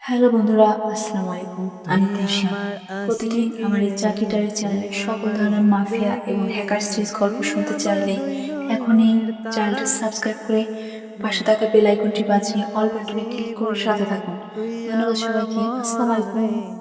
Hello বন্ধুরা, আসসালামু আলাইকুম। আমি তিশা। প্রতিদিন আমার এই চাকিটারি চ্যানেলে সকল ধরনের মাফিয়া এবং হ্যাকার সিরিজ গল্প শুনতে চাইলে এখনই চ্যানেলটি সাবস্ক্রাইব করে পাশে থাকা বেল আইকনটি বাজিয়ে অল বাটনে ক্লিক করে সাথে থাকুন। ধন্যবাদ সবাইকে। আসসালামু আলাইকুম।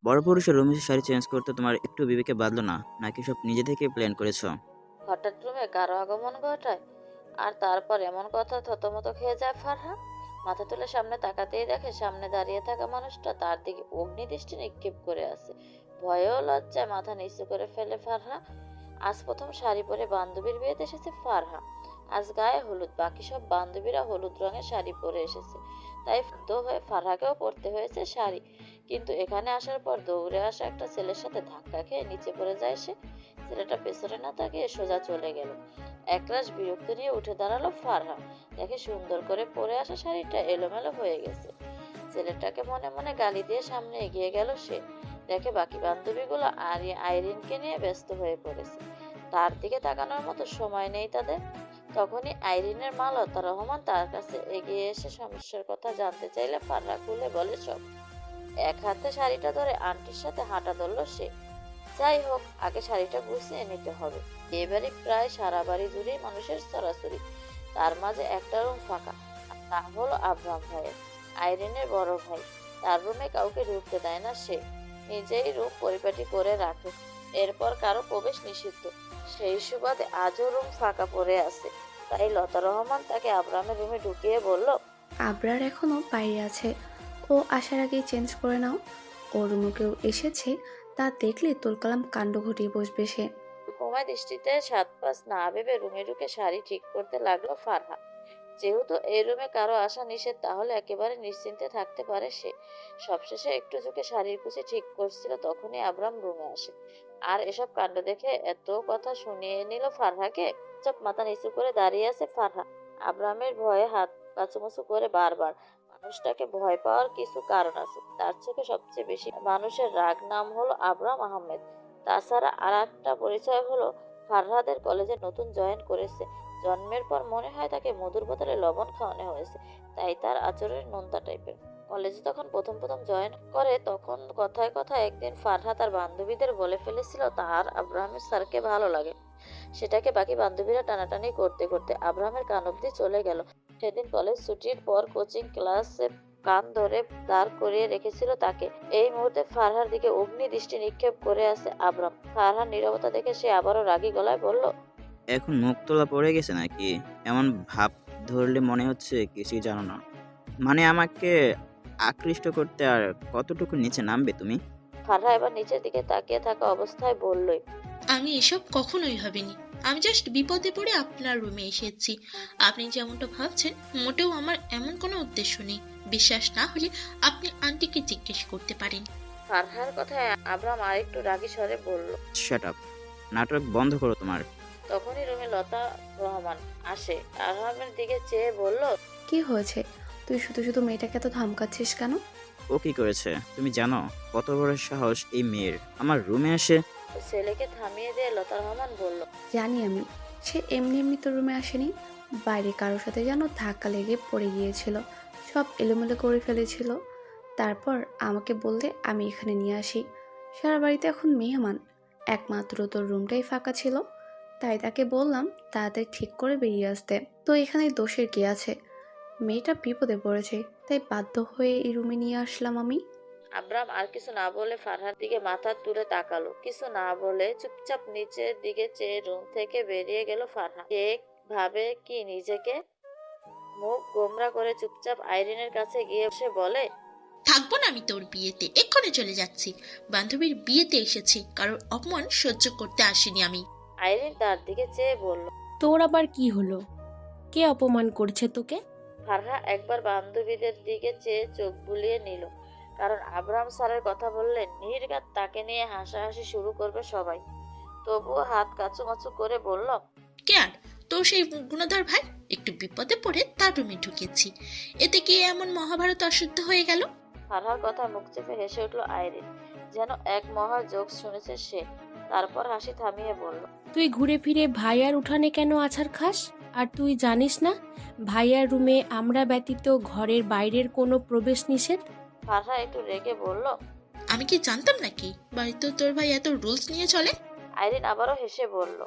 বড় পুরুষের রুমে শাড়ি চেঞ্জ করতে তোমার একটু বিবেকে বাঁধলো না, নাকি সব নিজে থেকে প্ল্যান করেছো? হঠাৎ রুমে কারো আগমন ঘটায় আর তারপর এমন কথা থতমত খেয়ে যায় ফারহা। মাথা তুলে সামনে তাকাতেই দেখে সামনে দাঁড়িয়ে থাকা মানুষটা তার দিকে অগ্নিদৃষ্টি নিক্ষেপ করে আছে। ভয়েও লজ্জায় মাথা নিচু করে ফেলে ফারহা। আজ প্রথম শাড়ি পরে বান্ধবীর বিয়েতে এসেছে ফারহা। আজ গায়ে হলুদ, বাকি সব বান্ধবীরা হলুদ রঙের শাড়ি পরে এসেছে, তাই বাধ্য হয়ে ফারহাকেও পরতে হয়েছে শাড়ি। কিন্তু এখানে আসার পর দৌড়ে আসা একটা ছেলের সাথে ধাক্কা খেয়ে নিচে পড়ে যায় সে। ছেলেটা পেছনে না তাকিয়ে সোজা চলে গেল। একরাশ বিরক্ত নিয়ে উঠে দাঁড়ালো ফারহা। দেখে সুন্দর করে পরে আসা শাড়িটা এলোমেলো হয়ে গেছে। ছেলেটাকে মনে মনে গালি দিয়ে সামনে এগিয়ে গেল সে। দেখে বাকি বান্ধবীগুলো আইরিনকে নিয়ে ব্যস্ত হয়ে পড়েছে। তার দিকে তাকানোর মতো সময় নেই তাদের। তখনই আইরিনের মা লতা রহমান তার কাছে এগিয়ে এসে সমস্যার কথা জানতে চাইলে ফারহা খুলে বলে সব। এক হাতে শাড়িটা ধরে আন্টির সাথে হাঁটা ধরল সে। যাই হোক, আগে শাড়িটা গুছিয়ে নিতে হবে। এবারে প্রায় সারা বাড়ি জুড়েই মানুষের ছড়াছড়ি, তার মাঝে একটা রুম ফাঁকা। আর তা হলো আব্রাম ভাইয়ের, আইরিনের বড় ভাই। তার রুমে কাউকে ঢুকতে দেয় না সে, নিজেই রুম পরিপাটি করে রাখে। এরপর কারো প্রবেশ নিষিদ্ধ। সেই সুবাদে আজও রুম ফাঁকা পড়ে আছে। তাই লতা রহমান তাকে আব্রামের রুমে ঢুকিয়ে বলল, আবরার এখনো বাইরে আছে, ও আসার আগেই চেঞ্জ করে নাও। ওর রুমে কেউ এসেছে, তা দেখলে তুলকালাম কাণ্ড ঘটিয়ে বসবে সে। ঘুমায় দৃষ্টিতে সাত পাঁচ না ভেবে রুমে ঢুকে শাড়ি ঠিক করতে লাগলো ফারহা। যেহেতু এই রুমে কারো আসা নিষেধ, তাহলে একেবারে নিশ্চিন্তে থাকতে পারে সে। সবশেষে একটু ঝুঁকে শাড়ির কুচি ঠিক করছিল, তখনই আব্রাম রুমে আসে। আর এসব কাণ্ড দেখে এত কথা শুনিয়ে নিল ফারহাকে। চুপ মাথা নিচু করে দাঁড়িয়ে আছে ফারহা। আব্রামের ভয়ে হাত কাচুমাচু করে বারবার। মানুষটাকে ভয় পাওয়ার কিছু কারণ আছে। তার চোখে সবচেয়ে বেশি মানুষের রাগ নাম হলো আবরাম আহমেদ। তাছাড়া আর একটা পরিচয় হলো ফারহাদের কলেজে নতুন জয়েন করেছে। জন্মের পর মনে হয় তাকে মধুর বোতলে লবণ খাওয়ানো হয়েছে, তাই তার আচরণ নোনতা টাইপের। কলেজে তখন প্রথম প্রথম জয়েন করে, তখন কথায় কথায় একদিন ফারহা তার বান্ধবীদের বলে ফেলেছিল তার আব্রাহামের স্যারকে ভালো লাগে। সেটাকে বাকি বান্ধবীরা টানাটানি করতে করতে আব্রাহামের কান অব্দি চলে গেল। সেদিন কলেজ ছুটির পর কোচিং ক্লাসে কান ধরে দাঁড় করিয়ে রেখেছিল তাকে। এই মুহূর্তে ফারহার দিকে অগ্নি দৃষ্টি নিক্ষেপ করে আছে আব্রাম। ফারহার নীরবতা দেখে সে আবারও রাগী গলায় বলল, এখন মুখ তোলা পড়ে গেছে নাকি? এমন ভাব ধরলে মনে হচ্ছে কিছুই জানো না। মানে আমাকে আকৃষ্ট করতে আর কতটুকু নিচে নামবে তুমি? ফারহা এবার নিচের দিকে তাকিয়ে থাকা অবস্থায় বলল, আমি এসব কখনোই ভাবিনি। আমি জাস্ট বিপদে পড়ে আপনার রুমে এসেছি। আপনি যেমনটা ভাবছেন মোটেও আমার এমন কোনো উদ্দেশ্য নেই। বিশ্বাস না হলে আপনি আন্টিকে জিজ্ঞেস করতে পারেন। ফারহার কথায় আব্রাম আরেকটু রাগী স্বরে বলল। শাট আপ, নাটক বন্ধ করো তোমার। তখনই রুমে লতা রহমান আসে। আব্রামের দিকে চেয়ে বলল, কি হয়েছে? তুই শুধু শুধু মেয়েটাকে এত ধমকাচ্ছিস কেন? ও কি করেছে তুমি জানো? কত বড় সাহস এই মেয়ের আমার রুমে আসে! ছেলেকে থামিয়ে দিয়ে লতা রহমান বলল, জানি আমি, সে এমনি এমনি তোর রুমে আসেনি। বাইরে কারোর সাথে যেন ধাক্কা লেগে পড়ে গিয়েছিল, সব এলোমেলো করে ফেলেছিল। তারপর আমাকে বললে আমি এখানে নিয়ে আসি। সারা বাড়িতে এখন মেহমান, একমাত্র তোর রুমটাই ফাঁকা ছিল, তাই তাকে বললাম তাড়াতাড়ি ঠিক করে বেরিয়ে আসতে। তো এখানে দোষের কি আছে? মেয়েটা বিপদে পড়েছে, তাই বাধ্য হয়ে এই রুমে নিয়ে আসলাম আমি। আব্রাম আর কিছু না বলে ফারহার দিকে মাথা তুলে তাকালো। কিছু না বলে চুপচাপ নিচের দিকে চেয়ে রুম থেকে বেরিয়ে গেল ফারহা। কে ভাবে কি নিজেকে, মুখ গোমরা করে চুপচাপ আইরিনের কাছে গিয়ে সে বলে, থাকবো না আমি তোর বিয়েতে, এক্ষুনি চলে যাচ্ছি। বান্ধবীর বিয়েতে এসেছি, কারোর অপমান সহ্য করতে আসিনি আমি। আইরিন তার দিকে চেয়ে বলল। তোর আবার কি হলো? কে অপমান করছে তোকে? ফারহা একবার বান্ধবীদের দিকে চেয়ে চোখ বুলিয়ে নিল। কারণ আব্রাহাম স্যারের কথা বললে নির্ঘাত তাকে নিয়ে হাসাহাসি শুরু করবে সবাই। তবুও হাত কাচুমাচু করে বলল, কে আর তোর সেই গুণধর ভাই? একটু বিপদে পড়ে তার রুমে ঢুকেছি, এতে কি এমন মহাভারত অশুদ্ধ হয়ে গেল? ফারহার কথায় মুখ চেপে হেসে উঠল আইরিন, যেন এক মহা জোকস শুনেছে সে। তারপর হাসি থামিয়ে বলল, তুই ঘুরে ফিরে ভাইয়ার উঠানে কেন আছাড় খাস? আর তুই জানিস না ভাইয়ার রুমে আমরা ব্যতীত ঘরের বাইরের কোনো প্রবেশ নিষেধ? ফারহা একটু রেগে বলল। আমি কি জানতাম নাকি বাড়িতে তোর ভাই এত রুলস নিয়ে চলে? আইরিন আবারও হেসে বলল,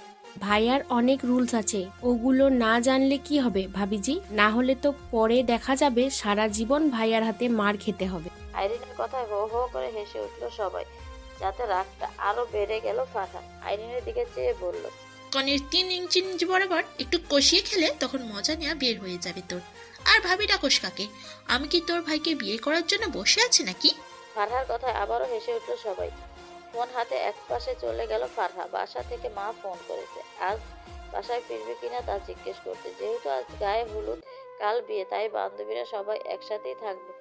ভাইয়ার অনেক রুলস আছে, ওগুলো না জানলে কি হবে ভাবিজি? না হলে তো পরে দেখা যাবে সারা জীবন ভাইয়ার হাতে মার খেতে হবে। আইরিনের কথায় হো হো করে হেসে উঠল সবাই, যাতে রাগটা আরো বেড়ে গেল। ফারহা আইরিনের দিকে চেয়ে বলল, কনের 3 ইঞ্চি বরাবর একটু কষিয়ে খেলে তখন মজা নেওয়া বের হয়ে যাবে তোর। আর ভাবি ডাকোস কাকে? আমি কি তোর ভাইকে বিয়ে করার জন্য বসে আছি নাকি? ফারহার কথায় আবারও হেসে উঠল সবাই। ফোন হাতে একপাশে চলে গেল ফারহা। বাসা থেকে মা ফোন করেছে, আজ বাসায় ফিরবে কিনা তা জিজ্ঞেস করতে। যেহেতু আজ গায়ে হলুদ, কাল বিয়ে, তাই বান্ধবীরা সবাই একসাথেই থাকবে,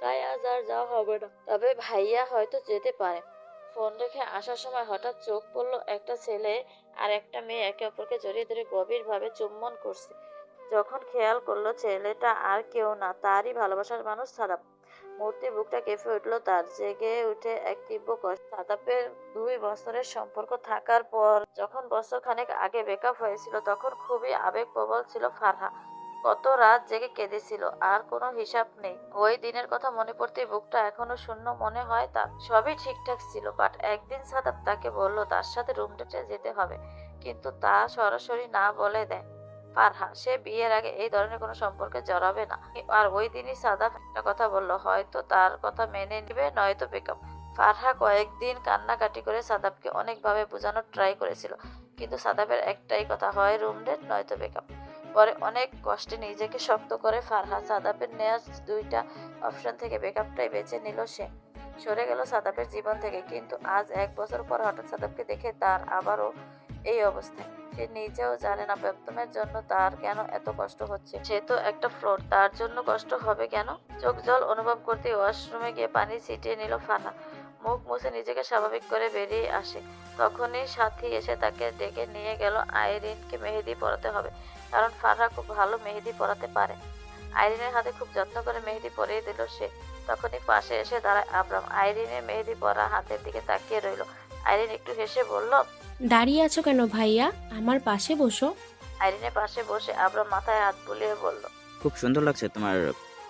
তাই আজ আর যাওয়া হবে না। তবে ভাইয়া হয়তো যেতে পারে। ফোন রেখে আসার সময় হঠাৎ চোখ পড়লো একটা ছেলে আর একটা মেয়ে একে অপরকে জড়িয়ে ধরে গভীরভাবে চুম্বন করছে। যখন খেয়াল করলো ছেলেটা আর কেউ না, তারই ভালোবাসার মানুষ সাদাপ। মুহূর্তে বুকটা কেঁপে উঠলো তার, জেগে উঠে এক তীব্র কষ্ট। সাদাপের 2 বছরের সম্পর্ক থাকার পর যখন বছর খানেক আগে ব্রেকআপ হয়েছিল, তখন খুবই আবেগপ্রবল ছিল ফারহা। কত রাত জেগে কেঁদেছিল আর কোনো হিসাব নেই। ওই দিনের কথা মনে পড়তে বুকটা এখনো শূন্য মনে হয় তার। সবই ঠিকঠাক ছিল, বাট একদিন সাদাপ তাকে বলল তার সাথে রুম ডেটে যেতে হবে, কিন্তু তা সরাসরি না বলে দেয় ফারহা। সে বিয়ের আগে এই ধরনের কোনো সম্পর্কে জড়াবে না। আর ওই দিনই সাদাপ একটা কথা বলল, হয়তো তার কথা মেনে নিবে, নয়তো ব্রেকআপ। ফারহা কয়েকদিন কান্নাকাটি করে সাদাপকে অনেকভাবে বোঝানোর ট্রাই করেছিল, কিন্তু সাদাপের একটাই কথা, হয় রুম ডেট নয়তো ব্রেকআপ। পরে অনেক কষ্টে নিজেকে শক্ত করে ফারহা সাদাপের নেওয়া 2টা অপশন থেকে ব্রেকআপটাই বেছে নিল। সে সরে গেল সাদাপের জীবন থেকে। কিন্তু আজ 1 বছর পর হঠাৎ সাদাপকে দেখে তার আবারও এই অবস্থায়। সে নিজেও জানে না প্রথমের জন্য তার কেন এত কষ্ট হচ্ছে। সে তো একটা ফ্লোর, তার জন্য কষ্ট হবে কেন? চোখ জল অনুভব করতে ওয়াশরুমে গিয়ে পানি ছিটিয়ে নিল ফারহা। মুখ মুছে নিজেকে স্বাভাবিক করে বেরিয়ে আসে। তখনই সাথী এসে তাকে ডেকে নিয়ে গেল। আইরিনকে মেহেদি পরাতে হবে, কারণ ফারহা খুব ভালো মেহেদি পরাতে পারে। আইরিনের হাতে খুব যত্ন করে মেহেদি পরিয়ে দিল সে। তখনই পাশে এসে দাঁড়ায় আবরাম। আইরিনের মেহেদি পরা হাতের দিকে তাকিয়ে রইল। আইরিন একটু হেসে বলল, দাঁড়িয়ে আছো কেন ভাইয়া? আমার পাশে বসো। আইরিনের পাশে বসে আবরাম মাথায় হাত বুলিয়ে বলল। খুব সুন্দর লাগছে তোমার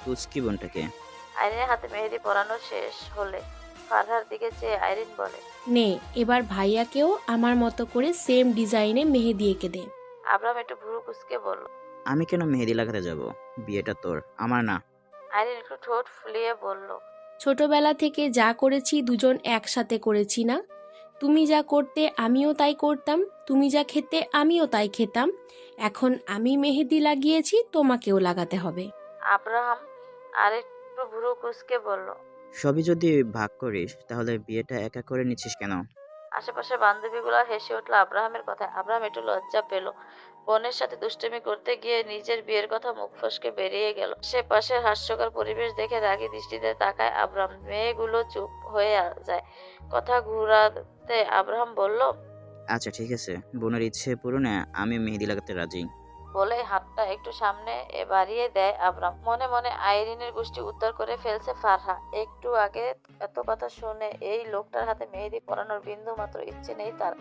পুচকি বোনটাকে। আইরিনের হাতে মেহেদি পরানো শেষ হলে ফারহার দিকে চেয়ে আইরিন বলে, নে এবার ভাইয়াকেও আমার মতো করে সেম ডিজাইনে মেহেদি এঁকে দে। আবরাম একটু ভুরু কুঁচকে বলল। আমি কেন মেহেদি লাগাতে যাব? বিয়েটা তোর, আমার না। আইরিন একটু ঠোঁট ফুলিয়ে বলল, ছোটবেলা থেকে যা করেছি দুজন একসাথে করেছি না? তুমি যা করতে আমিও তাই করতাম, তুমি যা খেতে আমিও তাই খেতাম। এখন আমি মেহেদি লাগিয়েছি, তোমাকেও লাগাতে হবে। আব্রাহাম আর একটু ভুরু কুঁচকে বলল। সবই যদি ভাগ করিস তাহলে বিয়েটা একা করে নিচ্ছিস কেন? আশেপাশে বান্ধবীগুলো হেসে উঠলো আব্রাহামের কথায়। আব্রাহাম একটু লজ্জা পেল। বোনের সাথে দুষ্টুমি করতে গিয়ে নিজের বিয়ের কথা মুখ ফসকে বেরিয়ে গেল। সে পাশের হাস্যকর পরিবেশ দেখে রাগী দৃষ্টিতে তাকায় আব্রাহাম। মেয়েগুলো চুপ হয়ে যায়। কথা ঘুরাতে আব্রাহাম বলল, আচ্ছা ঠিক আছে, বোনের ইচ্ছে পূরণে আমি মেহেদি লাগাতে রাজি। বলে হাতটা একটু সামনে বাড়িয়ে দেয় আব্রাহাম। মনে মনে আইরিনের গোষ্ঠী উদ্ধার করে ফেলছে ফারহা। একটু আগে এত কথা শুনে এই লোকটার হাতে মেহেদি পরানোর বিন্দু মাত্র ইচ্ছে নেই তার।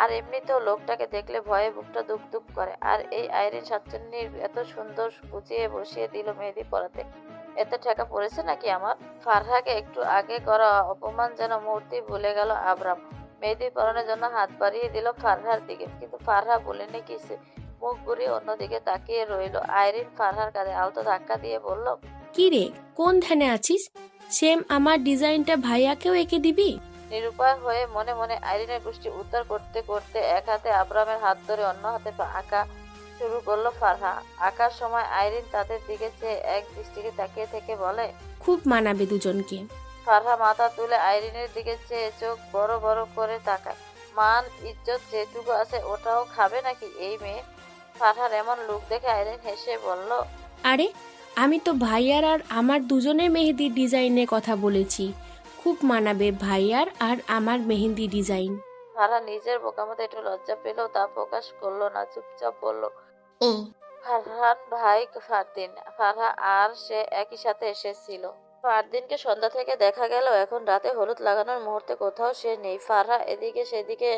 আর এমনিতেও লোকটাকে দেখলে ভয়ে বুকটা দুক দুক করে। আর এই আইরিন সাতচন্নির এত সুন্দর গুছিয়ে বসিয়ে দিল মেহেদি পরাতে, এতে ঠেকা পড়েছে নাকি আমার? ফারহাকে একটু আগে করা অপমান যেন মুহূর্তেই ভুলে গেল আব্রাহাম। মেহেদি পরানোর জন্য হাত বাড়িয়ে দিল ফারহার দিকে, কিন্তু ফারহা বলেনি কিছু। মুখ ঘুরিয়ে অন্যদিকে তাকিয়ে রইল। আইরিন ফারহার কাঁধে আলতো ধাক্কা দিয়ে বলল, কি রে, কোন ধ্যানে আছিস? সেম আমার ডিজাইনটা ভাইয়াকেও এঁকে দিবি? নিরুপায় হয়ে মনে মনে আইরিনের গোষ্ঠী উদ্ধার করতে করতে এক হাতে আব্রাহামের হাত ধরে অন্য হাতে আঁকা শুরু করলো ফারহা। আঁকার সময় আইরিন তাদের দিকে চেয়ে এক দৃষ্টিতে তাকিয়ে থেকে বলে, খুব মানাবে দুজনকে। ফারহা মাথা তুলে আইরিনের দিকে চেয়ে চোখ বড় বড় করে তাকায়। মান ইজ্জত যেটুকু আছে ওটাও খাবে নাকি এই মেয়ে? ফারহার এমন লুক দেখে আইরিন হেসে বলল, আরে আমি তো ভাইয়ার আর আমার দুজনের মেহেদির ডিজাইনের কথা বলেছি। খুব মানাবে ভাইয়ার আর আমার মেহেদি ডিজাইন। ফারহা নিজের বোকামতে একটু লজ্জা পেলেও তা প্রকাশ করলো না, চুপচাপ বলল, ও ফারহান ভাই ফারদিন। ফারহা আর সে একই সাথে এসেছিল। ফারদিনকে সন্ধ্যা থেকে দেখা গেল এখন রাতে হলুদ লাগানোর মুহূর্তে কোথাও সে নেই। ফারহা এদিকে সেদিকে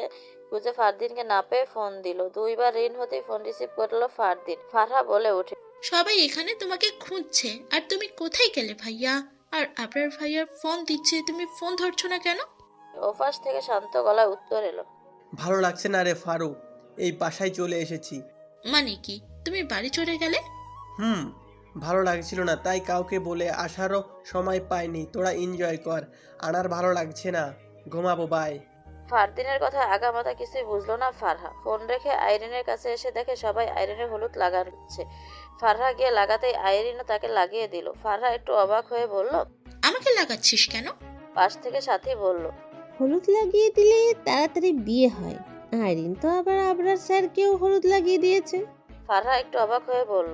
খুঁজে ফারদিনকে না পেয়ে ফোন দিল। দুইবার রিং হতেই ফোন রিসিভ করলো ফারদিন। ফারহা বলে ওঠে, সবাই এখানে তোমাকে খুঁজছে, আর তুমি কোথায় গেলে ভাইয়া? আর আপনার ভাইয়ার ফোন দিচ্ছে, তুমি ফোন ধরছো না কেন? ওপাশ থেকে শান্ত গলায় উত্তর এলো, ভালো লাগছে না রে ফারুক, এই বাসায় চলে এসেছি। মানে কি তুমি বাড়ি চলে গেলে? ভালো লাগছিল না, তাই কাউকে বলে আসারও সময় পাইনি। তোরা এনজয় কর, আর ভালো লাগছে না, ঘুমাবো, বাই। ফারদিনের কথা আগামাথা কিছুই বুঝলো না ফারহা। ফোন রেখে আইরিনের কাছে এসে দেখে সবাই আইরিনের হলুদ লাগাচ্ছে। ফারহা গিয়ে লাগাতেই আইরিনও তাকে লাগিয়ে দিল। ফারহা একটু অবাক হয়ে বলল, আমাকে লাগাচ্ছিস কেন? পাশ থেকে সাথী বলল, হলুদ লাগিয়ে দিলে তাড়াতাড়ি বিয়ে হয়। আইরিন তো আবার আবরার স্যারকেও হলুদ লাগিয়ে দিয়েছে। ফারহা একটু অবাক হয়ে বলল।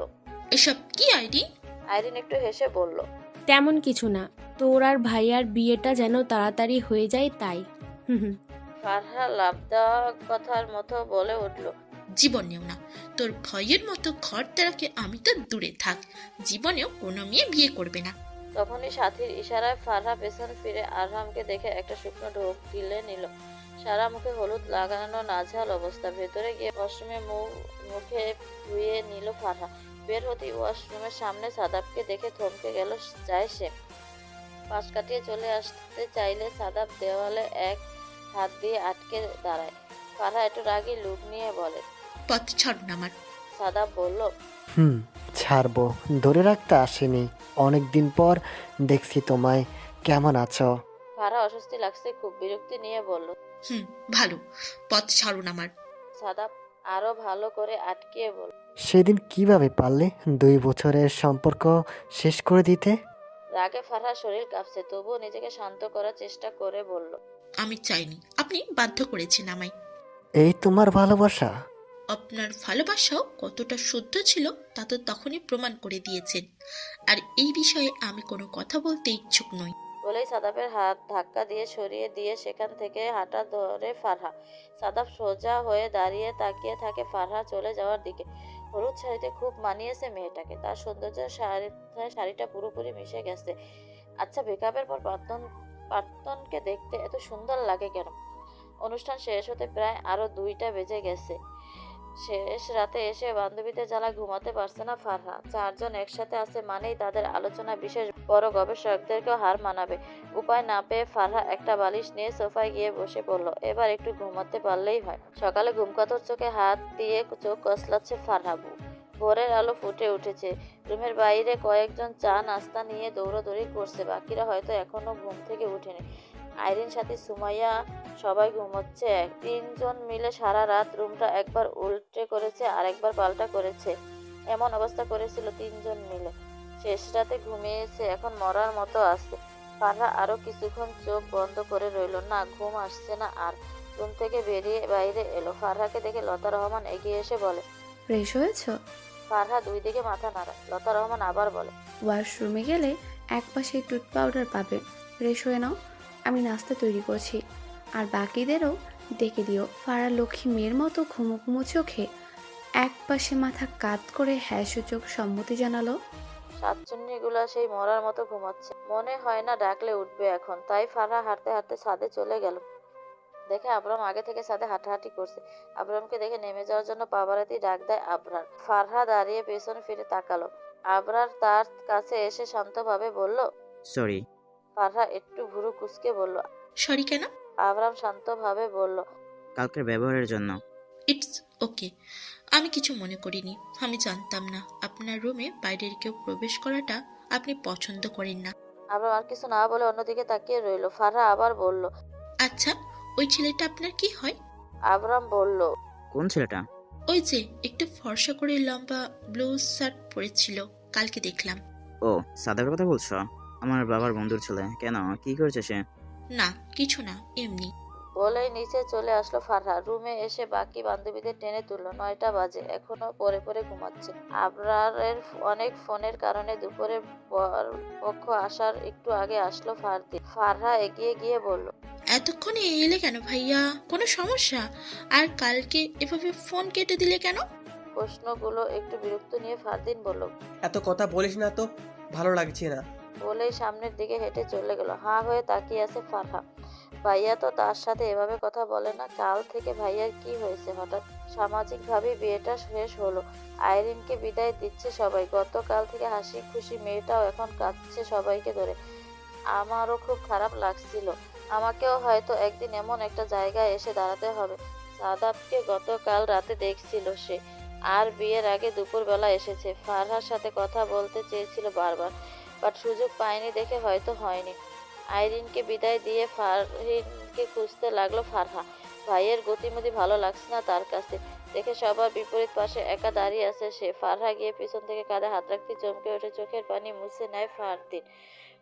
এসব কি আইডি? আইরিন একটু হেসে বলল, তেমন কিছু না, তোর আর ভাইয়ার বিয়েটা যেন তাড়াতাড়ি হয়ে যায় তাই। হুম। ফারহা লাভ দেওয়া কথার মতো বলে উঠল, জীবনেও না। তোর ভয়ের মতো ঘর তারাকে আমি তো দূরে থাক, জীবনেও কোনো মেয়ে বিয়ে করবে না। তখনই সাথীর ইশারায় ফারহা পেছন ফিরে আরহামকে দেখে একটা শুকনো ঢোক গিলে নিল। সারা মুখে হলুদ লাগানো, নাজেহাল অবস্থা। ভেতরে গিয়ে ওয়াশরুমে মুখে ধুয়ে নিল ফারহা। বের হতেই ওয়াশরুমের সামনে সাদাবকে দেখে থমকে গেল যায় সে। পাশ কাটিয়ে চলে আসতে চাইলে সাদাব দেওয়ালে এক হাত দিয়ে আটকে দাঁড়ায়। ফারহা একটু রাগী লুক নিয়ে বলে, পথ ছাড়ুন আমার। সাদাব বলল, ছাড়বো, ধরে রাখতে আসেনি। অনেকদিন পর দেখছি তোমায়, কেমন আছো? ফারহা অস্বস্তি লাগছে খুব, বিরক্তি নিয়ে বলল, ভালো, পথ ছাড়ুন আমার। সাদাব আরো ভালো করে আটকিয়ে বলল, সেদিন কিভাবে পারলে 2 বছরের সম্পর্ক শেষ করে দিতে? রাগে ফারহা শরীর কাঁপছে, তবুও নিজেকে শান্ত করার চেষ্টা করে বলল, আমি চাইনি, আপনি বাধ্য করেছেন আমায়। এই তোমার ভালোবাসা? আপনার ভালোবাসাও কতটা শুদ্ধ ছিল তা তো তখনই প্রমাণ করে দিয়েছেন। আর এই বিষয়ে আমি কোনো কথা বলতে ইচ্ছুক নই। বলেই সাদাবের হাত ধাক্কা দিয়ে সরিয়ে দিয়ে সেখান থেকে হাঁটা ধরে ফারহা। সাদাব সোজা হয়ে দাঁড়িয়ে তাকিয়ে থাকে ফারহা চলে যাওয়ার দিকে। হলুদ শাড়িতে খুব মানিয়েছে মেয়েটাকে, তার সৌন্দর্যের শাড়িটা পুরোপুরি মিশে গেছে। আচ্ছা, ব্রেকআপের পর প্রাক্তনকে দেখতে এত সুন্দর লাগে কেন? অনুষ্ঠান শেষ হতে প্রায় আরো 2টা বেজে গেছে। শেষ রাতে এসে বান্ধবীদের জ্বালা ঘুমাতে পারছে না ফারহা। 4 জন একসাথে আছে মানেই তাদের আলোচনা বিশেষ বড় গবেষকদেরকেও হার মানাবে। উপায় না পেয়ে ফারহা একটা বালিশ নিয়ে সোফায় গিয়ে বসে পড়ল। এবার একটু ঘুমাতে পারলেই হয়। সকালে ঘুমকাতর চোখে হাত দিয়ে চোখ কসলাচ্ছে ফারহা। ভোরের আলো ফুটে উঠেছে। রুমের বাইরে কয়েকজন চা নাস্তা নিয়ে দৌড়াদৌড়ি করছে, বাকিরা হয়তো এখনো ঘুম থেকে উঠেনি। আইরিন, সাথী, সুমাইয়া সবাই ঘুমোচ্ছে। 3 জন মিলে সারা রাত রুমটা একবার উল্টে করেছে আর একবার পাল্টা করেছে। এমন অবস্থা করেছিল 3 জন মিলে। শেষ রাতে ঘুমিয়েছে, এখন মরার মতো আছে। ফারহা আরো কিছুক্ষণ চোখ বন্ধ করে রইল। না, ঘুম আসছে না আর। রুম থেকে বেরিয়ে বাইরে এলো। ফারহাকে দেখে লতা রহমান এগিয়ে এসে বলে, ফ্রেশ হয়েছো? ফারহা 2 দিকে মাথা নাড়ায়। লতা রহমান আবার বলে, ওয়াশরুমে গেলে এক পাশে টুথ পাউডার পাবে, ফ্রেশ হয়ে নাও। আমি নাস্তা তৈরি করছি, আর বাকিদেরও ডেকে দিও। ফারা লক্ষ্মী মেয়ের মতো ঘুমো ঘুমো চোখে এক পাশে মাথা কাত করে হ্যাঁ সূচক সম্মতি জানালো। শাকচুন্নিগুলা সেই মরার মতো ঘুমাচ্ছে, মনে হয় না ডাকলে উঠবে এখন। তাই ফারহা হাঁটতে হাঁটতে ছাদে চলে গেল। দেখে আবরাম আগে থেকে ছাদে হাঁটাহাঁটি করছে। আবরামকে দেখে নেমে যাওয়ার জন্য পা বাড়াতেই ডাক দেয় আবরার। ফারহা দাঁড়িয়ে পেছন ফিরে তাকালো। আবরার তার কাছে এসে শান্তভাবে বলল, সরি। ফারহা একটু ভুরু কুঁচকে বলল, সরি কেন? আবরাম শান্তভাবে বলল, কালকের ব্যবহারের জন্য। ইটস ওকে, আমি কিছু মনে করিনি। আমি জানতাম না আপনার রুমে বাইরের কেউ প্রবেশ করাটা আপনি পছন্দ করেন না। আবরাম আর কিছু না বলে অন্যদিকে তাকিয়ে রইল। ফারহা আবার বলল, আচ্ছা, ওই ছেলেটা আপনার কি হয়? আবরাম বলল, কোন ছেলেটা? ওই যে একটু ফর্সা করে লম্বা ব্লু শার্ট পরেছিল, কালকে দেখলাম। ও, সাদাবের কথা বলছো? আমার বাবার বন্ধুর ছেলে। কেন, কি করেছে সে? না, কিছু না, এমনি। বলেই নিচে চলে আসলো ফারহা। রুমে এসে বাকি বান্ধবীদের টেনে তুললো। 9টা বাজে, এখনো পরে পরে ঘুমাচ্ছে। আবরারের অনেক ফোনের কারণে দুপুরের পক্ষ আসার একটু আগে আসলো ফারদিন। ফারহা এগিয়ে গিয়ে বলল, এতক্ষণে এলে কেন ভাইয়া? কোনো সমস্যা? আর কালকে এভাবে ফোন কেটে দিলে কেন? প্রশ্নগুলো একটু বিরক্ত নিয়ে ফারদিন বলল, এত কথা বলিস না তো, ভালো লাগছে না। বলেই সামনের দিকে হেঁটে চলে গেল। হাঁ হয়ে তাকিয়ে আছে ফারহা। ভাইয়া তো তার সাথে এভাবে কথা বলে না। কাল থেকে ভাইয়ার কি হয়েছে হঠাৎ? সামাজিকভাবে বিয়েটা শেষ হলো, আইরিনকে বিদায় দিচ্ছে সবাই। গতকাল থেকে হাসি খুশি মেয়েটাও এখন কাঁদছে সবাইকে ধরে। আমারও খুব খারাপ লাগছিল। আমাকেও হয়তো একদিন এমন একটা জায়গায় এসে দাঁড়াতে হবে। সাদাবকে গতকাল রাতে দেখছিল সে, আর বিয়ের আগে দুপুরবেলা এসেছে। ফারহার সাথে কথা বলতে চেয়েছিল বারবার, বাট সুযোগ পায়নি দেখে হয়তো হয়নি। আইরিনকে বিদায় দিয়ে ফারহিনকে খুঁজতে লাগলো ফারহা। ভাইয়ের গতিমতি ভালো লাগছে না তার কাছে। দেখে সবার বিপরীত পাশে একা দাঁড়িয়ে আছে সে। ফারহা গিয়ে পিছন থেকে কাঁধে হাত রাখতে চমকে ওঠে। চোখের পানি মুছে নেয় ফারদিন।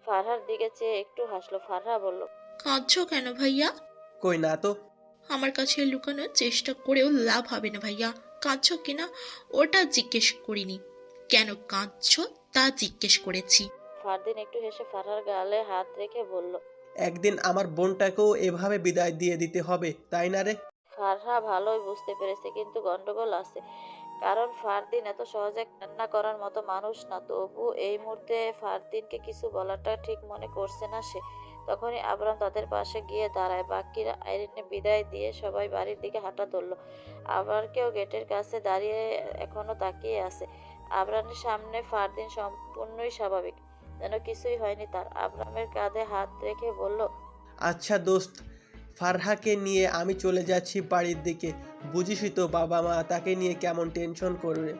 ফারহার দিকে চেয়ে একটু হাসলো। ফারহা বলল, কাঁদছো কেন ভাইয়া? কই না তো। আমার কাছে লুকানোর চেষ্টা করেও লাভ হবে না ভাইয়া। কাঁদছো কিনা ওটা জিজ্ঞেস করিনি, কেন কাঁদছো তা জিজ্ঞেস করেছি। ফারদিন একটু হেসে ফারহার গালে হাত রেখে বলল, একদিন আমার বোনটাকেও এভাবে বিদায় দিয়ে দিতে হবে, তাই না রে? ফারহা ভালোই বুঝতে পেরেছে, কিন্তু গন্ডগোল আছে। কারণ ফারদিন এত সহজে কান্না করার মতো মানুষ না। তবু এই মুহূর্তে ফারদিনকে কিছু বলাটা ঠিক মনে করছে না সে। তখনই আবরাম তাদের পাশে গিয়ে দাঁড়ায়। বাকিরা আইরিনে বিদায় দিয়ে সবাই বাড়ির দিকে হাঁটা ধরলো। আবরারকেও গেটের কাছে দাঁড়িয়ে এখনো তাকিয়ে আছে। আবরামের সামনে ফারদিন সম্পূর্ণই স্বাভাবিক, যেন কিছুই হয়নি তার। আবরামের কাঁধে হাত রেখে বলল, আচ্ছা দোস্ত, ফারহাকে নিয়ে আমি চলে যাচ্ছি বাড়ির দিকে। বুঝিসই তো বাবা মা তাকে নিয়ে কেমন টেনশন করবে।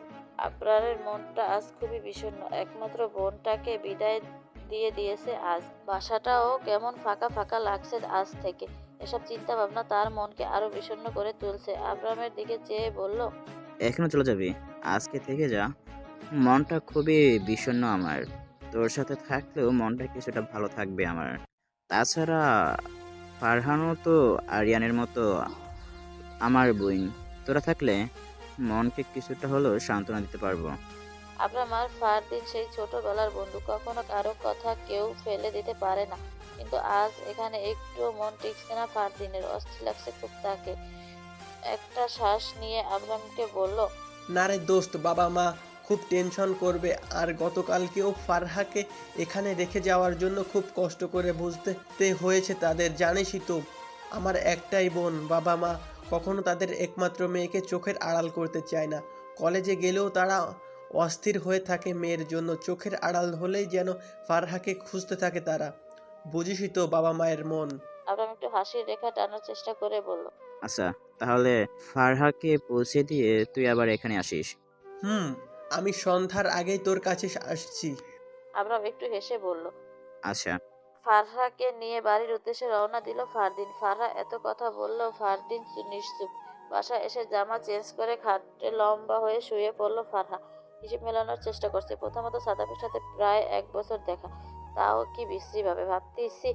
আবরারের মনটা আজ খুবই বিষণ্ণ। একমাত্র বোনটাকে বিদায় দিয়ে দিয়েছে আজ। বাসাটাও কেমন ফাঁকা ফাঁকা লাগছে আজ থেকে। এসব চিন্তা ভাবনা তার মনকে আরো বিষণ্ণ করে তুলছে। আবরামের দিকে চেয়ে বলল, এখনো চলে যাবি? আজকে থেকে যা। মনটা খুবই বিষণ্ণ আমার। তোর সাথে থাকলেও মনটা কিছুটা ভালো থাকবে আমার। তাছাড়া ফারহানও তো আরিয়ানের মতো আমার বোন। তোরা থাকলে মনকে কিছুটা হলেও সান্ত্বনা দিতে পারবো। আবরাম আর ফারদিন সেই ছোটবেলার বন্ধু। কখনো কারো কথা কেউ ফেলে দিতে পারে না। কিন্তু আজ এখানে একটুও মন টিকছে না ফারদিনের। অস্থির লাগছে খুব তাকে। একটা শ্বাস নিয়ে আবরামকে বলল, না রে দোস্ত, বাবা মা খুব টেনশন করবে। আর গতকালকেও ফারহাকে এখানে রেখে যাওয়ার জন্য খুব কষ্ট করে বুঝতে হয়েছে তাদের। জানিসই তো আমার একটাই বোন। বাবা মা কখনো তাদের একমাত্র মেয়েকে চোখের আড়াল করতে চায় না। কলেজে গেলেও তারা অস্থির হয়ে থাকে মেয়ের জন্য। চোখের আড়াল হলেই যেন ফারহাকে খুঁজতে থাকে তারা। বুঝিসই তো বাবা মায়ের মন। আবরাম একটু হাসির রেখা টানার চেষ্টা করে বলল, আচ্ছা, তাহলে ফারহাকে পৌঁছে দিয়ে তুই আবার এখানে আসিস। আমি সন্ধ্যার আগেই তোর কাছে আসছি। আবরাম একটু হেসে বলল। আচ্ছা। ফারহাকে নিয়ে বাড়ির উদ্দেশ্যে রওনা দিল ফারদিন। ফারহা এত কথা বললেও ফারদিন নিশ্চুপ। বাসায় এসে জামা চেঞ্জ করে খাটে লম্বা হয়ে শুয়ে পড়ল ফারহা। হিসেব মেলানোর চেষ্টা করছে। প্রথমত সাদাপের সাথে প্রায় 1 বছর দেখা, তাও কি বিশ্রী ভাবে ভাবতেছি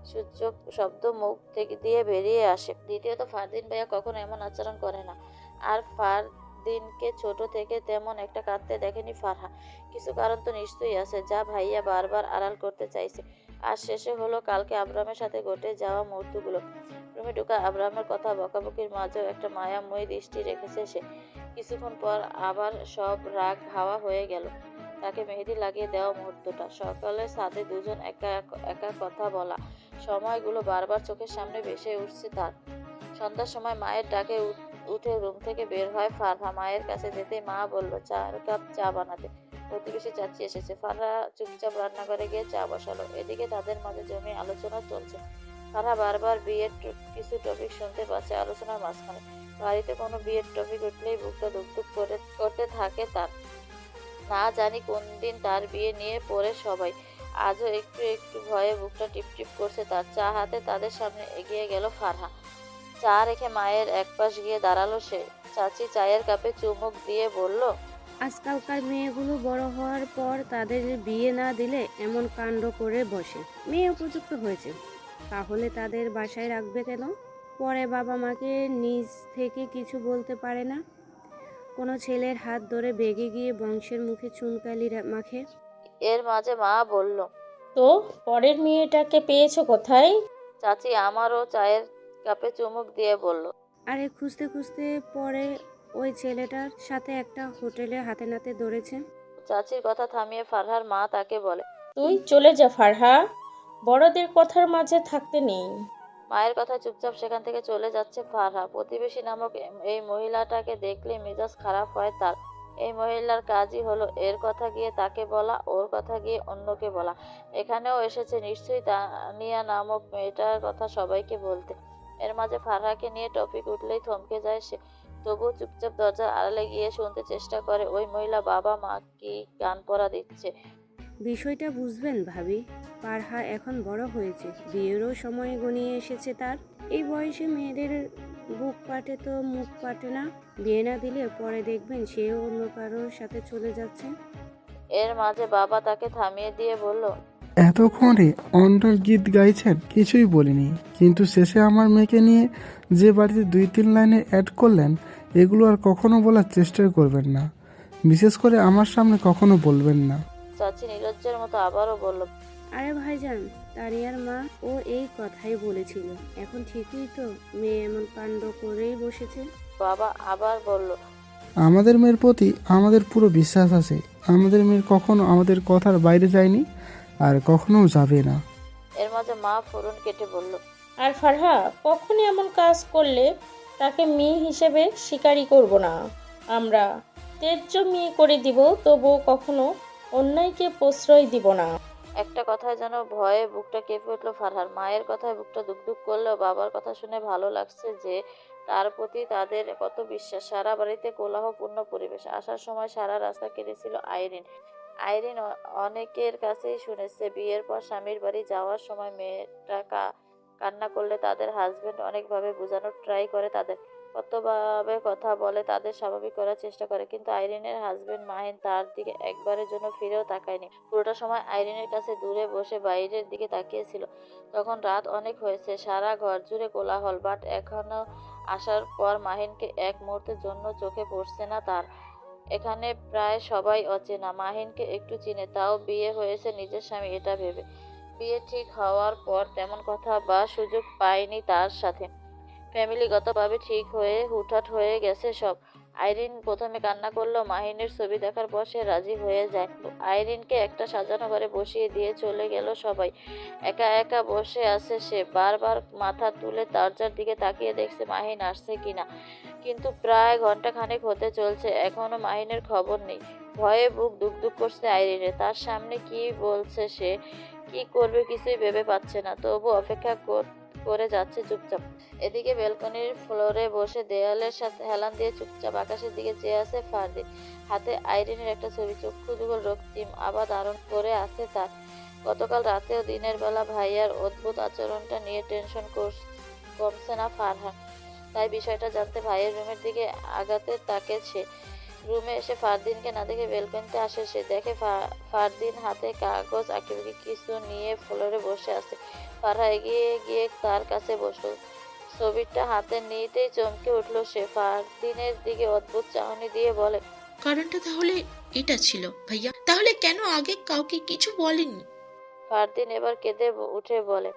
সূচক শব্দ মুখ থেকে দিয়ে বেরিয়ে আসে। দ্বিতীয়ত ফারদিন ভাইয়া কখনো এমন আচরণ করে না। আর ফারদিনকে ছোট থেকে তেমন একটা কাঁদতে দেখেনি ফারহা। কিছু কারণ তো নিশ্চয়ই আছে, যা ভাইয়া বারবার আড়াল করতে চাইছে। আর শেষে হলো কালকে আবরামের সাথে ঘটে যাওয়া মুহূর্তগুলো। রুমে ঢুকা আবরামের কথা বকাবকির মাঝেও একটা মায়াময়ী দৃষ্টি রেখেছে সে। কিছুক্ষণ পর আবার সব রাগ হাওয়া হয়ে গেল। তাকে মেহেদি লাগিয়ে দেওয়া মুহূর্তটা, সকালে ছাদে দুজন একা একা কথা বলা, সময়গুলো বারবার চোখের সামনে ভেসে উঠছে তার। সন্ধ্যার সময় মায়ের ডাকে উঠে রুম থেকে বের হয় ফারহা। মায়ের কাছে যেতেই মা বলল 4 কাপ চা বানাতে। প্রতিবেশী চাচি এসেছে। ফারহা চুপচাপ রান্নাঘরে গিয়ে চা বসালো। এদিকে তাদের মাঝে জমি আলোচনা চলছে। ফারহা বারবার বিয়ের কিছু টপিক শুনতে পাচ্ছে আলোচনার মাঝখানে। বাড়িতে কোনো বিয়ের টপিক উঠলেই বুকটা ধুকধুক করতে থাকে তার। না জানি কোন দিন তার বিয়ে নিয়ে পড়ে সবাই। আজও একটু একটু ভয়ে বুকটা টিপটিপ করছে তার। চা হাতে তাদের সামনে এগিয়ে গেল ফারহা। চা রেখে মায়ের একপাশ গিয়ে দাঁড়ালো সে। চাচি চায়ের কাপে চুমুক দিয়ে বলল, আজকালকার মেয়েগুলো বড় হওয়ার পর তাদের বিয়ে না দিলে এমন কাণ্ড করে বসে। মেয়ে উপযুক্ত হয়েছে, তাহলে তাদের বাসায় রাখবে কেন? পরে বাবা মাকে নিজ থেকে কিছু বলতে পারে না। কোনো ছেলের হাত ধরে বেগে গিয়ে বংশের মুখে চুনকালি মাখে। এর মাঝে মা বলল, তো পরের মেয়েটাকে পেয়েছো কোথায়? চাচি আমারও চায়ের কাপে চুমুক দিয়ে বলল, আরে খুঁজতে খুঁজতে পরে ওই ছেলেটার সাথে একটা হোটেলে হাতে নাতে ধরেছে। চাচির কথা থামিয়ে ফারহার মা তাকে বলে, তুই চলে যা ফারহা, বড়দের কথার মাঝে থাকতে নেই। মায়ের কথা চুপচাপ সেখান থেকে চলে যাচ্ছে ফারহা। প্রতিবেশী নামক এই মহিলাটাকে দেখলে মেজাজ খারাপ হয় তার। এই মহিলার কাজই হলো এর কথা গিয়ে তাকে বলা, ওর কথা গিয়ে অন্যকে বলা। এখানেও এসেছে নিশ্চয়ই তানিয়া নামক মেয়েটার কথা সবাইকে বলতে। এর মাঝে ফারহাকে নিয়ে টপিক উঠলেই থমকে যায় সে। তবুও চুপচাপ দরজার আড়ালে গিয়ে শুনতে চেষ্টা করে ওই মহিলা বাবা মা কি গান পড়া দিচ্ছে। বিষয়টা বুঝবেন ভাবি, ফারহা এখন বড় হয়েছে, বিয়েরও সময় গনিয়ে এসেছে তার। এই বয়সে মেয়েদের বুক পাটে তো মুখ পাটে না। বিয়ে না দিলে পরে দেখবেন সেও অন্য কারোর সাথে চলে যাচ্ছে। এর মাঝে বাবা তাকে থামিয়ে দিয়ে বলল, এতক্ষণে অন্ডার গীত গাইছেন, কিছুই বলিনি, কিন্তু শেষে আমার মেয়েকে নিয়ে যে বাড়িতে 2-3 লাইনে অ্যাড করলেন, এগুলো আর কখনো বলার চেষ্টা করবেন না, বিশেষ করে আমার সামনে কখনো বলবেন না। চাচি নির্লজ্জের মতো আবারও বলল, আরে ভাইজান, তানিয়ার মা ও এই কথাই বলেছিল। এখন ঠিকই তো মেয়ে এমন কাণ্ড করেই বসেছে। বাবা আবার বলল, আমাদের মেয়ের প্রতি আমাদের পুরো বিশ্বাস আছে। আমাদের মেয়ের কখনো আমাদের কথার বাইরে যায়নি, আর কখনো যাবে না। এর মাঝে মা ফোরন কেটে বলল, আর ফারহা, কখনই এমন কাজ করলে তাকে মেয়ে হিসেবে স্বীকারই করব না। আমরা ত্যায্য মেয়ে করে দিব, তবুও কখনো অন্যায়কে প্রশ্রয় দিব না। একটা কথায় যেন ভয়ে বুকটা কেঁপে উঠল ফারহার। মায়ের কথায় বুকটা দুকদুক করলেও বাবার কথা শুনে ভালো লাগছে যে তার প্রতি তাদের কত বিশ্বাস। সারা বাড়িতে কোলাহলপূর্ণ পরিবেশ। আসার সময় সারা রাস্তা কেটেছিল আইরিন। আইরিন অনেকের কাছেই শুনেছে বিয়ের পর স্বামীর বাড়ি যাওয়ার সময় মেয়েটা কান্না করলে তাদের হাজবেন্ড অনেকভাবে বোঝানোর ট্রাই করে, তাদের কতভাবে কথা বলে, তাদের স্বাভাবিক করার চেষ্টা করে। কিন্তু আইরিনের হাজবেন্ড মাহিন তার দিকে একবারের জন্য ফিরেও তাকায়নি। পুরোটা সময় আইরিনের কাছে দূরে বসে বাইরের দিকে তাকিয়েছিল। তখন রাত অনেক হয়েছে, সারা ঘর জুড়ে কোলাহল, বাট এখনো আসার পর মাহিনকে এক মুহূর্তের জন্য চোখে পড়ছে না তার। এখানে প্রায় সবাই অচেনা, মাহিনকে একটু চিনে, তাও বিয়ে হয়েছে নিজের স্বামী এটা ভেবে। বিয়ে ঠিক হওয়ার পর তেমন কথা বা সুযোগ পায়নি তার সাথে। ফ্যামিলিগতভাবে ঠিক হয়ে হুটহাট হয়ে গেছে সব। আইরিন প্রথমে কান্না করলেও মাহিনের ছবি দেখার পর সে রাজি হয়ে যায়। আইরিনকে একটা সাজানো ঘরে বসিয়ে দিয়ে চলে গেল সবাই। একা একা বসে আছে সে, বারবার মাথা তুলে দরজার দিকে তাকিয়ে দেখছে মাহিন আসছে কিনা। কিন্তু প্রায় ঘন্টাখানেক হতে চলছে, এখনো মাহিনের খবর নেই। ভয়ে বুক দুকদুক করছে আইরিনের। তার সামনে কি বলছে সে, কি করবে কিছুই ভেবে পাচ্ছে না, তবু অপেক্ষা করে যাচ্ছে চুপচাপ। এদিকে ব্যালকনির ফ্লোরে বসে দেয়ালের সাথে হেলান দিয়ে চুপচাপ আকাশের দিকে চেয়ে আছে ফারদিন। হাতে আইরিনের একটা ছবি, চক্ষু যুগল রক্তিম আভা ধারণ করে আছে তার। গতকাল রাতেও দিনের বেলা ভাইয়ার অদ্ভুত আচরণটা নিয়ে টেনশন কমছে না ফারহান। তাই বিষয়টা জানতে ভাইয়ের রুমের দিকে আগাতে তাকে সে। রুমে এসে ফারদিনকে না দেখে ব্যালকনিতে আসে সে, দেখে ফারদিন হাতে কাগজ আঁকিবুকি কিছু নিয়ে ফ্লোরে বসে আছে। ফারহা এগিয়ে গিয়ে তার কাছে বসলো। ছবিটা হাতে নিতেই চমকে উঠল সে। ফারদিনের দিকে অদ্ভুত চাহনি দিয়ে বলে, কারণটা তাহলে এটা ছিল ভাইয়া? তাহলে কেন আগে কাউকে কিছু বলেননি? ফারদিন এবার কেঁদে উঠে বলে,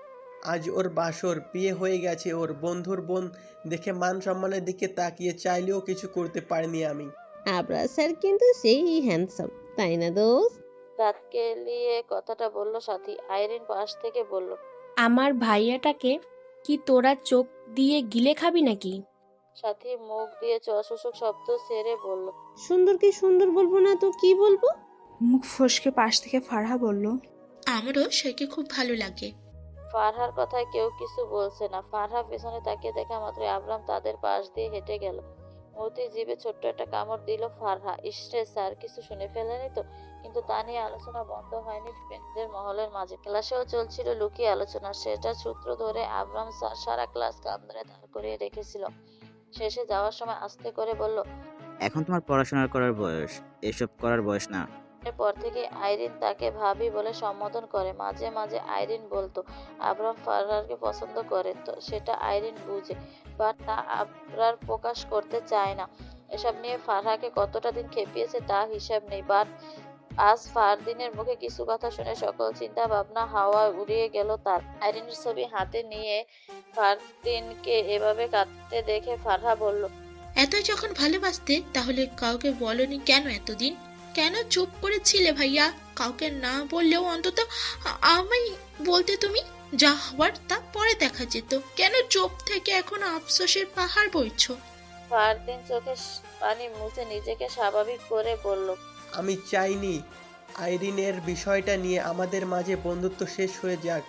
আজ ওর বাসর, বিয়ে হয়ে গেছে ওর। বন্ধুর বোন দেখে মান সম্মানের দিকে তাকিয়ে চাইলেও কিছু করতে পারিনি আমি। আবরার স্যার কিন্তু সেই হ্যান্ডসাম, তাই না দোস্ত? রাত কেলিয়ে কথাটা বলল সাথী। আইরিন পাশ থেকে বলল, আমার ভাইয়াটাকে কি তোরা চোখ দিয়ে গিলে খাবি নাকি? সাথী মুখ দিয়ে অসুসুক শব্দ ছেড়ে বলল, সুন্দরকে সুন্দর বলবো না তো কি বলবো? মুখ ফসকে পাশ থেকে ফারহা বলল, আমারও সেকে খুব ভালো লাগে। ফারহার কথায় কেউ কিছু বলছে না। ফারহা পেছনে তাকিয়ে দেখা মাত্র আবরাম তাদের পাশ দিয়ে হেঁটে গেল। মতি জিভে ছোট্ট একটা কামড় দিল ফারহা। ইসরে, স্যার কিছু শুনে ফেলেনি তো? কিন্তু তা নিয়ে আলোচনা বন্ধ হয়নি ফ্রেন্ডদের মহলের মাঝে। ক্লাসেও চলছিল লুকিয়ে আলোচনা। সেটা সূত্র ধরে আবরাম স্যার সারা ক্লাস কান ধরে দাঁড় করিয়ে রেখেছিল। শেষে যাওয়ার সময় আস্তে করে বলল, এখন তোমার পড়াশোনা করার বয়স, এসব করার বয়স না। এরপর থেকে আইরিন তাকে ভাবি বলে সম্বোধন করে। মাঝে মাঝে আইরিন বলতো আবরাম ফারহাকে পছন্দ করে, তো সেটা আইরিন বুঝে, বাট তা আবরার প্রকাশ করতে চায় না। এসব নিয়ে ফারহাকে কতটা দিন খেপিয়েছে তা হিসাব নেই, বাট আজ ফারদিনের মুখে কিছু কথা শুনে সকল চিন্তা ভাবনা হাওয়া উড়িয়ে গেল তার। আইরিনের ছবি হাতে নিয়ে ফারদিনকে এভাবে কাঁদতে দেখে ফারহা বলল, এত যখন ভালোবাসতে তাহলে কাউকে বলনি কেন এতদিন? কেন চুপ করেছিলে ভাইয়া? কাউকে না বললেও অন্তত আমি বলতে, তুমি যা হওয়ার তা পরে দেখা যেত। কেন চুপ থেকে এখন আফসোসের পাহাড় বইছো? ফারদিন চোখে পানি মুছে নিজেকে স্বাভাবিক করে বলল, আমি চাইনি আইরিনের বিষয়টা নিয়ে আমাদের মাঝে বন্ধুত্ব শেষ হয়ে যাক,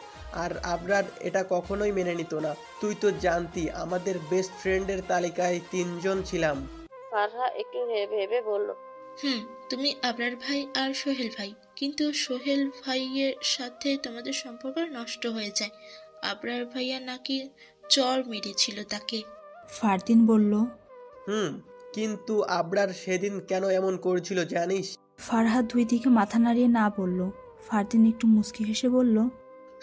আর আবরার এটা কখনোই মেনে নিত না। তুই তো জানতি আমাদের বেস্ট ফ্রেন্ডের তালিকায় 3 জন ছিলাম। ফারহা একটু ভেবে বলল, তুমি আবরার ভাই আর সোহেল ভাই, কিন্তু সোহেল ভাইয়ের সাথে তোমাদের সম্পর্ক নষ্ট হয়ে যায়। আবরার ভাইয়া নাকি চর মেরেছিল তাকে। ফারদিন বলল, কিন্তু আবরার সেদিন কেন এমন করেছিল জানিস? ফারহাদ 2 দিকে মাথা নাড়িয়ে না বলল। ফারদিন একটু মুচকি হেসে বলল,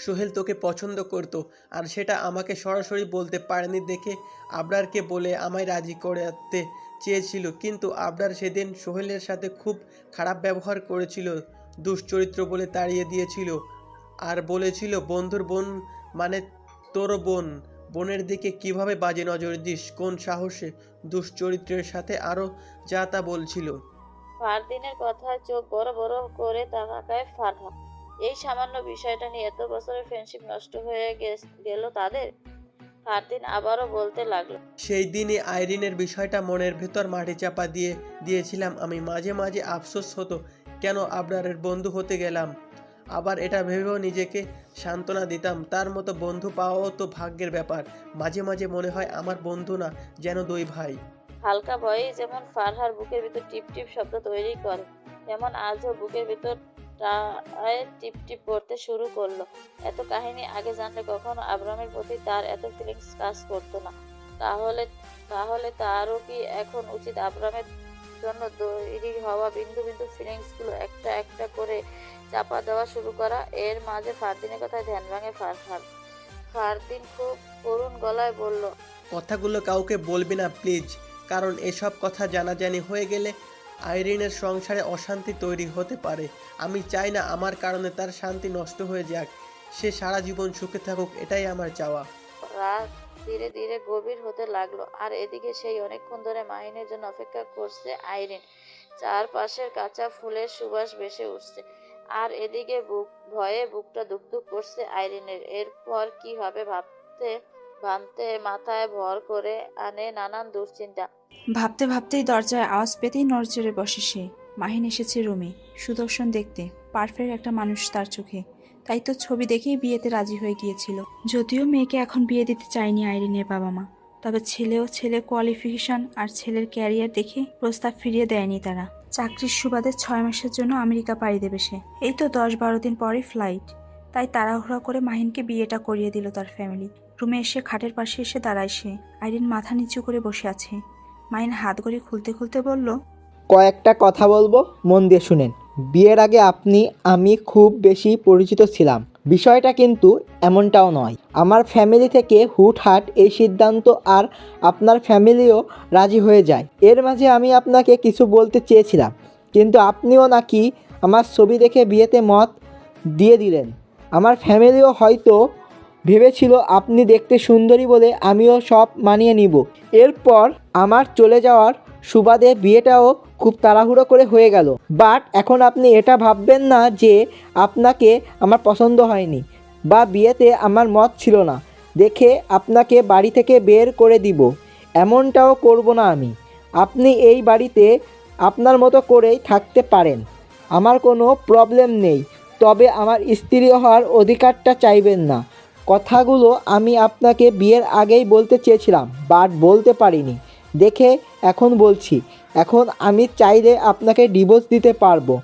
সোহেল তোকে পছন্দ করতো, আর সেটা আমাকে সরাসরি বলতে পারেনি দেখে আবরারকে বলে আমায় রাজি করাতে চেয়েছিল, কিন্তু আবরার সেদিন সোহেলের সাথে খুব খারাপ ব্যবহার করেছিল, দুশ্চরিত্র বলে তাড়িয়ে দিয়েছিল, আর বলেছিল বন্ধুর বোন মানে তোর বোন, বোনের দিকে কিভাবে বাজে নজর দিস, কোন সাহসে, দুশ্চরিত্রের সাথে আরও যা তা বলছিল। ফারদিনের কথায় চোখ বড় বড় করে তাকায় ফারহা। এই সামান্য বিষয়টা নিয়ে এত বছরের ফ্রেন্ডশিপ নষ্ট হয়ে গেল তাদের। ফারদিন আবারও বলতে লাগলো, সেই দিনই আইরিনের বিষয়টা মনের ভেতর মাটি চাপা দিয়েছিলাম আমি। মাঝে মাঝে আফসোস হতো কেন আবরারের বন্ধু হতে গেলাম, আবার এটা ভেবেও নিজেকে সান্ত্বনা দিতাম তার মতো বন্ধু পাওয়াও তো ভাগ্যের ব্যাপার। মাঝে মাঝে মনে হয় আমার বন্ধু না, যেন 2 ভাই। হালকা ভয়ে যেমন ফারহার বুকের ভিতর টিপ টিপ শব্দ তৈরি করে, তেমন আজও বুকের ভিতর টিপ টিপ করতে শুরু করলো। এত কাহিনী আগে জানলে কখনো আবরামের প্রতি তার এত ফিলিংস কাজ করতো না। তাহলে তারও কি এখন উচিত আবরামের জন্য তৈরি হওয়া বিন্দু বিন্দু ফিলিংস গুলো একটা একটা করে চাপা দেওয়া শুরু করা? এর মাঝে ফারদিনের কথায় ধ্যান ভাঙে ফারহার। ফারদিন খুব করুণ গলায় বলল, কথাগুলো কাউকে বলবি না প্লিজ, কারণ এসব কথা জানাজানি হয়ে গেলে আইরিনের সংসারে অশান্তি তৈরি হতে পারে। আমি চাই না আমার কারণে তার শান্তি নষ্ট হয়ে যাক, সে সারা জীবন সুখে থাকুক, এটাই আমার চাওয়া। রাত ধীরে ধীরে গভীর হতে লাগলো, আর এদিকে সেই অনেকক্ষণ ধরে মাহিনের জন্য অপেক্ষা করছে আইরিন। চারপাশের কাঁচা ফুলের সুবাস ভেসে উঠছে, আর এদিকে ভয়ে বুকটা ধুকধুক করছে আইরিনের। এরপর কি হবে ভাবতে মাথায় ভর করে আনে নানান দুশ্চিন্তা। ভাবতে ভাবতেই দরজায় আওয়াজ পেতেই নড়চড়ে বসে সে। মাহিন এসেছে রুমে। সুদর্শন দেখতে, পারফেক্ট একটা মানুষ তার চোখে, তাই তো ছবি দেখেই বিয়েতে রাজি হয়ে গিয়েছিল। যদিও মেয়েকে এখন বিয়ে দিতে চায়নি আইরিনের বাবা মা, তবে ছেলের কোয়ালিফিকেশন আর ছেলের ক্যারিয়ার দেখে প্রস্তাব ফিরিয়ে দেয়নি তারা। চাকরির সুবাদে 6 মাসের জন্য আমেরিকা পাড়ি দেবে সে। এই তো 10-12 দিন পরে ফ্লাইট, তাই তাড়াহুড়া করে মাহিনকে বিয়েটা করিয়ে দিল তার ফ্যামিলি। রুমে এসে খাটের পাশে এসে দাঁড়ায় সে। আইরিন মাথা নিচু করে বসে আছে। মাহিন হাত ঘড়ি খুলতে খুলতে বলল, কয়েকটা কথা বলবো, মন দিয়ে শুনেন। বিয়ের আগে আমি খুব বেশি পরিচিত ছিলাম, বিষয়টা কিন্তু এমনটাও নয়। আমার ফ্যামিলি থেকে হুটহাট এই সিদ্ধান্ত, আর আপনার ফ্যামিলিও রাজি হয়ে যায়। এর মাঝে আমি আপনাকে কিছু বলতে চেয়েছিলাম, কিন্তু আপনিও নাকি আমার ছবি দেখে বিয়েতে মত দিয়ে দিলেন। আমার ফ্যামিলিও হয়তো ভেবেছিল আপনি দেখতে সুন্দরী বলে আমিও সব মানিয়ে নিব। এরপর আমার চলে যাওয়ার সুবাদে বিয়েটাও খুব তাড়াহুড়ো করে হয়ে গেল। বাট এখন আপনি এটা ভাববেন না যে আপনাকে আমার পছন্দ হয়নি, বা বিয়েতে আমার মত ছিল না দেখে আপনাকে বাড়ি থেকে বের করে দিব, এমনটাও করব না আমি। আপনি এই বাড়িতে আপনার মতো করেই থাকতে পারেন, আমার কোনো প্রবলেম নেই, তবে আমার স্ত্রী হওয়ার অধিকারটা চাইবেন না। কথাগুলো আমি আপনাকে বিয়ের আগেই বলতে চেয়েছিলাম, বাট বলতে পারিনি দেখে এখন বলছি। এখন আমি চাইলে আপনাকে ডিভোর্স দিতে পারবো,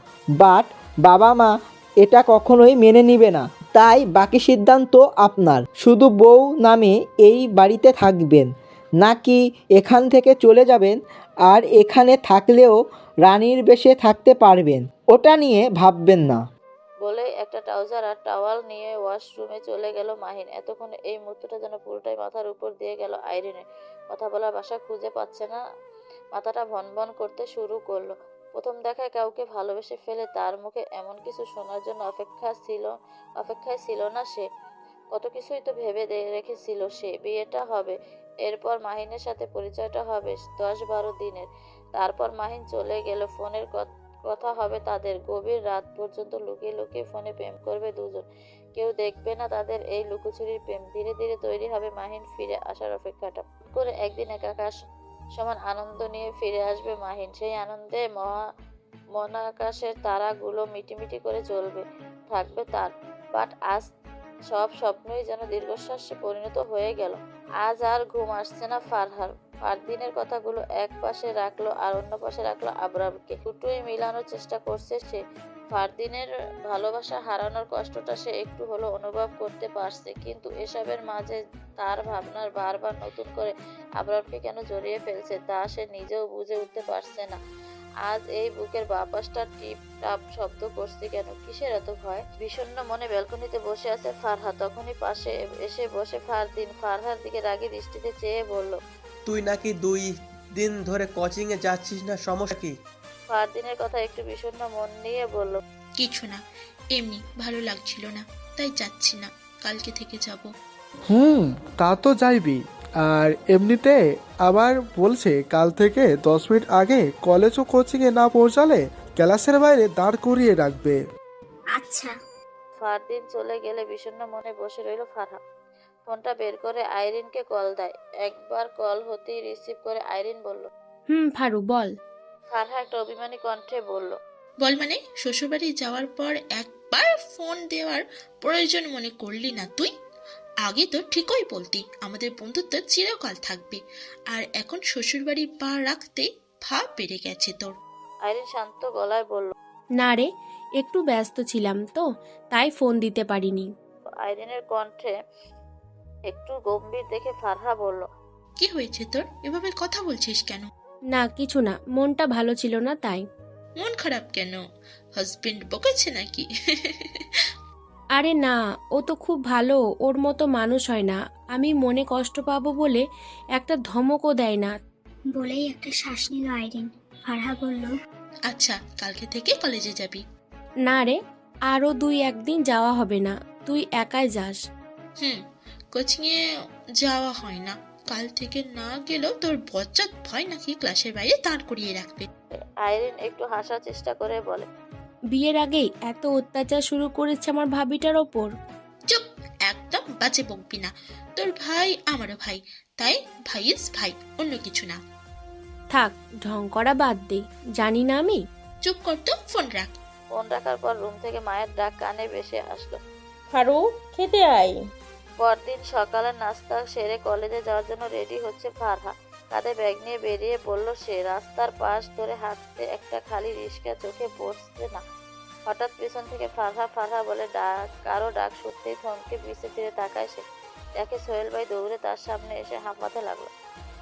বাট বাবা মা এটা কখনোই মেনে নেবে না, তাই বাকি সিদ্ধান্ত আপনার। শুধু বউ নামে এই বাড়িতে থাকবেন নাকি এখান থেকে চলে যাবেন, আর এখানে থাকলেও রানীর বেশে থাকতে পারবেন, ওটা নিয়ে ভাববেন না। বলে একটা ট্রাউজার আর টাওয়াল নিয়ে ওয়াশরুমে চলে গেল মাহিন। এতক্ষণ এই মুহূর্তটা যেন পুরোটাই মাথার উপর দিয়ে গেল আইরিনের। কথা বলার ভাষা খুঁজে পাচ্ছে না, মাথাটা ভনভন করতে শুরু করলো। প্রথম দেখায় কাউকে ভালোবেসে ফেলে তার মুখে এমন কিছু শোনার জন্য অপেক্ষায় ছিল না সে। কত কিছুই তো ভেবে রেখেছিল সে। বিয়েটা হবে, এরপর মাহিনের সাথে পরিচয়টা হবে 10-12 দিনের। তারপর মাহিন চলে গেল, ফোনের কথা হবে তাদের। গভীর রাত পর্যন্ত লুকিয়ে লুকিয়ে ফোনে প্রেম করবে দুজন। কেউ দেখবে না তাদের এই লুকোচুরির প্রেম। ধীরে ধীরে তৈরি হবে মাহিন ফিরে আসার অপেক্ষাটা। করে একদিন একাকাশ সমান আনন্দ নিয়ে ফিরে আসবে মাহিন। সেই আনন্দে মহাকাশের তারাগুলো মিটিমিটি করে জ্বলবে, থাকবে তার। বাট আজ সব স্বপ্নই যেন দীর্ঘশ্বাসে পরিণত হয়ে গেল। আজ আর ঘুম আসছে না ফারহার। ফারদিনের কথাগুলো এক পাশে রাখলো আর অন্য পাশে রাখলো আবরারকে। দুটোই মিলানোর চেষ্টা করছে সে। ফারদিনের ভালোবাসা হারানোর কষ্টটা সে একটু হলেও অনুভব করতে পারছে, কিন্তু এসবের মাঝে তার ভাবনার বারবার নতুন করে আবরারকে কেন জড়িয়ে ফেলছে তা সে নিজেও বুঝে উঠতে পারছে না। আজ এই বুকের বাপাসটা টিপ টাপ শব্দ করছে কেন? কিসের এত ভয়? বিষণ্ণ মনে ব্যালকনিতে বসে আছে ফারহা। তখনই পাশে এসে বসে ফারদিন। ফারহার দিকে রাগী দৃষ্টিতে চেয়ে বলল, তুই নাকি 2 দিন ধরে কোচিংয়ে যাচ্ছিস না, সমস্যা কি? ফারদিনের কথা একটু বিষণ্ণ মন নিয়ে বলল, কিছু না, এমনি ভালো লাগছিল না, তাই যাচ্ছি না, কালকে থেকে যাব। তা তো যাইবি। আর এমনিতে আবার বলছে কাল থেকে 10 মিনিট আগে কলেজ ও কোচিংয়ে না পৌঁছালে ক্লাসের বাইরে দাঁড় করিয়ে রাখবে। আচ্ছা। ফারদিন চলে গেলে বিষণ্ণ মনে বসে রইল ফারহা। ফোনটা বের করে আইরিনকে কল দেয়। একবার কল হতেই রিসিভ করে আইরিন বলল, ফারু বল। ফারহা একটা অভিমানী কণ্ঠে বলল, বল মানে, শ্বশুরবাড়ি যাওয়ার পর একবার ফোন দেওয়ার প্রয়োজন মনে করলি না তুই? আগে তো ঠিকই বলতি আমাদের বন্ধুত্ব চিরকাল থাকবে, আর এখন শ্বশুরবাড়ি পা রাখতে ভাব বেড়ে গেছে তোর। আইরিন শান্ত গলায় বলল। না রে, একটু ব্যস্ত ছিলাম তো, তাই ফোন দিতে পারিনি। আইরিনের কণ্ঠে একটু গম্ভীর দেখে ফারহা বলল, কি হয়েছে তোর, এভাবে কথা বলছিস কেন? না কিছু না, মনটা ভালো ছিল না তাই। মন খারাপ কেন? হাজবেন্ড বকেছে নাকি? আরে না, ও তো খুব ভালো, ওর মতো মানুষ হয় না। আমি মনে কষ্ট পাবো বলে একটা ধমকও দেয় না। বলেই একটা শ্বাস নিল আইরিন। ফারহা বলল, আচ্ছা, কালকে থেকে কলেজে যাবি? না রে, আরও 2-1 দিন যাওয়া হবে না, তুই একাই যাস। কোচিংয়ে যাওয়া হয় না, কাল থেকে না গেলেও তোর বজ্জাত ভয় নাকি ক্লাসের বাইরে দাঁড় করিয়ে রাখবে। আইরিন একটু হাসার চেষ্টা করে বলে, বিয়ের আগেই এত অত্যাচার শুরু করেছে আমার ভাবিটার ওপর। চুপ, একদম বাজে বকবি না। তোর ভাই আমারও ভাই, তাই ভাই ইজ ভাই, অন্য কিছু না। থাক, ঢং করা বাদ দে, জানি না আমি। চুপ কর তো, ফোন রাখ। ফোন রাখার পর রুম থেকে মায়ের ডাক কানে ভেসে আসলো, ফারু খেতে আয়। পরদিন সকালের নাস্তা সেরে কলেজে যাওয়ার জন্য রেডি হচ্ছে ফারহা। কাঁধে ব্যাগ নিয়ে বেরিয়ে বলল সে। রাস্তার পাশ ধরে হাঁটতে একটা খালি রিক্সা চোখে পড়ছে না। হঠাৎ পেছন থেকে ফারহা ফারহা বলে কারো ডাক শুনতেই থমকে পিছে ফিরে তাকায় সে। দেখে সোহেল ভাই দৌড়ে তার সামনে এসে হাঁপাতে লাগলো।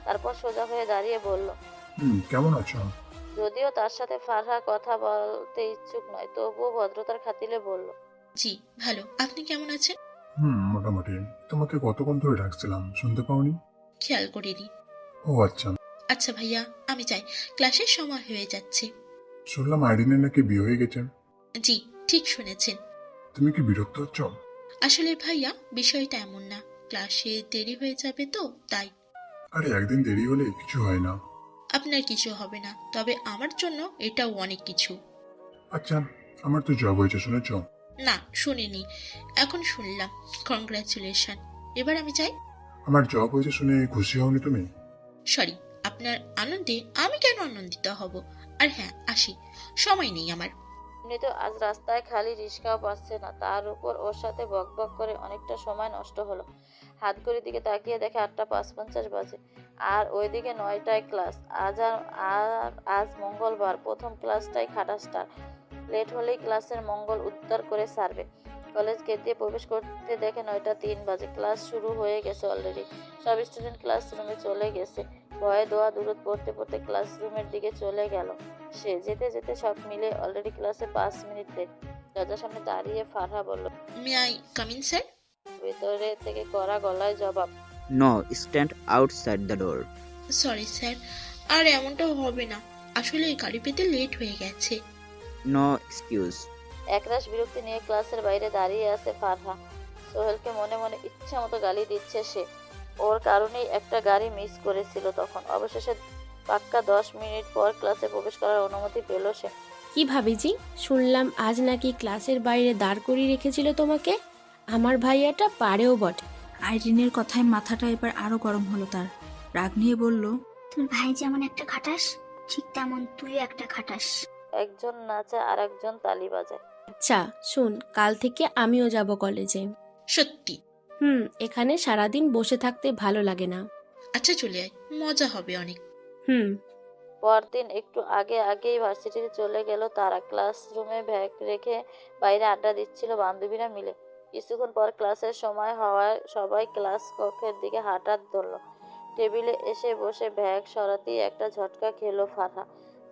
তারপর সোজা হয়ে দাঁড়িয়ে বলল, কেমন আছো? যদিও তার সাথে ফারহা কথা বলতে ইচ্ছুক নয়, তবুও ভদ্রতার খাতিরে বলল, জি ভালো, আপনি কেমন আছেন? মোটামুটি। তোমাকে কতক্ষণ ধরে ডাকছিলাম, শুনতে পাওনি? খেয়াল করিনি। ও আচ্ছা। আচ্ছা ভাইয়া, আমি যাই, ক্লাসের সময় হয়ে যাচ্ছে। শুনলাম আইরিনের নাকি বিয়ে হয়ে গেছে। জি, ঠিক শুনেছেন। তুমি কি বিরক্ত হচ্ছ? আসলে ভাইয়া, বিষয়টা এমন না, ক্লাসে দেরি হয়ে যাবে তো তাই। আরে একদিন দেরি হলে কিছু হয় না। আপনার কিছু হবে না, তবে আমার জন্য এটাও অনেক কিছু। আচ্ছা, আমার তো জব হয়েছে, শুনেছ? না, শুনিনি, এখন শুনলাম। কংগ্রাচুলেশন। এবার আমি যাই। আমার জব হয়েছে শুনে খুশি হওনি তুমি? সরি, আপনার আনন্দে আমি কেন আনন্দিত হব? আর হ্যাঁ, আসি, সময় নেই আমার। এমনিতেও আজ রাস্তায় খালি রিক্সাও পাচ্ছে না, তার উপর ওর সাথে বকবক করে অনেকটা সময় নষ্ট হলো। হাত ঘড়ির দিকে তাকিয়ে দেখে 8:55 বাজে, আর ওইদিকে 9টায় ক্লাস। আজ মঙ্গলবার, প্রথম ক্লাসটাই খাটা স্টার। লেট হলেই ক্লাসের মঙ্গল উদ্ধার করে সারবে। কলেজ গেট দিয়ে প্রবেশ করতে দেখে 9:03 বাজে। ক্লাস শুরু হয়ে গেছে অলরেডি। সব স্টুডেন্ট ক্লাসরুমে চলে গেছে। ভয়ে দোয়া দূরত পড়তে পড়তে ক্লাসরুমের দিকে চলে গেল সে। যেতে যেতে সব মিলে অলরেডি ক্লাসে 5 মিনিট লেট। দরজার সামনে দাঁড়িয়ে ফারহা বলল, may I come in sir? ভেতরে থেকে কড়া গলায় জবাব, no, stand outside the door. Sorry sir, আর এমনটাও হবে না, আসলে এই গাড়ি পেতে লেট হয়ে গেছে। No excuse. একরাশ বিরক্তি নিয়ে ক্লাসের বাইরে দাঁড়িয়ে আছে ফারহা। সোহেলকে মনে মনে ইচ্ছা মতো গালি দিচ্ছে সে। ওর কারণেই একটা গাড়ি মিস করেছিল তখন। অবশেষে পাক্কা 10 মিনিট পর ক্লাসে প্রবেশ করার অনুমতি পেল সে। কি ভাবিজি, শুনলাম আজ নাকি ক্লাসের বাইরে দাঁড় করিয়ে রেখেছিল তোমাকে? আমার ভাইয়াটা পারেও বটে। আইরিনের কথায় মাথাটা এবার আরো গরম হলো তার। রাগ নিয়ে বলল, তোর ভাই যেমন একটা খাটাস, ঠিক তেমন তুইও একটা খাটাস। একজন নাচে আর একজন তালি বাজায়। আচ্ছা শোন, কাল থেকে আমিও যাব কলেজে। সত্যি? এখানে সারাদিন বসে থাকতে ভালো লাগে না। আচ্ছা চলে আয়, মজা হবে অনেক। পরদিন একটু আগেই ভার্সিটিতে চলে গেল তারা। ক্লাসরুমে ব্যাগ রেখে বাইরে আড্ডা দিচ্ছিল বান্ধবীরা মিলে। কিছুক্ষণ পর ক্লাসের সময় হওয়ায় সবাই ক্লাস কক্ষের দিকে হাঁটা ধরল। টেবিলে এসে বসে ব্যাগ সরাতেই একটা ঝটকা খেলো ফারহা।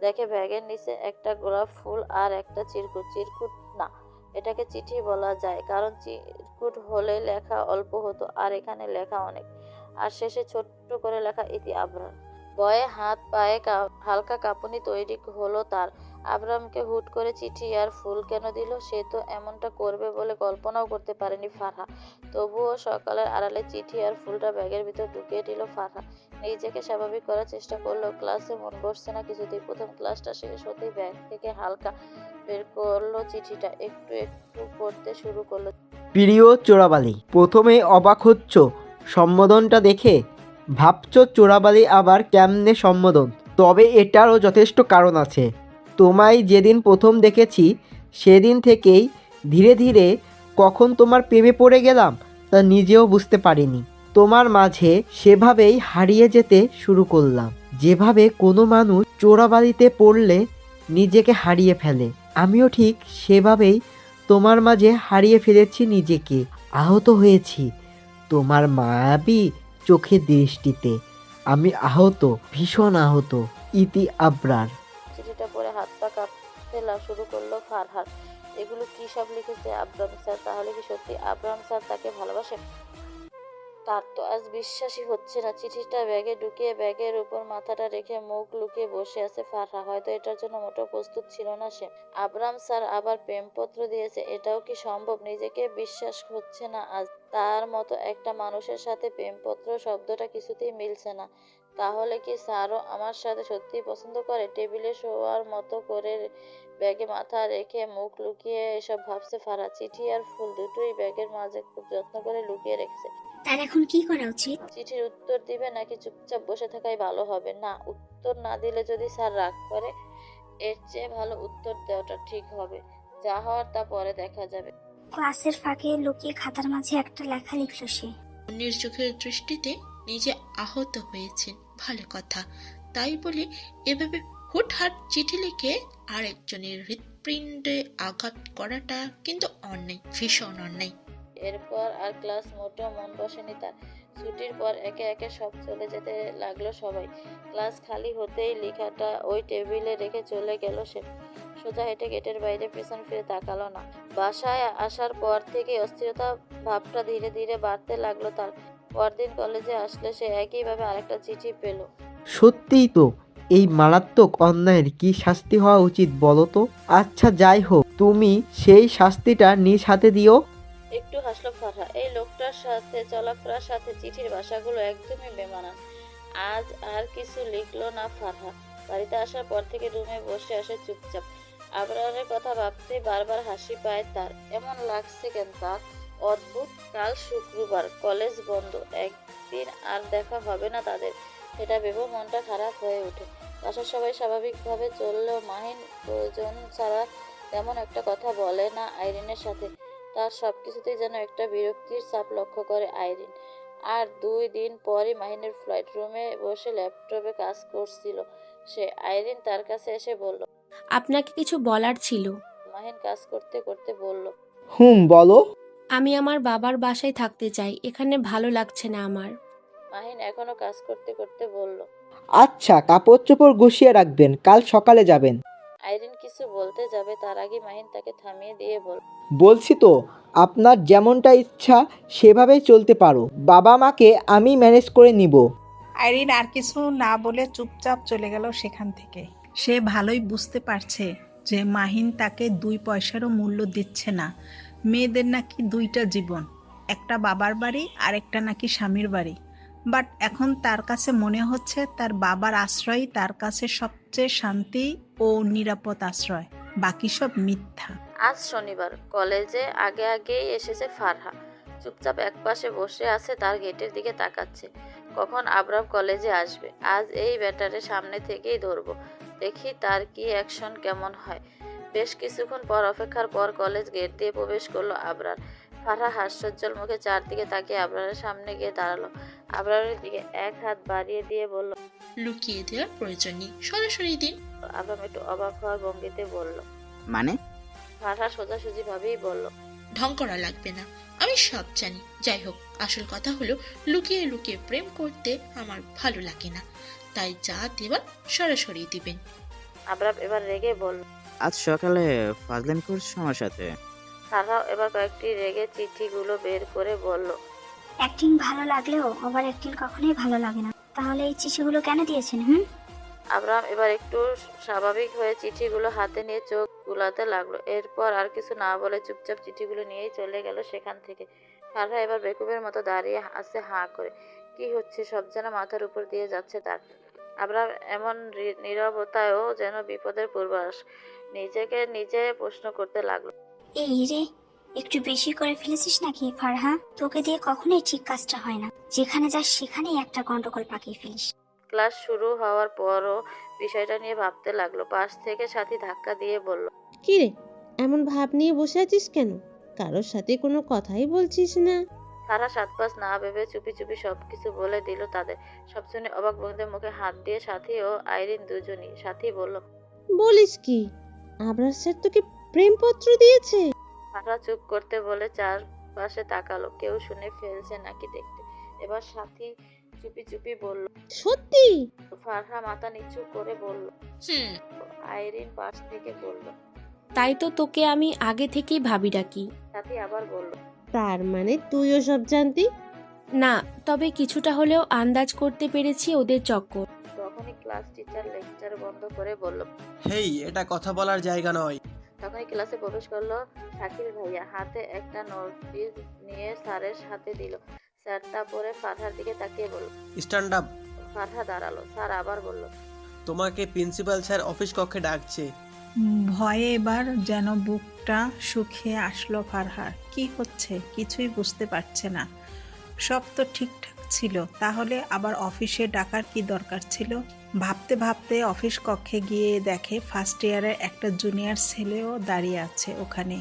দেখে ব্যাগের নিচে একটা গোলাপ ফুল আর একটা চিরকুট। চিরকুট না, এটাকে চিঠি বলা যায়, কারণ চিরকুট হলে লেখা অল্প হতো আর এখানে লেখা অনেক। আর শেষে ছোট্ট করে লেখা ইতি আবরার। ভয়ে হাত পায়ে হালকা কাঁপুনি তৈরি হলো তার। আবরামকে হুট করে চিঠি আর ফুল কেন দিল? সে তো এমনটা করবে বলে কল্পনাও করতে পারেনি ফারহা। তবুও সকালের আড়ালে চিঠি আর ফুলটা ব্যাগের ভিতর ঢুকিয়ে দিল ফারহা। নিজেকে স্বাভাবিক করার চেষ্টা করলো। ক্লাসে মন বসছে না কিছুতেই। প্রথম ক্লাসটা শেষ হতেই ব্যাগ থেকে হালকা বের করলো চিঠিটা। একটু একটু পড়তে শুরু করলো। প্রিয় চোরাবালি, প্রথমে অবাক হচ্ছ সম্বোধনটা দেখে, ভাবছ চোরাবালি আবার কেমনে সম্বোধন। তবে এটারও যথেষ্ট কারণ আছে। তোমায় যেদিন প্রথম দেখেছি সেদিন থেকেই ধীরে ধীরে কখন তোমার প্রেমে পড়ে গেলাম তা নিজেও বুঝতে পারিনি। তোমার মাঝে সেভাবেই হারিয়ে যেতে শুরু করলাম, যেভাবে কোনো মানুষ চোরাবালিতে পড়লে নিজেকে হারিয়ে ফেলে। আমিও ঠিক সেভাবেই তোমার মাঝে হারিয়ে ফেলেছি নিজেকে। আহত হয়েছি তোমার মায়াবী চোখের দৃষ্টিতে। আমি আহত, ভীষণ আহত। ইতি আবরার। চিঠিটা পড়ে হাত পা কাঁপতে শুরু করলো ফারহার। এগুলো কি সব লিখেছে আবরাম স্যার? তাহলে কি সত্যি আবরাম স্যার তাকে ভালোবাসে? তার তো আজ বিশ্বাসই হচ্ছে না। চিঠিটা ব্যাগে ঢুকিয়ে ব্যাগের উপর মাথাটা রেখে মুখ লুকিয়ে বসে আছে ফারহা। হয়তো এটার জন্য মোটেও প্রস্তুত ছিল না সে। আবরাম স্যার আবার প্রেমপত্র দিয়েছে, এটাও কি সম্ভব? নিজেকে বিশ্বাস হচ্ছে না আজ। তার মতো একটা মানুষের সাথে প্রেমপত্র শব্দটা কিছুতেই মিলছে না। তাহলে কি স্যারও আমার সাথে সত্যিই পছন্দ করে? টেবিলে শোয়ার মতো করে ব্যাগে মাথা রেখে মুখ লুকিয়ে এসব ভাবছে ফারহা। চিঠি আর ফুল দুটোই ব্যাগের মাঝে খুব যত্ন করে লুকিয়ে রেখেছে। তার এখন কি করা উচিত? চিঠির উত্তর দিবে নাকি চুপচাপ বসে থাকাই ভালো হবে? না, উত্তর না দিলে যদি স্যার রাগ করে, এর চেয়ে ভালো উত্তর দেওয়াটা ঠিক হবে। যা হওয়ার তা পরে দেখা যাবে। ক্লাসের ফাঁকে লুকিয়ে খাতার মাঝে একটা লেখা লিখলো সে। অন্যের চোখের দৃষ্টিতে নিজে আহত হয়েছেন, ভালো কথা। তাই বলে এভাবে হুটহাট চিঠি লিখে আরেকজনের হৃৎপিণ্ডে আঘাত করাটা কিন্তু অন্যায়, ভীষণ অন্যায়। এরপর আর ক্লাস মোটেও মন বসেনি তার। ছুটির পর একে একে সব চলে যেতে লাগলো সবাই। ক্লাস খালি হতেই লেখাটা ওই টেবিলে রেখে চলে গেল সে। সোজা হেঁটে গেটের বাইরে পেছন ফিরে তাকালো না। বাসায় আসার পর থেকে অস্থিরতা ভাবটা ধীরে ধীরে বাড়তে লাগলো তার। পরদিন কলেজে আসলে সে একইভাবে আরেকটা চিঠি পেল। সত্যিই তো, এই মারাত্মক অন্যায়ের কি শাস্তি হওয়া উচিত বলো তো? আচ্ছা যাই হোক, তুমি সেই শাস্তিটা নিজ হাতে দিও। একটু হাসলো ফারহা। এই লোকটার সাথে চলাফেরার সাথে চিঠির ভাষাগুলো একদমই বেমানান। আজ আর কিছু লিখলো না ফারহা। বাড়িতে আসার পর থেকে রুমে বসে আসে চুপচাপ। আবরারের কথা ভাবতে বারবার হাসি পায় তার। এমন লাগছে কেন তার? অদ্ভুত। কাল শুক্রবার, কলেজ বন্ধ, একদিন আর দেখা হবে না তাদের। সেটা ভেবে মনটা খারাপ হয়ে ওঠে। বাসার সবাই স্বাভাবিকভাবে চললেও মাহিন প্রয়োজন ছাড়া তেমন একটা কথা বলে না আইরিনের সাথে। তার সবকিছুতেই যেন একটা বিরক্তির ছাপ লক্ষ্য করে আইরিন। আর 2 দিন পরই মাহিনের ফ্লাইট। রুমে বসে ল্যাপটপে কাজ করছিল সে। আইরিন তার কাছে এসে বলল, আপনাকে কিছু বলার ছিল। মাহিন কাজ করতে করতে বলল, বলো। আমি আমার বাবার বাসায় থাকতে চাই, এখানে ভালো লাগছে না আমার। মাহিন এখনো কাজ করতে করতে বলল। আচ্ছা, কাপড় চোপড় গুছিয়ে রাখবেন, কাল সকালে যাবেন। আইরিন কিছু বলতে যাবে তার আগে মাহিন তাকে থামিয়ে দিয়ে বলল। বলছি তো, আপনার যেমনটা ইচ্ছা সেভাবেই চলতে পারো, বাবা মাকে আমি ম্যানেজ করে নিব। আইরিন আর কিছু না বলে চুপচাপ চলে গেল সেখান থেকে। সে ভালোই বুঝতে পারছে যে মাহিন তাকে 2 পয়সারও মূল্য দিচ্ছে না। মেয়েদের নাকি 2টা জীবন, একটা বাবার বাড়ি আর একটা নাকি স্বামীর বাড়ি। বাট এখন তার কাছে মনে হচ্ছে তার বাবার আশ্রয়ই তার কাছে সবচেয়ে শান্তি ও নিরাপদ আশ্রয়, বাকি সব মিথ্যা। আজ শনিবার, কলেজে আগেই এসেছে ফারহা। চুপচাপ একপাশে বসে আছে, তার গেটের দিকে তাকাচ্ছে। কখন আবরাম কলেজে আসবে, আজ এই ব্যাটারের সামনে থেকেই ধরবো, দেখি তার কি অ্যাকশন কেমন হয়। বেশ কিছুক্ষণ পর অপেক্ষার পর কলেজ গেট দিয়ে প্রবেশ করলো আবরার। ফারহা হাস্যোজ্জ্বল মুখে চারদিকে তাকিয়ে আবরারের সামনে গিয়ে দাঁড়ালো। আবরারের দিকে এক হাত বাড়িয়ে দিয়ে বলল, লুকিয়ে দেওয়ার প্রয়োজন নেই, সরাসরি দিন। আবরাম একটু অবাক হওয়ার ভঙ্গিতে বলল। মানে? ফারহা সোজাসুজি ভাবেই বলল, ঢং করা লাগবে না, আমি সব জানি। যাই হোক, আসল কথা হলো লুকিয়ে লুকিয়ে প্রেম করতে আমার ভালো লাগে না, তাই যা দেবার সরাসরি দিবেন। আবরাম এবার রেগে বলল। আজ সকালে ফাজলামি করছো আমার সাথে? ফারহা এবার কয়েকটি রেগে চিঠিগুলো বের করে বলল। অ্যাক্টিং ভালো লাগলেও ওভার অ্যাক্টিং কখনোই ভালো লাগে না। তাহলে এই চিঠিগুলো কেন দিয়েছেন? আবরাম এবার একটু স্বাভাবিক হয়ে চিঠিগুলো হাতে নিয়ে চোখ গুলাতে লাগলো। এরপর আর কিছু না বলে চুপচাপ চিঠিগুলো নিয়েই চলে গেল সেখান থেকে। ফারহা এবার বেকুবের মতো দাঁড়িয়ে আছে হাঁ করে। কি হচ্ছে সব যেন মাথার উপর দিয়ে যাচ্ছে তার। আবরাম এমন নীরবতায়ও যেন বিপদের পূর্বাভাস। নিজেকে নিজে প্রশ্ন করতে লাগলো। এই রে, একটু বেশি করে ফেলেছিস নাকি ফারহা? তোকে দিয়ে কখনোই ঠিক কাজটা হয় না। যেখানে যাস সেখানেই একটা গন্ডগোল পাকিয়ে ফেলিস। ক্লাস শুরু হওয়ার পরও বিষয়টা নিয়ে ভাবতে লাগলো। পাশ থেকে সাথী ধাক্কা দিয়ে বলল। কি রে, এমন ভাব নিয়ে বসে আছিস কেন? কারোর সাথে কোনো কথাই বলছিস না? তারা 7-5 না ভেবে চুপি চুপি সবকিছু বলে দিল তাদের। সব শুনে অবাক বন্ধুদের মুখে হাত দিয়ে সাথী ও আইরিন দুজনই। সাথী বলল, বলিস কি, আবরার স্যার তোকে প্রেমপত্র দিয়েছে? ফারহা চুপ করতে বলে চারপাশে তাকালো, কেউ শুনে ফেলছে নাকি দেখতে। এবার সাথী চুপি চুপি বলল, সত্যি? ফারহা মাথা নিচু করে বলল। আইরিন পাশ থেকে বলল, তাই তো তোকে আমি আগে থেকেই ভাবি ডাকি। সাথী আবার বলল, তার মানে তুইও সব জানতি? না, তবে কিছুটা হলেও আন্দাজ করতে পেরেছি ওদের চক্কর। তখনই ক্লাস টিচার লেকচার বন্ধ করে বলল। হেই, এটা কথা বলার জায়গা নয়। তখনই ক্লাসে প্রবেশ করলো শাকিল ভাইয়া। হাতে একটা নোটিশ নিয়ে স্যারের হাতে দিল। স্যার তা পরে ফারহার দিকে তাকিয়ে বলল, স্ট্যান্ড আপ। ফারহা দাঁড়ালো। স্যার আবার বলল, তোমাকে প্রিন্সিপাল স্যার অফিস কক্ষে ডাকছে। ভয়ে এবার যেন বুকটা শুকিয়ে আসলো ফারহার। কি হচ্ছে কিছুই বুঝতে পারছে না। সব তো ঠিকঠাক ছিল, তাহলে আবার অফিসে ডাকার কি দরকার ছিল? ভাবতে ভাবতে অফিস কক্ষে গিয়ে দেখে ফার্স্ট ইয়ারের একটা জুনিয়র ছেলেও দাঁড়িয়ে আছে ওখানে।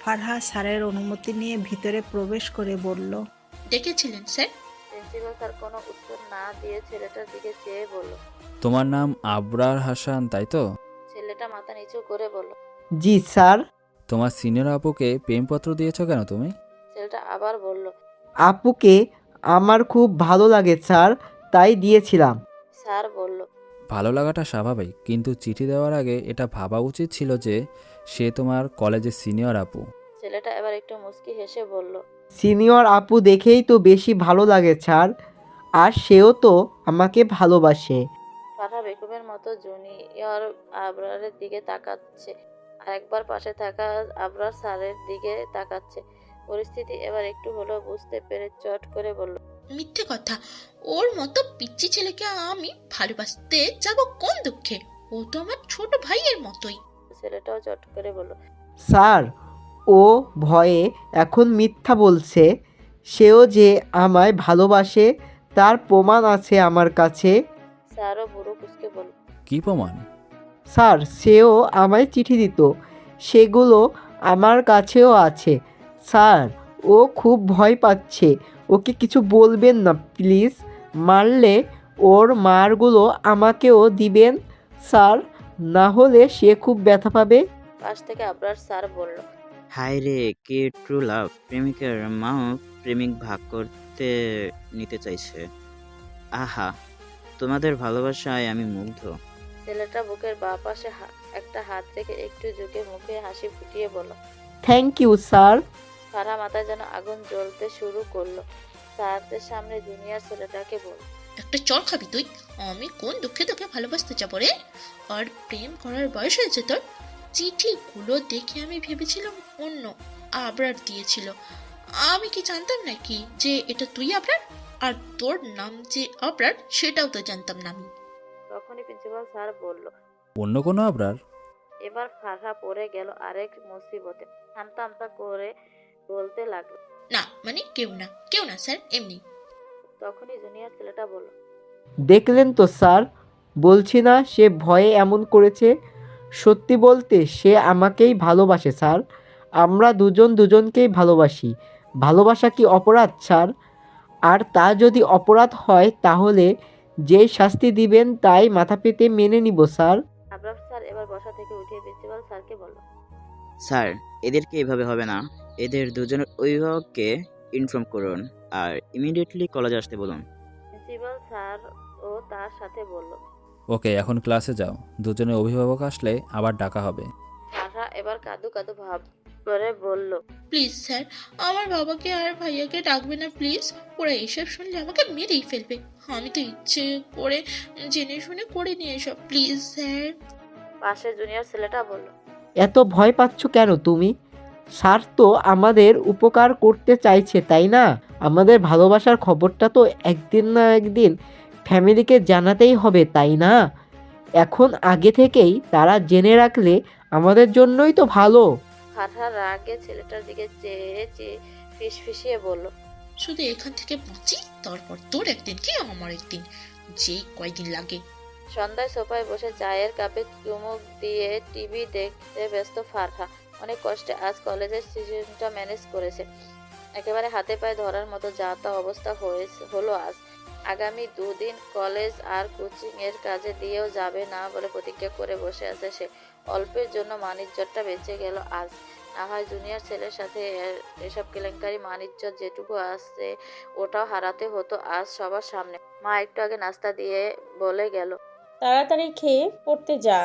ফারহা স্যারের অনুমতি নিয়ে ভিতরে প্রবেশ করে বলল, ডেকেছিলেন স্যার? প্রিন্সিপাল স্যার কোনো উত্তর না দিয়ে ছেলেটার দিকে চেয়ে বলল। তোমার নাম আবরার হাসান, তাই তো? ছেলেটা মাথা নিচু করে বলল, জি স্যার। তোমার সিনিয়র আপুকে প্রেমপত্র দিয়েছো কেন তুমি? ছেলেটা আবার বলল, আপুকে আমার খুব ভালো লাগে স্যার, তাই দিয়েছিলাম। স্যার বলল, ভালো লাগাটা স্বাভাবিক, কিন্তু চিঠি দেওয়ার আগে এটা ভাবা উচিত ছিল যে সে তোমার কলেজের সিনিয়র আপু। ছেলেটা এবার একটু মুচকি হেসে বলল, সিনিয়র আপু দেখেই তো বেশি ভালো লাগে স্যার, আর সেও তো আমাকে ভালোবাসে। ফারহা বেকুবের মতো জুনিয়র আবরারের দিকে তাকাচ্ছে, আরেকবার পাশে থাকা আবরার স্যারের দিকে তাকাচ্ছে। পরিস্থিতি এবার একটু হলেও বুঝতে পেরে চট করে বলল, মিথ্যে কথা, ওর মতো পিচ্চি ছেলেকে আমি ভালোবাসতে যাব কোন দুঃখে? ও তো আমার ছোট ভাইয়ের মতোই। ছেলেটাও চট করে বলল, স্যার, ও ভয়ে এখন মিথ্যা বলছে। সেও যে আমায় ভালোবাসে তার প্রমাণ আছে আমার কাছে। স্যারও বুড়ো কুচকে বলল, কি প্রমাণ? স্যার, সেও আমায় চিঠি দিত, সেগুলো আমার কাছেও আছে। স্যার, ও খুব ভয় পাচ্ছে, ওকে কিছু বলবেন না প্লিজ। মারলে ওর মারগুলো আমাকেও দিবেন স্যার, না হলে সে খুব ব্যথা পাবে। পাশ থেকে আবরার স্যার বলল, হায় রে, কি ট্রু লাভ! প্রেমিকের মাও প্রেমিক ভাগ করতে নিতে চাইছে। আহা, তোমাদের ভালোবাসায় আমি মুগ্ধ। ছেলেটা বুকের বাঁ পাশে একটা হাত রেখে একটু ঝুঁকে মুখে হাসি ফুটিয়ে বলল। Thank you sir. ফারহা মাথায় যেন আগুন জ্বলতে শুরু করলো। স্যারদের সামনে জুনিয়র ছেলেটাকে বলল। একটা চর খাবি তুই? আমি কোন দুঃখে তোকে ভালোবাসতে যাবো রে? আর প্রেম করার বয়স হয়েছে তোর? চিঠিগুলো দেখে আমি ভেবেছিলাম অন্য আবরার দিয়েছিল। আমি কি জানতাম নাকি যে এটা তুই আবরার? আর তোর নাম যে আবরার সেটাও তো জানতাম না আমি। তখনই প্রিন্সিপাল স্যার বলল। অন্য কোনো আবরার? এবার ফারহা পড়ে গেল আরেক মুসিবতে। আমতা আমতা করে বলতে লাগলো। না মানে কেউ না স্যার, এমনি। তখনই জুনিয়র ছেলেটা বলল। দেখলেন তো স্যার, বলছি না সে ভয়ে এমন করেছে। সত্যি বলতে সে আমাকেই ভালোবাসে স্যার। আমরা দুজন দুজনকেই ভালোবাসি। ভালোবাসা কি অপরাধ স্যার? আর তা যদি অপরাধ হয় তাহলে যেই শাস্তি দিবেন তাই মাথা পেতে মেনে নিব স্যার। আবরার স্যার এবার বসা থেকে উঠে প্রিন্সিপাল স্যারকে বলল। স্যার, এদেরকে এভাবে হবে না। এদের দুজনের অভিভাবককে ইনফর্ম করুন আর ইমিডিয়েটলি কলেজে আসতে বলুন। প্রিন্সিপাল স্যার ও তার সাথে বলল। ওকে, এখন ক্লাসে যাও। দুজনের অভিভাবক আসলে আবার ডাকা হবে। ফারহা এবার কাঁদু কাঁদু ভাব করে বলল। প্লিজ স্যার, আমার বাবাকে আর ভাইয়াকে ডাকবে না প্লিজ। ওরা এসব শুনলে আমাকে মেরেই ফেলবে। আমি তো ইচ্ছে করে জেনে শুনে করিনি এসব, প্লিজ স্যার। পাশে জুনিয়র ছেলেটা বলল। এত ভয় পাচ্ছ কেন তুমি? স্যার তো আমাদের উপকার করতে চাইছে, তাই না? আমাদের ভালোবাসার খবরটা তো একদিন না একদিন ফ্যামিলিকে জানাতেই হবে, তাই না? এখন আগে থেকেই তারা জেনে রাখলে আমাদের জন্যই তো ভালো। ফারহা রাগে ছেলেটার দিকে চেয়ে ফিসফিসিয়ে বলল। শুধু এখান থেকে বাঁচি, তারপর তোর একদিন কি আমার একদিন, যে কয়দিন লাগে। সন্ধ্যায় সোফায় বসে চায়ের কাপে চুমুক দিয়ে টিভি দেখতে ব্যস্ত ফারহা। অনেক কষ্টে আজ কলেজের সিজনটা ম্যানেজ করেছে। একেবারে হাতে পায়ে ধরার মতো যা তা অবস্থা হলো আজ। আগামী 2 দিন কলেজ আর কোচিং এর কাজে দিয়েও যাবে না বলে প্রতিজ্ঞা করে বসে আছে সে। অল্পের জন্য মানিজ্জতটা বেঁচে গেল আজ। না হয় জুনিয়র ছেলের সাথে এসব কেলেঙ্কারি মানিজ্জত যেটুকু আছে ওটাও হারাতে হতো আজ সবার সামনে। মা একটু আগে নাস্তা দিয়ে বলে গেল। তাড়াতাড়ি খেয়ে পড়তে যা।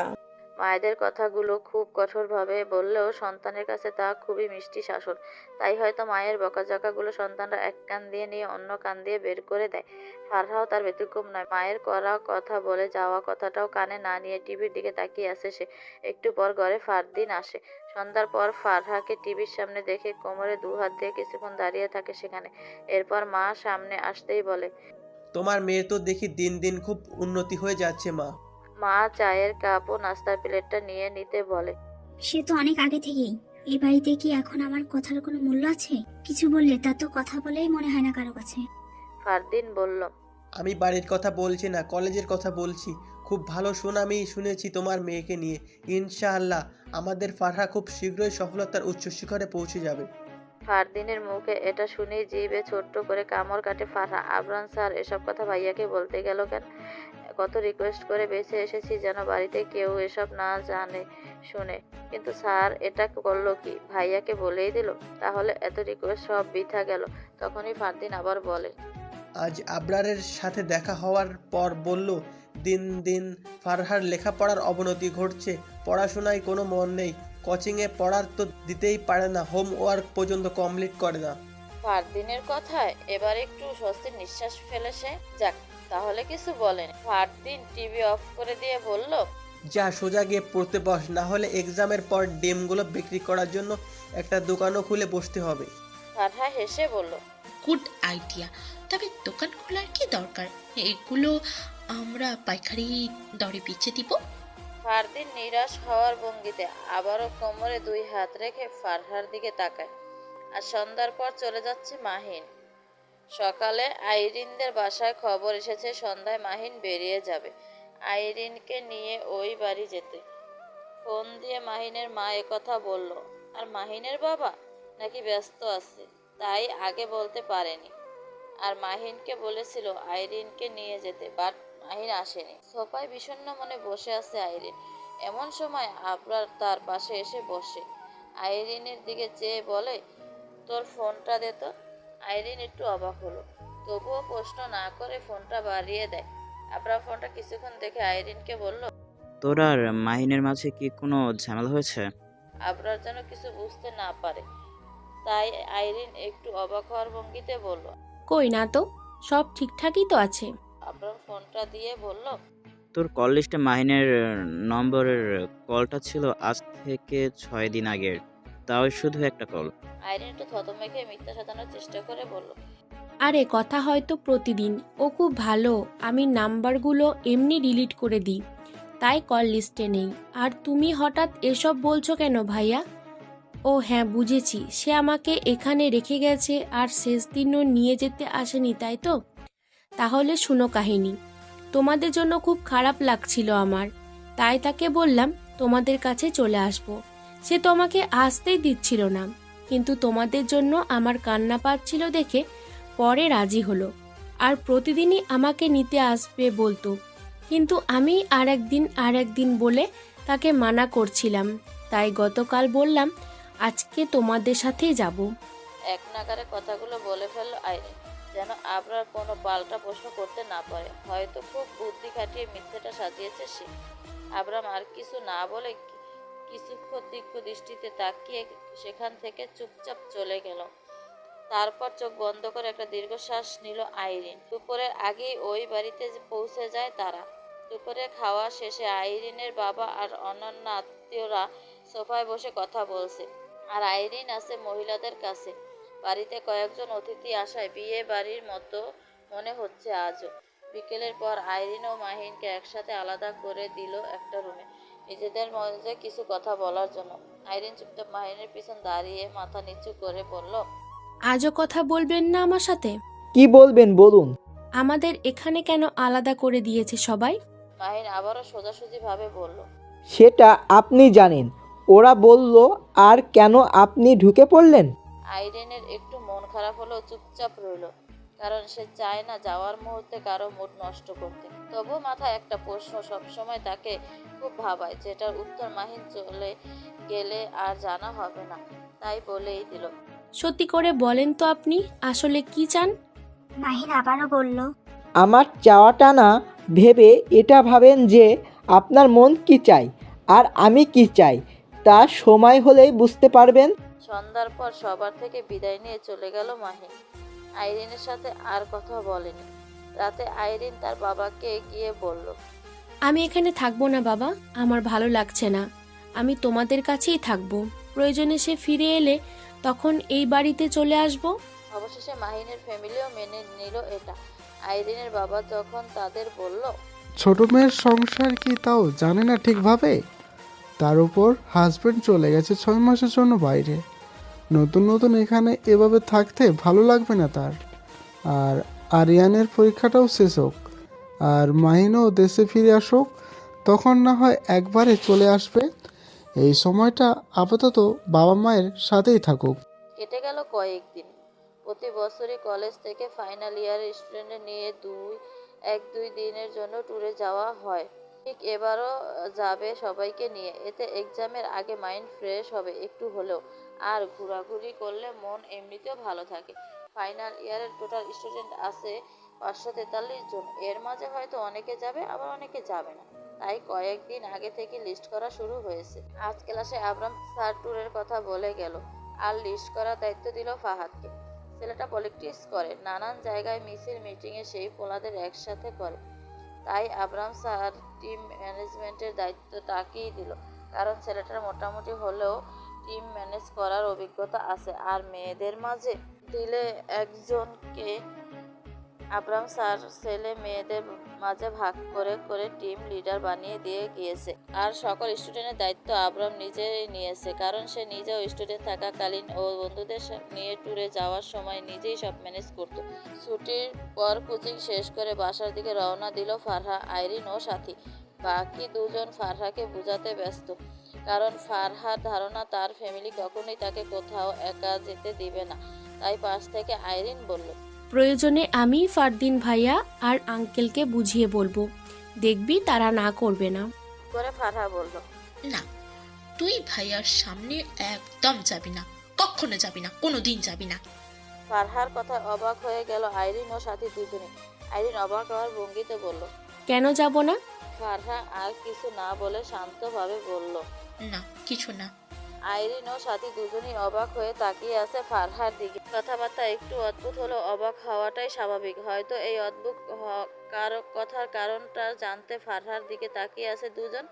মায়েদের কথাগুলো খুব কঠোরভাবে বললেও সন্তানের কাছে তা খুবই মিষ্টি শাসন। তাই হয়তো মায়ের বকাঝকাগুলো সন্তানরা এক কান দিয়ে নিয়ে অন্য কান দিয়ে বের করে দেয়। ফারহাও তার ব্যতিক্রম নয়। মায়ের করা কথা বলে যাওয়া কথাটাও কানে না নিয়ে টিভির দিকে তাকিয়ে আছে সে। একটু পর ঘরে ফারদিন আসে। সন্ধ্যার পর ফারহাকে টিভির সামনে দেখে কোমরে 2 হাত দিয়ে কিছুক্ষণ দাঁড়িয়ে থাকে সেখানে। এরপর মা সামনে আসতেই বলে। তোমার মেয়ের তো দেখি দিন দিন খুব উন্নতি হয়ে যাচ্ছে মা। মা চায়ের কাপ ও নাস্তার প্লেটটা নিয়ে নিতে বলে। সে তো অনেক আগে থেকেই। এই বাড়িতে কি এখন আমার কথার কোনো মূল্য আছে? কিছু বললে তা তো কথা বলেই মনে হয় না কারো কাছে। ফারদিন বলল। আমি বাড়ির কথা বলছি না, কলেজের কথা বলছি। খুব ভালো আমি শুনেছি তোমার মেয়েকে নিয়ে। ইনশাআল্লাহ আমাদের ফারহা খুব শীঘ্রই সফলতার উচ্চ শিখরে পৌঁছে যাবে। ফারদিনের মুখে এটা শুনেই জিভে ছোট্ট করে কামড় কাটে ফারহা। আবরান স্যার এসব কথা ভাইয়াকে বলতে গেল কেন? কত রিকোয়েস্ট করে বেঁচে এসেছি যেন বাড়িতে কেউ এসব না জানে শুনে, কিন্তু স্যার এটা করলো কি? ভাইয়াকে বলেই দিল। তাহলে এত রিকোয়েস্ট সব বৃথা গেল। তখনই ফারদিন আবার বলে। আজ আবরারের সাথে দেখা হওয়ার পর বলল, দিন দিন ফারহার লেখাপড়ার অবনতি ঘটছে। পড়াশোনায় কোনো মন নেই। কোচিংয়ে পড়ার তো দিতেই পারে না, হোমওয়ার্ক পর্যন্ত কমপ্লিট করে না। ফারদিনের কথায় এবার একটু স্বস্তির নিঃশ্বাস ফেলে সে। যাক, তাহলে কিছু বলেন। ফারদিন টিভি অফ করে দিয়ে বলল। যা সোজা গিয়ে পড়তে বস, না হলে এক্সামের পর ডিমগুলো বিক্রি করার জন্য একটা দোকানও খুলে বসতে হবে। ফারহা হেসে বলল। গুড আইডিয়া, তবে দোকান খোলার কি দরকার? এগুলো আমরা পাইকারি দরে বেচে দিব। ফারদিন নিরাশ হওয়ার ভঙ্গিতে আবারও কোমরে 2 হাত রেখে ফারহার দিকে তাকায়। আর সন্ধ্যার পর চলে যাচ্ছে মাহিন। সকালে আইরিনদের বাসায় খবর এসেছে সন্ধ্যায় মাহিন বেরিয়ে যাবে আইরিনকে নিয়ে ওই বাড়ি যেতে। ফোন দিয়ে মাহিনের মা একথা বলল। আর মাহিনের বাবা নাকি ব্যস্ত আছে, তাই আগে বলতে পারেনি। আর মাহিনকে বলেছিল আইরিনকে নিয়ে যেতে, বাট মাহিন আসেনি। সোফায় বিষণ্ণ মনে বসে আছে আইরিন। এমন সময় আবরার তার পাশে এসে বসে। আইরিনের দিকে চেয়ে বলে, তোর ফোনটা দে তো। আইরিন একটু অবাক হলো। তবুও প্রশ্ন না করে ফোনটা বাড়িয়ে দেয়। আবরাম ফোনটা কিছুক্ষণ দেখে আইরিনকে বলল, তোর আর মাহিনের মাঝে কি কোনো ঝামেলা হয়েছে? আবরার যেন কিছু বুঝতে না পারে, তাই আইরিন একটু অবাক হওয়ার ভঙ্গিতে বলল। কই না তো, সব ঠিকঠাকই তো আছে। আবরাম ফোনটা দিয়ে বলল, তোর কল লিস্টে মাহিনের নম্বরের কলটা ছিল আজ থেকে 6 দিন আগের, তাও শুধু একটা কল। আইরিন একটু থতমেখে মিথ্যা সাজানোর চেষ্টা করে বলল, আরে কথা হয়তো প্রতিদিন, ও খুব ভালো, আমি নাম্বারগুলো এমনি ডিলিট করে দিই, তাই কল লিস্টে নেই। আর তুমি হঠাৎ এসব বলছো কেন ভাইয়া? ও হ্যাঁ বুঝেছি, সে আমাকে এখানে রেখে গেছে আর শেষ দিনও নিয়ে যেতে আসেনি, তাই তো? তাহলে শুনো কাহিনী। তোমাদের জন্য খুব খারাপ লাগছিল আমার, তাই তাকে বললাম তোমাদের কাছে চলে আসব। সে তো আমাকে আসতেই দিচ্ছিল না, কিন্তু তোমাদের জন্য আমার কান্না পাচ্ছিল দেখে পরে রাজি হলো, আর প্রতিদিনই আমাকে নিতে আসবে বলতো। কিন্তু আমি আর একদিন বলে তাকে মানা করছিলাম, তাই গতকাল বললাম আজকে তোমাদের সাথেই যাব। এক নাগারে কথাগুলো বলে ফেলল আইরিন, যেন আবরার কোনো পাল্টা প্রশ্ন করতে না পারে। হয়তো খুব বুদ্ধি খাটিয়ে মিথ্যেটা সাজিয়েছে সে। আবরাম আর কিছু না বলে কিছুক্ষণ তীক্ষ্ণ দৃষ্টিতে তাকিয়ে সেখান থেকে চুপচাপ চলে গেল। তারপর চোখ বন্ধ করে একটা দীর্ঘশ্বাস নিল আইরিন। দুপুরের আগেই ওই বাড়িতে পৌঁছে যায় তারা। দুপুরে খাওয়া শেষে আইরিনের বাবা আর অন্যান্য আত্মীয়রা সোফায় বসে কথা বলছে, আর আইরিন আছে মহিলাদের কাছে। বাড়িতে কয়েকজন অতিথি আসায় বিয়ে বাড়ির মতো মনে হচ্ছে আজও। বিকেলের পর আইরিন ও মাহিনকে একসাথে আলাদা করে দিল একটা রুমে, নিজেদের মধ্যে কিছু কথা বলার জন্য। আইরিন চুপচাপ মাহিনের পিছন দাঁড়িয়ে মাথা নিচু করে বলল, আজও কথা বলবেন না আমার সাথে? কি বলবেন বলুন। আমাদের এখানে কেন আলাদা করে দিয়েছে সবাই? মাহিন আবারও সোজাসুজি ভাবে বলল, সেটা আপনি জানেন, ওরা বলল, আর কেন আপনি ঢুকে পড়লেন? আইরিনের একটু মন খারাপ হলেও চুপচাপ রইল, কারণ সে চায় না যাওয়ার মুহূর্তে কারো মুড নষ্ট করতে। তবু মাথায় একটা প্রশ্ন সবসময় তাকে খুব ভাবায়, যেটার উত্তর মাহিন চলে গেলে আর জানা হবে না, তাই বলেই দিল, সত্যি করে বলেন তো আপনি আসলে কি চান? মাহিন আবারও বলল, আমার চাওয়াটা না ভেবে এটা ভাবেন যে আপনার মন কি চাই আর আমি কি চাই, তা সময় হলেই বুঝতে পারবেন। সন্ধ্যার পর সবার থেকে বিদায় নিয়ে চলে গেল মাহিন। আইরিনের সাথে আর কথা বলেনি। রাতে আইরিন তার বাবাকে গিয়ে বলল, আমি এখানে থাকবো না বাবা, আমার ভালো লাগছে না, আমি তোমাদের কাছেই থাকবো, প্রয়োজনে সে ফিরে এলে তখন এই বাড়িতে চলে আসবো। অবশেষে মাহিনের ফ্যামিলিও মেনে নিল এটা। আইরিনের বাবা যখন তাদের বলল, ছোট মেয়ের সংসার কি তাও জানে না ঠিকভাবে, তার উপর হাজবেন্ড চলে গেছে 6 মাসের জন্য বাইরে, নতুন নতুন এখানে এভাবে থাকতে ভালো লাগবে না তার। আর আরিয়ানের পরীক্ষাটাও শেষ হোক, আর মাহিনও দেশে ফিরে আসুক, তখন না হয় একবারে চলে আসবে। এই সময়টা আপাতত বাবা মায়ের সাথেই থাকুক। কেটে গেল কয়েকদিন। প্রতি বছরই কলেজ থেকে ফাইনাল ইয়ারের স্টুডেন্টদের নিয়ে এক দুই দিনের জন্য ট্যুরে যাওয়া হয়। ঠিক এবারও যাবে সবাইকে নিয়ে। এতে এক্সামের আগে মাইন্ড ফ্রেশ হবে একটু হলেও, আর ঘোরাঘুরি করলে মন এমনিতেও ভালো থাকে। ফাইনাল ইয়ারের টোটাল স্টুডেন্ট আছে 543 জন। এর মাঝে হয়তো অনেকে যাবে, আবার অনেকে যাবে না, তাই কয়েকদিন আগে থেকে লিস্ট করা শুরু হয়েছে। আজ ক্লাসে আবরাম স্যার ট্যুরের কথা বলে গেল, আর লিস্ট করার দায়িত্ব দিল ফাহাদকে। ছেলেটা পলিটিক্স করে, নানান জায়গায় মিছিল মিটিংয়ে সেই পোলাদের একসাথে করে, তাই আবরাম স্যার টিম ম্যানেজমেন্টের দায়িত্ব তাকেই দিল, কারণ ছেলেটার মোটামুটি হলেও টিম ম্যানেজ করার অভিজ্ঞতা আছে। আর মেয়েদের মাঝে দিলে একজনকে আবরাম স্যার ছেলে মেয়েদের মাঝে ভাগ করে করে টিম লিডার বানিয়ে দিয়ে গিয়েছে। আর সকল স্টুডেন্টের দায়িত্ব আবরাম নিজেই নিয়েছে, কারণ সে নিজেও স্টুডেন্ট থাকাকালীন ও বন্ধুদের নিয়ে ট্যুরে যাওয়ার সময় নিজেই সব ম্যানেজ করত। ছুটির পর কোচিং শেষ করে বাসার দিকে রওনা দিল ফারহা, আইরিন ও সাথী। বাকি দুজন ফারহাকে বোঝাতে ব্যস্ত, কারণ ফারহার ধারণা তার ফ্যামিলি কখনোই তাকে কোথাও একা যেতে দিবে না। তাই পাশ থেকে আইরিন বলল, প্রয়োজনে আমি ফারদিন ভাইয়া আর আঙ্কেলকে বুঝিয়ে বলবো, দেখবি তারা না করবে না। করে ফারহা বলল, না, তুই ভাইয়ার সামনে একদম যাবি না, কখনো যাবি না, কোনো দিন যাবি না। ফারহার কথা অবাক হয়ে গেল আইরিন ও সাথী দুজনে। আইরিন অবাক হওয়ার ভঙ্গিতে বলল। কেন যাব না? ফারহা আর কিছু না বলে শান্তভাবে বলল, না কিছু না। আইরিন ও সাথী দুজনেই অবাক হয়ে তাকিয়ে আছে ফারহার দিকে। কথাবার্তা একটু অদ্ভুত হলো, অবাক হওয়াটাই স্বাভাবিক। হয়তো এই অদ্ভুত কথার কারণটা জানতে ফারহার দিকে তাকিয়ে আছে দুজন।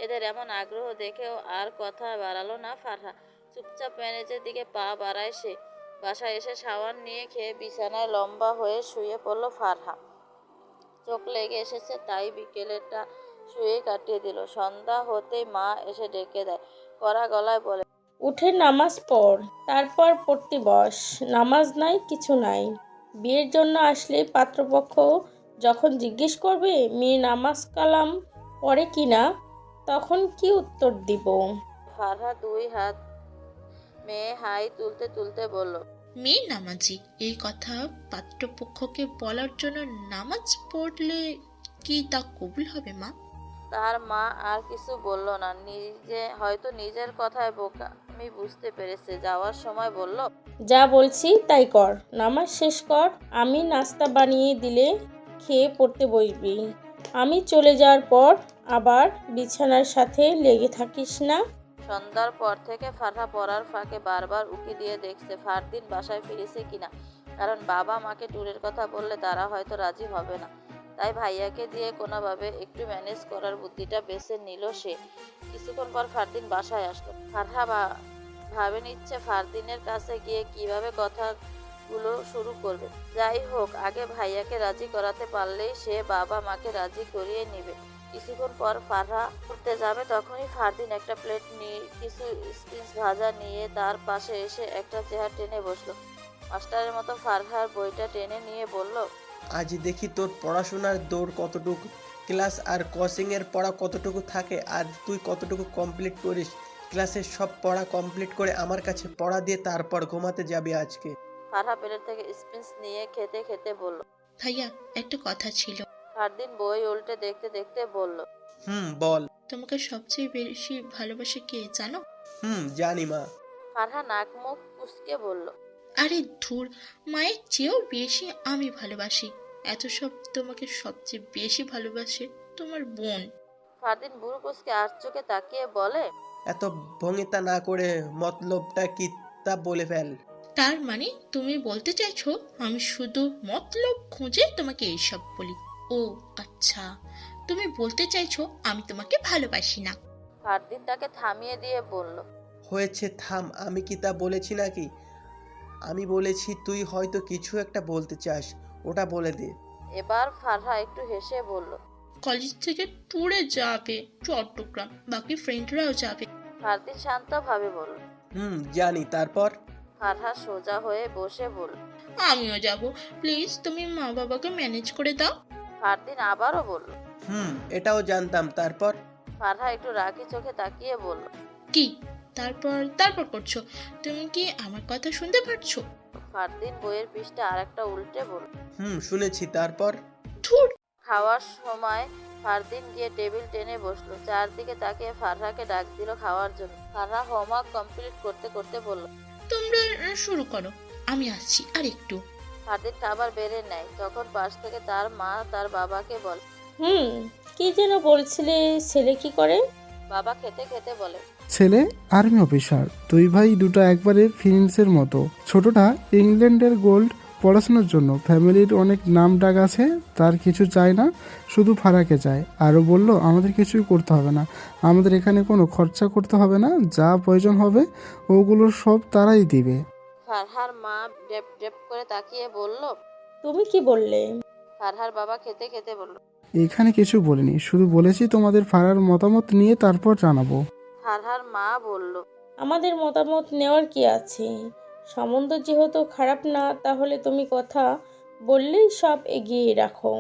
এদের এমন আগ্রহ দেখেও আর কথা বাড়ালো না ফারহা। চুপচাপ ম্যানেজের দিকে পা বাড়ায় সে। বাসায় এসে শাওয়ার নিয়ে খেয়ে বিছানায় লম্বা হয়ে শুয়ে পড়ল ফারহা। চোখ লেগে এসেছে তাই বিকেলেরটা শুয়ে কাটিয়ে দিল। সন্ধ্যা হতেই মা এসে ডেকে দেয়, কড়া গলায় বলে, উঠে নামাজ পড়, তারপর পড়তে বস। নামাজ নাই, কিছু নাই। বিয়ের জন্য আসলে পাত্রপক্ষ যখন জিজ্ঞেস করবে মেয়ে নামাজ কালাম পড়ে কিনা, তখন কি উত্তর দিব? ফারহা দুই হাত মেয়ে হাই তুলতে তুলতে বলল, মেয়ে নামাজি, এই কথা পাত্রপক্ষকে বলার জন্য নামাজ পড়লে কি তা কবুল হবে মা? তার মা আর কিছু বলল না। হয়তো নিজের কথায় বোকা আমি বুঝতে পেরেছে। যাওয়ার সময় বলল, যা বলছি তাই কর, নামাজ শেষ কর। আমি নাস্তা বানিয়ে দিলে খেয়ে পড়তে বসবি। আমি চলে যাওয়ার পর আবার বিছানার সাথে লেগে থাকিস না। সন্ধ্যার পর থেকে ফারহা পড়ার ফাঁকে বারবার উকি দিয়ে দেখছে ফারদিন বাসায় ফিরেছে কিনা। কারণ বাবা মাকে ট্যুরের কথা বললে তারা হয়তো রাজি হবে না। তাই ভাইয়াকে দিয়ে কোনোভাবে একটু ম্যানেজ করার বুদ্ধিটা বেছে নিল সে। কিছুক্ষণ পর ফারদিন বাসায় আসলো। ফারহা ভাবে নিচ্ছে ফারদিনের কাছে গিয়ে কিভাবে কথাগুলো শুরু করবে। যাই হোক, আগে ভাইয়াকে রাজি করাতে পারলেই সে বাবা মাকে রাজি করিয়ে নিবে। কিছুক্ষণ পর ফারহা উঠতে যাবে, তখনই ফারদিন একটা প্লেট নিয়ে কিছু স্পিচ ভাজা নিয়ে তার পাশে এসে একটা চেয়ার টেনে বসলো। মাস্টারের মতো ফারহার বইটা টেনে নিয়ে বলল, আজ দেখি তোর পড়াশোনার দৌড় কতটুকু, ক্লাস আর কোচিংয়ের পড়া কতটুকু থাকে, আর তুই কতটুকু কমপ্লিট করিস। ক্লাসের সব পড়া কমপ্লিট করে আমার কাছে পড়া দিয়ে তারপর ঘুমাতে যাবি আজকে। ফারহা প্লেট থেকে স্পিচ নিয়ে খেতে খেতে বলল, ভাইয়া একটা কথা ছিল। ফারদিন বই উল্টে দেখতে দেখতে বলল, বল। তোমাকে সবচেয়ে বেশি ভালোবাসে কে জানো? জানি মা। ফারহা নাক মুখ কুঁচকে বলল, আরে ধুর, মায়ের চেয়েও বেশি আমি ভালোবাসি। এত সব তোমাকে সবচেয়ে বেশি ভালোবাসে তোমার বোন। ফারদিন বুড়ো কুঁচকে আর চোখে তাকিয়ে বলে, এত ভঙ্গিতা না করে মতলবটা কি তা বলে ফেল। তার মানে তুমি বলতে চাইছো আমি শুধু মতলব খুঁজে তোমাকে এইসব বলি? ও আচ্ছা, তুমি বলতে চাইছো আমি তোমাকে ভালোবাসি না। ফারদিন তাকে থামিয়ে দিয়ে বলল, হয়েছে থাম, আমি কি তা বলেছি নাকি? আমি বলেছি তুই হয়তো কিছু একটা বলতে চাস, ওটা বলে দে। এবার ফারহা একটু হেসে বলল, কলেজ থেকে ট্যুরে যাবে চট্টগ্রাম, বাকি ফ্রেন্ডরাও যাবে। ফারদিন শান্তভাবে বলল, জানি। তারপর? ফারহা সোজা হয়ে বসে বলল, আমিও যাব, প্লিজ তুমি মা বাবাকে ম্যানেজ করে দাও। ফারদিন আবারও বলল, এটাও জানতাম। তারপর? ফারহা একটু রাগী চোখে তাকিয়ে বলল, কি তারপর করছো? তুমি কি আমার কথা শুনতে পারছো? ফারদিন বইয়ের পৃষ্ঠা আরেকটা উল্টে বলল, শুনেছি। তারপর? খাওয়ার সময় ফারদিন গিয়ে টেবিল টেনে বসলো। চারদিকে তাকিয়ে ফারহাকে ডাক দিল খাওয়ার জন্য। ফারহা হোমওয়ার্ক কমপ্লিট করতে করতে বলল, তোমরা শুরু করো, আমি আসছি আর একটু। ফারদিন খাবার বেড়ে নেয়। তখন পাশ থেকে তার মা তার বাবাকে বলে, কি যেন বলছিলে, ছেলে কি করে? বাবা খেতে খেতে বলে, ছেলে আর্মি অফিসার, দুই ভাই দুটো একবারে ফিন্সের মতো। ছোটটা ইংল্যান্ডের গোল্ড পড়াশোনার জন্য, ফ্যামিলির অনেক নাম ডাক আছে, তার কিছু চায় না, শুধু ফারাকে চায়। আরও বলল আমাদের কিছুই করতে হবে না, আমাদের এখানে কোনো খরচা করতে হবে না, যা প্রয়োজন হবে ওগুলো সব তারাই দিবে। ফারহার মা ডেপ ডেপ করে তাকিয়ে বলল, তুমি কি বললে? ফারহার বাবা খেতে খেতে বলল, এখানে কিছু বলিনি, শুধু বলেছি তোমাদের ফারার মতামত নিয়ে তারপর জানাবো। ফারহার মা বলল, আমাদের মতামত নেওয়ার কি আছে? সম্বন্ধ যেহেতু খারাপ না, তাহলে তুমি কথা বললেই সব এগিয়ে রাখো।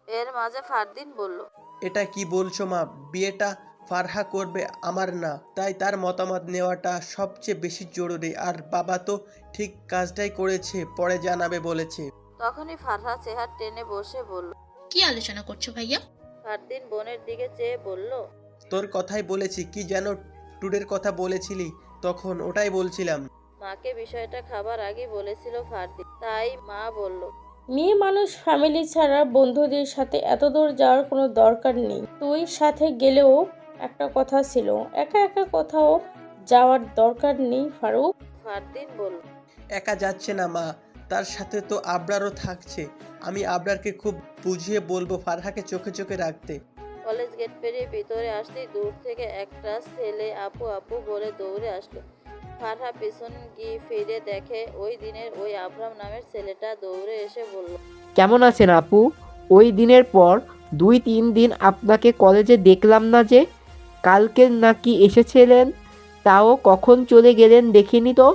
এর মাঝে ফারদিন বলল, এটা কি বলছো মা? বিয়েটা ফারহা করবে, আমার না, তাই তার মতামত নেওয়াটা সবচেয়ে বেশি জরুরি। আর বাবা তো ঠিক কাজটাই করেছে, পরে জানাবে বলেছে। তখনই ফারহা চেহারা টেনে বসে বলল, কি আলোচনা করছো ভাইয়া? ফারদিন বোনের দিকে চেয়ে বলল, তোর কথাই বলেছি। কি যেন ট্যুরের কথা বলেছিলি তখন, ওটাই বলছিলাম। মাকে বিষয়টা খাবার আগে বলেছিল ফারদিন, তাই মা বলল, মেয়ে মানুষ ফ্যামিলি ছাড়া বন্ধুদের সাথে এত দূর যাওয়ার কোনো দরকার নেই। তুই সাথে গেলেও একটা কথা ছিল, একা একা কোথাও যাওয়ার দরকার নেই ফারুক। ফারদিন বলল, একা যাচ্ছে না মা, তার সাথে তো আবরারও থাকছে। আমি আবরারকে খুব বুঝিয়ে বলবো ফারহাকে চোখে চোখে রাখতে। কলেজ গেট পেরিয়ে ভিতরে আসতেই দূর থেকে একটা ছেলে আপু আপু বলে দৌড়ে আসলো। ফারহা পেছন গিয়ে ফিরে দেখে ওই দিনের ওই আবরাম নামের ছেলেটা দৌড়ে এসে বলল, কেমন আছেন আপু? ওই দিনের পর 2-3 দিন আপনাকে কলেজে দেখলাম না যে। কালকে নাকি এসেছিলেন, তাও কখন চলে গেলেন দেখিনি তো।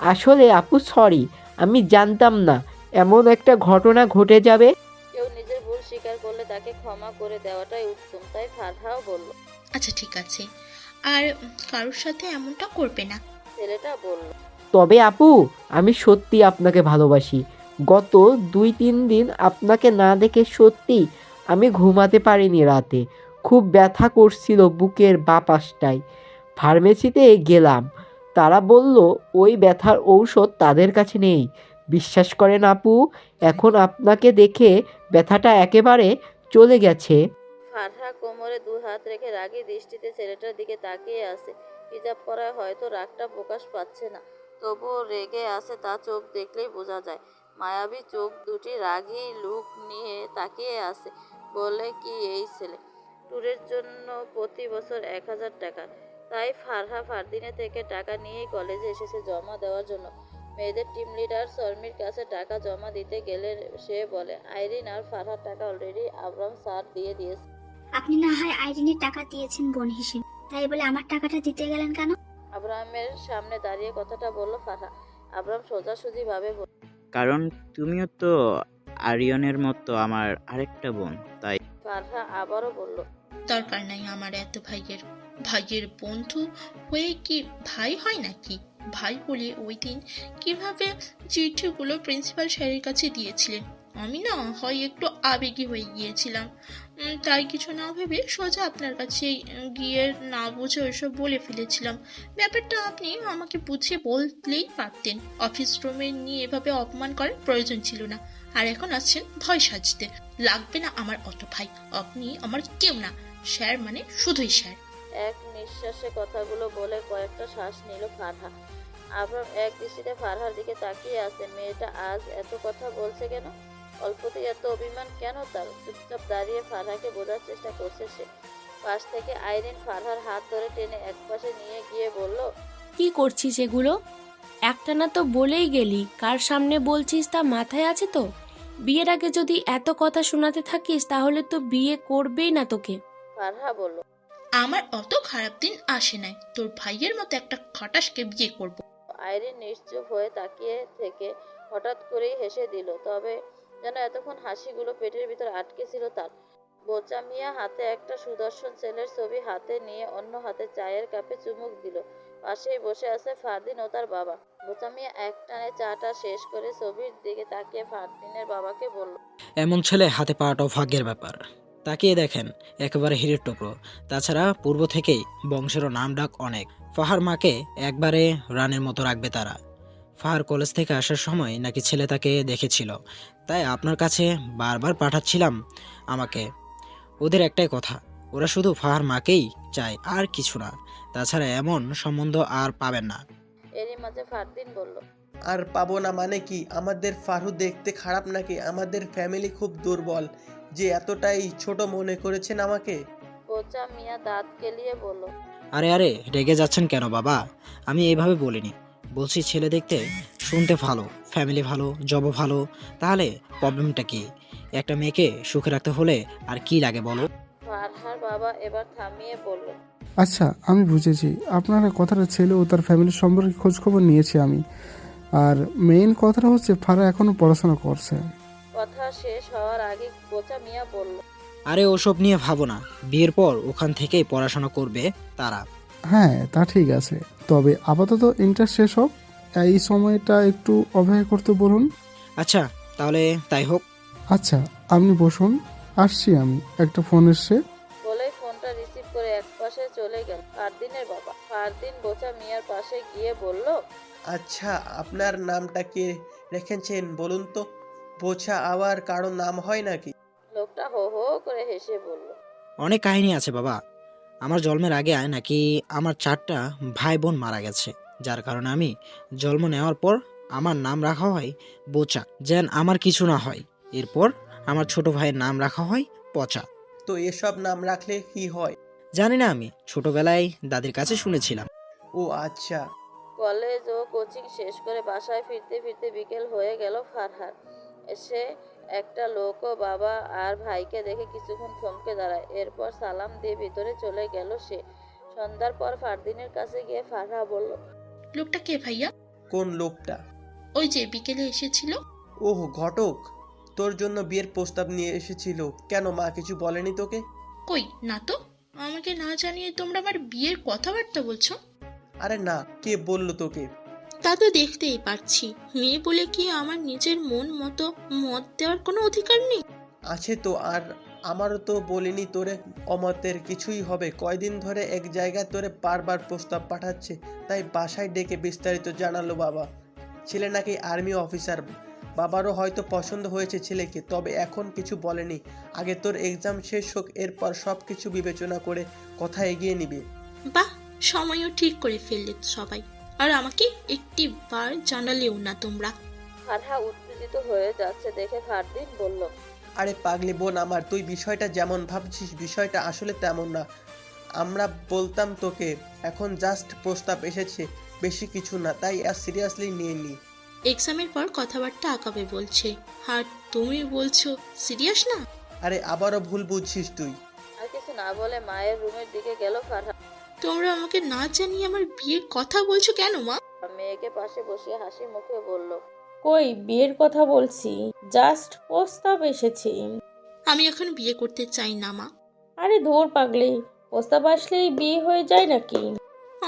আসলে আপু সরি, আমি জানতাম না এমন একটা ঘটনা ঘটে যাবে। কেউ নিজের ভুল স্বীকার করলে তাকে ক্ষমা করে দেওয়াটাই উত্তম, তাই ফারহাও বলল, আচ্ছা ঠিক আছে, আর কারোর সাথে এমনটা করবে না। ছেলেটা বলল, তবে আপু আমি সত্যি আপনাকে ভালোবাসি। গত 2-3 দিন আপনাকে না দেখে সত্যি আমি ঘুমাতে পারিনি রাতে। খুব ব্যথা করছিল বুকের বাঁ পাশটায়। ফার্মেসিতে গেলাম, তারা বলল ওই ব্যথার ঔষধ তাদের কাছে নেই। বিশ্বাস করেন আপু, এখন আপনাকে দেখে ব্যথাটা একেবারে চলে গেছে। ফারহা কোমরে 2 হাত রেখে রাগী দৃষ্টিতে ছেলেটার দিকে তাকিয়ে আছে। হিজাব পরায় হয়তো রাগটা প্রকাশ পাচ্ছে না, তবুও রেগে আছে, তা চোখ দেখলেই বোঝা যায়। মায়াবী চোখ দুটি রাগী লুক নিয়ে তাকিয়ে আছে। বলে কি এই ছেলে ট্যুরের জন্য প্রতি বছর 1000 টাকা, তাই ফারহা ফারদিনের থেকে টাকা নিয়েই কলেজে এসেছে জমা দেওয়ার জন্য। মেয়েদের টিম লিডার শর্মির কাছে টাকা জমা দিতে গেলে সে বলে, আইরিন আর ফারহার টাকা অলরেডি আবরাম স্যার দিয়ে দিয়েছে। আপনি না হয় আইরিনের টাকা দিয়েছেন বোন হিসেবে, তাই বলে আমার টাকাটা দিতে গেলেন কেন? আবরামের সামনে দাঁড়িয়ে কথাটা বলল ফারহা। আবরাম সোজাসুজি ভাবে বলল, কারণ তুমিও তো আরিয়নের মতো আমার আরেকটা বোন, তাই। ফারহা আবারও বলল, দরকার নাই আমার এত ভাইয়ের। ভাইয়ের বন্ধু হয়ে কি ভাই হয় নাকি? ভাই বলে ওই দিন কিভাবে চিঠিগুলো প্রিন্সিপাল স্যারের কাছে দিয়েছিলেন, আমি না হয় একটু আবেগী হয়ে গিয়েছিলাম, তাই কিছু না ভেবে সোজা আপনার কাছে গিয়ে না বুঝে ওইসব বলে ফেলেছিলাম। ব্যাপারটা আপনি আমাকে বুঝিয়ে বললেই পারতেন। অফিস রুমে নিয়ে এভাবে অপমান করার প্রয়োজন ছিল না। আর এখন আসছেন ভয় সাজতে। লাগবে না আমার অত ভাই, আপনি আমার কেউ না। স্যার মানে শুধুই স্যার। এক নিঃশ্বাসে কথাগুলো বলে কয়েকটা শ্বাস নিল ফারহা। আবরাম এক দৃষ্টিতে ফারহার দিকে তাকিয়ে আছে। মেয়েটা আজ এত কথা বলছে কেন? অল্পতেই এত অভিমান কেন তার? চুপচাপ দাঁড়িয়ে ফারহাকে বোঝার চেষ্টা করছে সে। পাশ থেকে আইরিন ফারহার হাত ধরে টেনে একপাশে নিয়ে গিয়ে বলল, কি করছিস এগুলো? একটানা তো বলেই গেলি, কার সামনে বলছিস তা মাথায় আছে তো? বিয়ের আগে যদি এত কথা শোনাতে থাকিস তাহলে তো বিয়ে করবেই না তোকে। ফারহা বলল, আমার অত খারাপ দিন আসে নাই, তোর ভাইয়ের মতো একটা খটাসকে বিয়ে করব। আইরিন নিশ্চুপ হয়ে তাকিয়ে থেকে হঠাৎ করেই হেসে দিল, তবে যেন এতক্ষণ হাসিগুলো পেটের ভিতর আটকে ছিল তার। বোচা মিয়া হাতে একটা সুদর্শন ছেলের ছবি হাতে নিয়ে অন্য হাতে চায়ের কাপে চুমুক দিল। পাশেই বসে আছে ফারদিন ও তার বাবা। বোচা মিয়া একটানে চাটা শেষ করে ছবির দিকে তাকিয়ে ফারদিনের বাবাকে বলল, এমন ছেলে হাতে পাওয়াটাও ভাগ্যের ব্যাপার। তাকিয়ে দেখেন, একেবারে হীরের টুকরো। তাছাড়া পূর্ব থেকেই বংশেরও নাম ডাক অনেক। ফাহার মাকে একবারে রানের মতো রাখবে তারা। ফাহার কলেজ থেকে আসার সময় নাকি ছেলে তাকে দেখেছিল, তাই আপনার কাছে বারবার পাঠাচ্ছিলাম আমাকে। ওদের একটাই কথা, ওরা শুধু ফাহার মাকেই চায়, আর কিছু না। তাছাড়া এমন সম্বন্ধ আর পাবেন না। এরই মাঝে ফারদিন বলল, আর পাবো না মানে কি? আমাদের ফারু দেখতে খারাপ নাকি? আমাদের ফ্যামিলি খুব দুর্বল যে এতটাই ছোট মনে করেছেন আমাকে? বোচা মিয়া দাঁত কেলিয়ে বলল, আরে আরে রেগে যাচ্ছেন কেন বাবা? আমি এইভাবে বলিনি। বলছি ছেলে দেখতে শুনতে ভালো, ফ্যামিলি ভালো, জবও ভালো, তাহলে প্রবলেমটা কি? একটা মেয়েকে সুখে রাখতে হলে আর কি লাগে বলো? ফারহার বাবা এবার থামিয়ে বলল, আচ্ছা আমি বুঝেছি, আপনারা কথাটা ছেলে ও তার ফ্যামিলির সম্পর্কে খোঁজখবর নিয়েছি আমি। আর মেইন কথাটা হচ্ছে ফারা এখনো পড়াশোনা করছে। কথা শেষ হওয়ার আগে বোচা মিয়া বলল, আরে ওসব নিয়ে ভাবো না, বিয়ের পর ওখান থেকেই পড়াশোনা করবে তারা। হ্যাঁ তা ঠিক আছে, তবে আপাতত ইন্টার শেষ হোক, এই সময়টা একটু অপেক্ষা করতে বলুন। আচ্ছা তাহলে তাই হোক। আচ্ছা আপনি বসুন, আসছি আমি, একটা ফোন এসছে। বলেই ফোনটা রিসিভ করে একপাশে চলে গেল ফারদিনের বাবা। ফারদিন বোচা মিয়ার পাশে গিয়ে বলল, আচ্ছা, আপনার নামটা কে রেখেছেন বলুন তো? বোঝা আবার কারো নাম হয় নাকি? লোকটা হো হো করে হেসে বলল, অনেক কাহিনী আছে বাবা। আমার জন্মের আগে নাকি আমার 4টা ভাই বোন মারা গেছে, যার কারণে আমি জন্ম নেওয়ার পর আমার নাম রাখা হয় বোচা, যেন আমার কিছু না হয়। এরপর আমার ছোট ভাইয়ের নাম রাখা হয় পচা। তো এসব নাম রাখলে কি হয়? জানি না, আমি ছোটবেলায় দাদির কাছে শুনেছিলাম। ও আচ্ছা। কলেজ ও কোচিং শেষ করে বাসায় ফিরতে ফিরতে বিকেল হয়ে গেল ফারহার। এসে একটা লোকও বাবা আর ভাইকে দেখে কিছুক্ষণ থমকে দাঁড়ায়, এরপর সালাম দিয়ে ভিতরে চলে গেল সে। সন্ধ্যার পর ফারদিনের কাছে গিয়ে ফারহা বলল, লোকটা কে ভাইয়া? কোন লোকটা? ওই যে বিকেলে এসেছিল। ওহ, ঘটক। তোর জন্য বিয়ের প্রস্তাব নিয়ে এসেছিল। কেন, মা কিছু বলেনি তোকে? কই না তো, আমাকে না জানিয়ে তোমরা আমার বিয়ের কথাবার্তা বলছো? আরে না, কে বললো তোকে? তা তো দেখতেই পাচ্ছি, মেয়ে বলে কি আমার নিজের মন মতো মত দেওয়ার কোনো অধিকার নেই? আছে তো, আর আমারও তো বলিনি তোরে অমতের কিছুই হবে। কয়দিন ধরে এক জায়গায় তোরে বারবার প্রস্তাব পাঠাচ্ছে, তাই বাসায় ডেকে বিস্তারিত জানালো বাবা। ছেলে নাকি আর্মি অফিসার। বাবারও হয়তো পছন্দ হয়েছে ছেলেকে, তবে এখন কিছু বলেনি। আগে তোর এক্সাম শেষ হোক, এরপর সব কিছু বিবেচনা করে কথা এগিয়ে নিবি। বাহ, সময়ও ঠিক করে ফেললে সবাই, আর আমাকে একটিবার জানালেও না তোমরা। ফারহা উত্তেজিত হয়ে যাচ্ছে দেখে ফারদিন বলল, আরে পাগলি বোন আমার, তুই বিষয়টা যেমন ভাবছিস বিষয়টা আসলে তেমন না। আমরা বলতাম তোকে, এখন জাস্ট প্রস্তাব এসেছে, বেশি কিছু না, তাই আর সিরিয়াসলি নিয়ে নি। এক্সামের পর কথাবার্তা আগাবে বলছে, আর তুমি বলছো সিরিয়াস না? আরে আবারও ভুল বুঝছিস তুই। আর কিছু না বলে মায়ের রুমের দিকে গেল ফারহা। তোমরা আমাকে না জানিয়ে আমার বিয়ের কথা বলছো কেন মা? মেয়েকে পাশে বসিয়ে হাসি মুখে বলল, কই বিয়ের কথা বলছি, জাস্ট প্রস্তাব এসেছে। আমি এখন বিয়ে করতে চাই না মা। আরে ধুর পাগলি, প্রস্তাব আসলেই বিয়ে হয়ে যায় নাকি?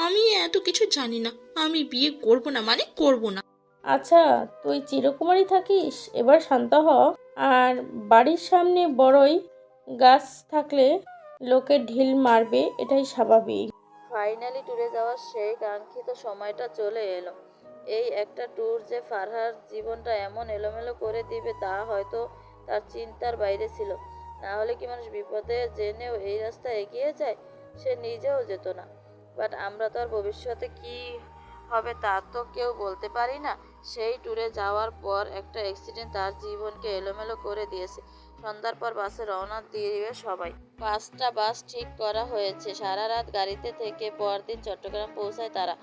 আমি এত কিছু জানি না, আমি বিয়ে করব না মানে করব না। আচ্ছা, তুই চিরকুমারী থাকিস, এবার শান্ত হ। আর বাড়ির সামনে বড়ই গাছ থাকলে লোকে ঢিল মারবে, এটাই স্বাভাবিক। ফাইনালি ট্যুরে যাওয়ার সেই কাঙ্ক্ষিত সময়টা চলে এলো। এই একটা ট্যুর যে ফারহার জীবনটা এমন এলোমেলো করে দিবে তা হয়তো তার চিন্তার বাইরে ছিল। না হলে কি মানুষ বিপদে জেনেও এই রাস্তা এগিয়ে যায়? সে নিজেও যেত না। বাট আমরা তো আর ভবিষ্যতে কি হবে তা তো কেউ বলতে পারি না। সেই ট্যুরে যাওয়ার পর একটা অ্যাক্সিডেন্ট তার জীবনকে এলোমেলো করে দিয়েছে। সন্ধ্যার পর বাসে রওনা দিবে সবাই। 5টা বাস ঠিক করা হয়েছে। সারা রাত গাড়িতে থেকে পরদিন চট্টগ্রাম পৌঁছায় তারা।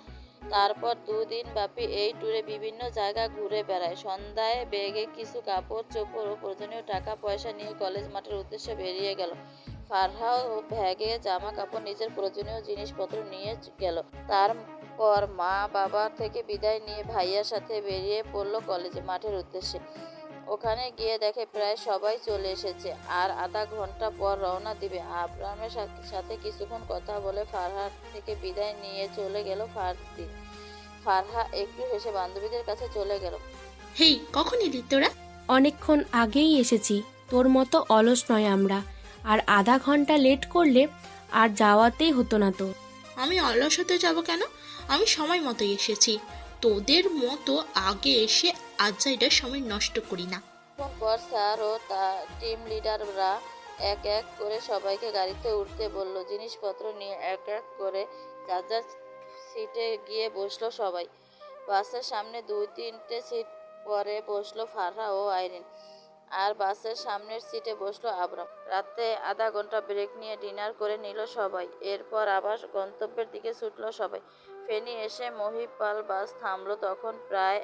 তারপর 2 দিন ব্যাপী এই ট্যুরে বিভিন্ন জায়গা ঘুরে বেড়ায়। সন্ধ্যায় ব্যাগে কিছু কাপড় চোপড় ও প্রয়োজনীয় টাকা পয়সা নিয়ে কলেজ মাঠের উদ্দেশ্যে বেরিয়ে গেল। ফারহা ও ব্যাগে জামা কাপড় নিজের প্রয়োজনীয় জিনিসপত্র নিয়ে গেল। তারপর মা বাবার থেকে বিদায় নিয়ে ভাইয়ার সাথে বেরিয়ে পড়ল কলেজ মাঠের উদ্দেশ্যে। ওখানে গিয়ে দেখে প্রায় সবাই চলে এসেছে, আর আধা ঘন্টা পর রওনা দিবে। আবরামের সাথে কিছুক্ষণ কথা বলে ফারহার থেকে বিদায় নিয়ে চলে গেল ফারদিন। ফারহা একটু হেসে বান্ধবীদের কাছে চলে গেল। হেই, কখন এলি তোরা? অনেকক্ষণ আগেই এসেছি, তোর মতো অলস নয় আমরা, আর আধা ঘন্টা লেট করলে আর যাওয়াতেই হতো না তো। আমি অলস হতে যাব কেন? আমি সময় মতো এসেছি। তোদের মতো আগে এসে আজাইটার সময় নষ্ট করি না। পর স্যার ও তার টিম লিডাররা এক এক করে সবাইকে গাড়িতে উঠতে বলল। জিনিসপত্র নিয়ে এক এক করে যার যার সিটে গিয়ে বসলো সবাই। বাসের সামনে 2-3টে সিট পরে বসলো ফারহা ও আইরিন, আর বাসের সামনের সিটে বসলো আবরাম। রাতে আধা ঘন্টা ব্রেক নিয়ে ডিনার করে নিল সবাই। এরপর আবার গন্তব্যের দিকে ছুটলো সবাই। ফেনী এসে মহিপাল বাস থামলো। তখন প্রায়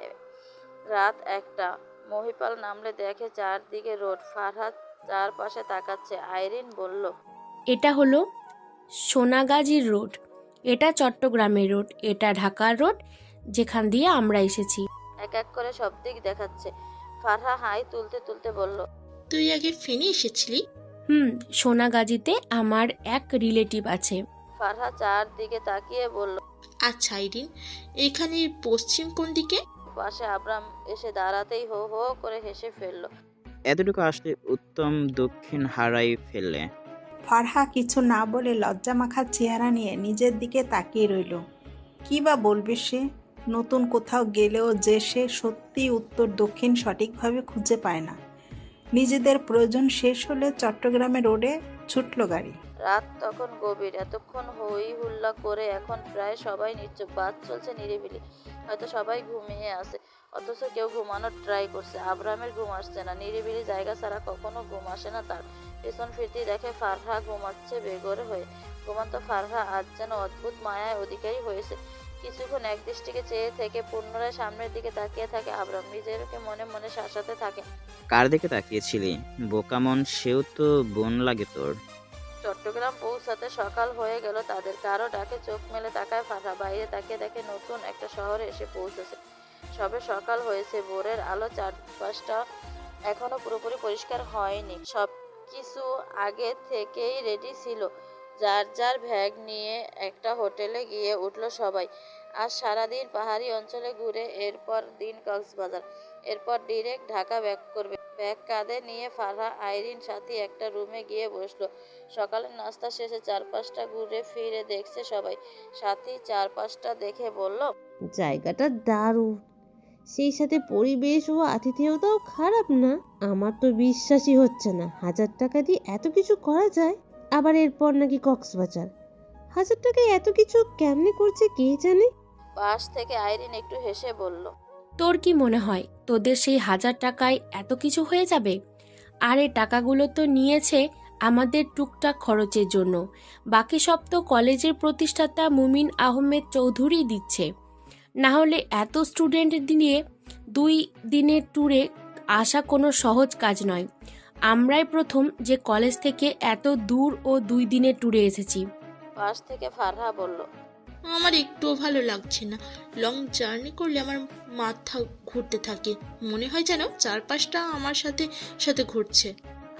রাত 1টা। মহিপাল নামলে দেখে চারদিকে রোড। ফারহা চারপাশে তাকাচ্ছে। আইরিন বলল, এটা হলো সোনাগাজীর রোড, এটা চট্টগ্রামের রোড, এটা ঢাকার রোড, যেখান দিয়ে আমরা এসেছি। এক এক করে সব দিক দেখাচ্ছে। ফারহা হাই তুলতে তুলতে বলল, তুই আগে ফেনী এসেছিলি? সোনাগাজীতে আমার এক রিলেটিভ আছে। ফারহা চারদিকে তাকিয়ে বলল, আচ্ছা আইরিন, এখানে পশ্চিম কোন দিকে? পাশে আবরাম এসে দাঁড়াতেই হো হো করে হেসে ফেলল। এতটুকু আসলে উত্তম দক্ষিণ হারাই ফেললে। ফারহা কিছু না বলে লজ্জামাখা চেহারা নিয়ে নিজের দিকে তাকিয়ে রইল। কি বা বলবে সে? নতুন কোথাও গেলেও যে সে সত্যি উত্তর দক্ষিণ সঠিকভাবে খুঁজে পায় না। নিজেদের প্রয়োজন শেষ হলে চট্টগ্রামে রোডে ছুটল গাড়ি। রাত তখন গভীর, এতক্ষণ হই হুল্লা করে এখন প্রায় সবাই নিশ্চুপ, বাস চলছে নিরিবিলি, হয়তো সবাই ঘুমিয়ে আছে, অথচ কেউ ঘুমানোর ট্রাই করছে। আব্রামের ঘুম আসছে না, নিরিবিলি জায়গা ছাড়া কখনো ঘুম আসে না তার। পেছন ফিরতেই দেখে ফারহা ঘুমাচ্ছে বেঘরে হয়ে। ঘুমন্ত ফারহা আজ যেন অদ্ভুত মায়ায় অধিকারী হয়েছে। কিছুক্ষণ একদৃষ্টিকে চেয়ে থেকে পুনরায় সামনের দিকে তাকিয়ে থাকে আব্রাম, নিজেরকে মনে মনে শাসাতে থাকে। কার দিকে তাকিয়েছিলি? বোকামন, সেও তো বোন লাগে তোর। চট্টগ্রাম পৌঁছাতে সকাল হয়ে গেল তাদের। কারো ডাকে চোখ মেলে তাকায় ফারহা, বাইরে তাকিয়ে দেখে নতুন একটা শহরে এসে পৌঁছেছে। সবে সকাল হয়েছে, ভোরের আলো চারপাশটা এখনো পুরোপুরি পরিষ্কার হয়নি। সবকিছু আগে থেকেই রেডি ছিল। যার যার ব্যাগ নিয়ে একটা হোটেলে গিয়ে উঠল সবাই। আজ সারাদিন পাহাড়ি অঞ্চলে ঘুরে এরপর দিন কক্সবাজার, এরপর ডিরেক্ট ঢাকা ব্যাক করবে। ব্যাগ কাঁধে নিয়ে ফারহা, আইরিন সাথী একটা রুমে গিয়ে বসলো। সকালের নাস্তা শেষে চারপাশটা ঘুরে ফিরে দেখছে সবাই। সাথী চারপাশটা দেখে বলল, জায়গাটা দারুণ, সেই সাথে পরিবেশ ও আতিথেয়তাও খারাপ না। আমার তো বিশ্বাসই হচ্ছে না 1000 টাকা দিয়ে এত কিছু করা যায়। আবার এরপর নাকি কক্সবাজার। 1000 টাকায় এত কিছু কেমনে করছে কে জানে। পাশ থেকে আইরিন একটু হেসে বলল, তোর কি মনে হয় তোদের সেই 1000 টাকায় এত কিছু হয়ে যাবে? আর এই টাকাগুলো তো নিয়েছে আমাদের টুকটাক খরচের জন্য, বাকি সব তো কলেজের প্রতিষ্ঠাতা মুমিন আহমেদ চৌধুরী দিচ্ছে। না হলে এত স্টুডেন্ট দিয়ে 2 দিনের ট্যুরে আসা কোনো সহজ কাজ নয়। আমরাই প্রথম যে কলেজ থেকে এত দূর ও 2 দিনের ট্যুরে এসেছি। পাশ থেকে ফারহা বলল, আমার একটুও ভালো লাগছে না। লং জার্নি করলে আমার মাথা ঘুরতে থাকে, মনে হয় যেন চারপাশটা আমার সাথে সাথে ঘুরছে।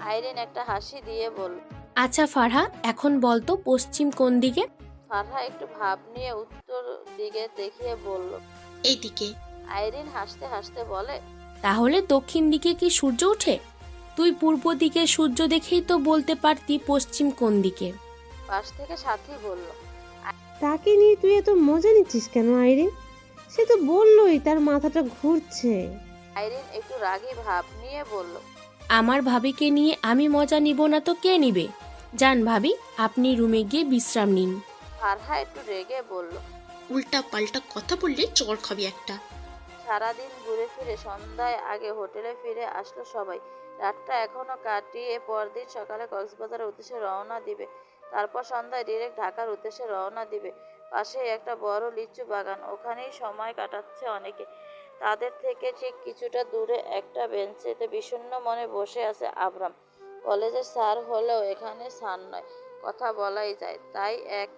আইরিন একটা হাসি দিয়ে বলল, আচ্ছা ফারহা, এখন বলতো পশ্চিম কোন দিকে? ফারহা একটু ভাব নিয়ে উত্তর দিকে দেখিয়ে বলল, এইদিকে। আইরিন হাসতে হাসতে বলে, তাহলে দক্ষিণ দিকে কি সূর্য ওঠে? তুই পূর্ব দিকে সূর্য দেখেই তো বলতে পারতি পশ্চিম কোন দিকে। পাশ থেকে সাথী বলল, তাকে নিয়ে তুই এত মজা নিচ্ছিস কেন আইরিন? সে তো বললোই তার মাথাটা ঘুরছে। আইরিন একটু রাগী ভাব নিয়ে বলল, আমার ভাবিকে নিয়ে আমি মজা নিব না তো কে নিবে? যান ভাবি, আপনি রুমে গিয়ে বিশ্রাম নিন। ফারহা একটু রেগে বলল, উল্টা পাল্টা কথা বললে চড় খাবি একটা। সারাদিন ঘুরে ফিরে সন্ধ্যায় আগে হোটেলে ফিরে আসলো সবাই। রাতটা এখনো কাটিয়ে পরদিন সকালে কক্সবাজারের উদ্দেশ্যে রওনা দিবে। তারপর সন্ধ্যায় ডিরেক্ট ঢাকার উদ্দেশ্যে রওনা দিবে। পাশেই একটা বড় লিচু বাগান, ওখানেই সময় কাটাচ্ছে অনেকে। তাদের থেকে ঠিক কিছুটা দূরে একটা বেঞ্চেতে বিষণ্ণ মনে বসে আছে আবরাম। কলেজের স্যার হলেও এখানে স্যার নয়, কথা বলাই যায়। তাই এক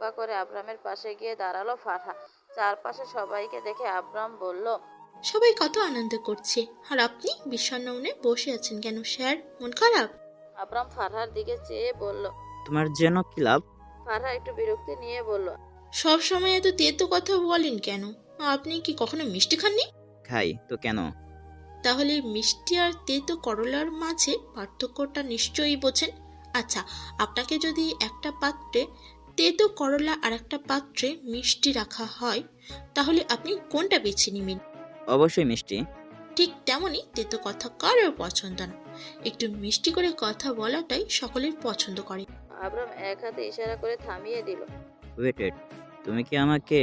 পা করে আবরামের পাশে গিয়ে দাঁড়ালো ফারহা। চারপাশে সবাইকে দেখে আবরাম বলল, সবাই কত আনন্দ করছে, আর আপনি বিষণ্ণ মনে বসে আছেন কেন স্যার? মন খারাপ? আবরাম ফারহার দিকে চেয়ে বলল। তোমার যেন কি লাভ? ফারহা একটু বিরক্তি নিয়ে বলল, সব সময় এত তেতো কথা বলেন কেন? আপনি কি কখনো মিষ্টি খাননি? খাই তো কেন? তাহলে মিষ্টি আর তেতো করলার মাঝে পার্থক্যটা নিশ্চয়ই বোঝেন। আচ্ছা, আপনাকে যদি একটা পাত্রে তেতো করলা আর একটা পাত্রে মিষ্টি রাখা হয়, তাহলে আপনি কোনটা বেছে নেবেন? অবশ্যই মিষ্টি। ঠিক তেমনই তেতো কথা কারোর পছন্দ না, একটু মিষ্টি করে কথা বলাটাই সকলের পছন্দ করে। আবরাম এক হাতে ইশারা করে থামিয়ে দিল। ওয়েট, তুমি কি আমাকে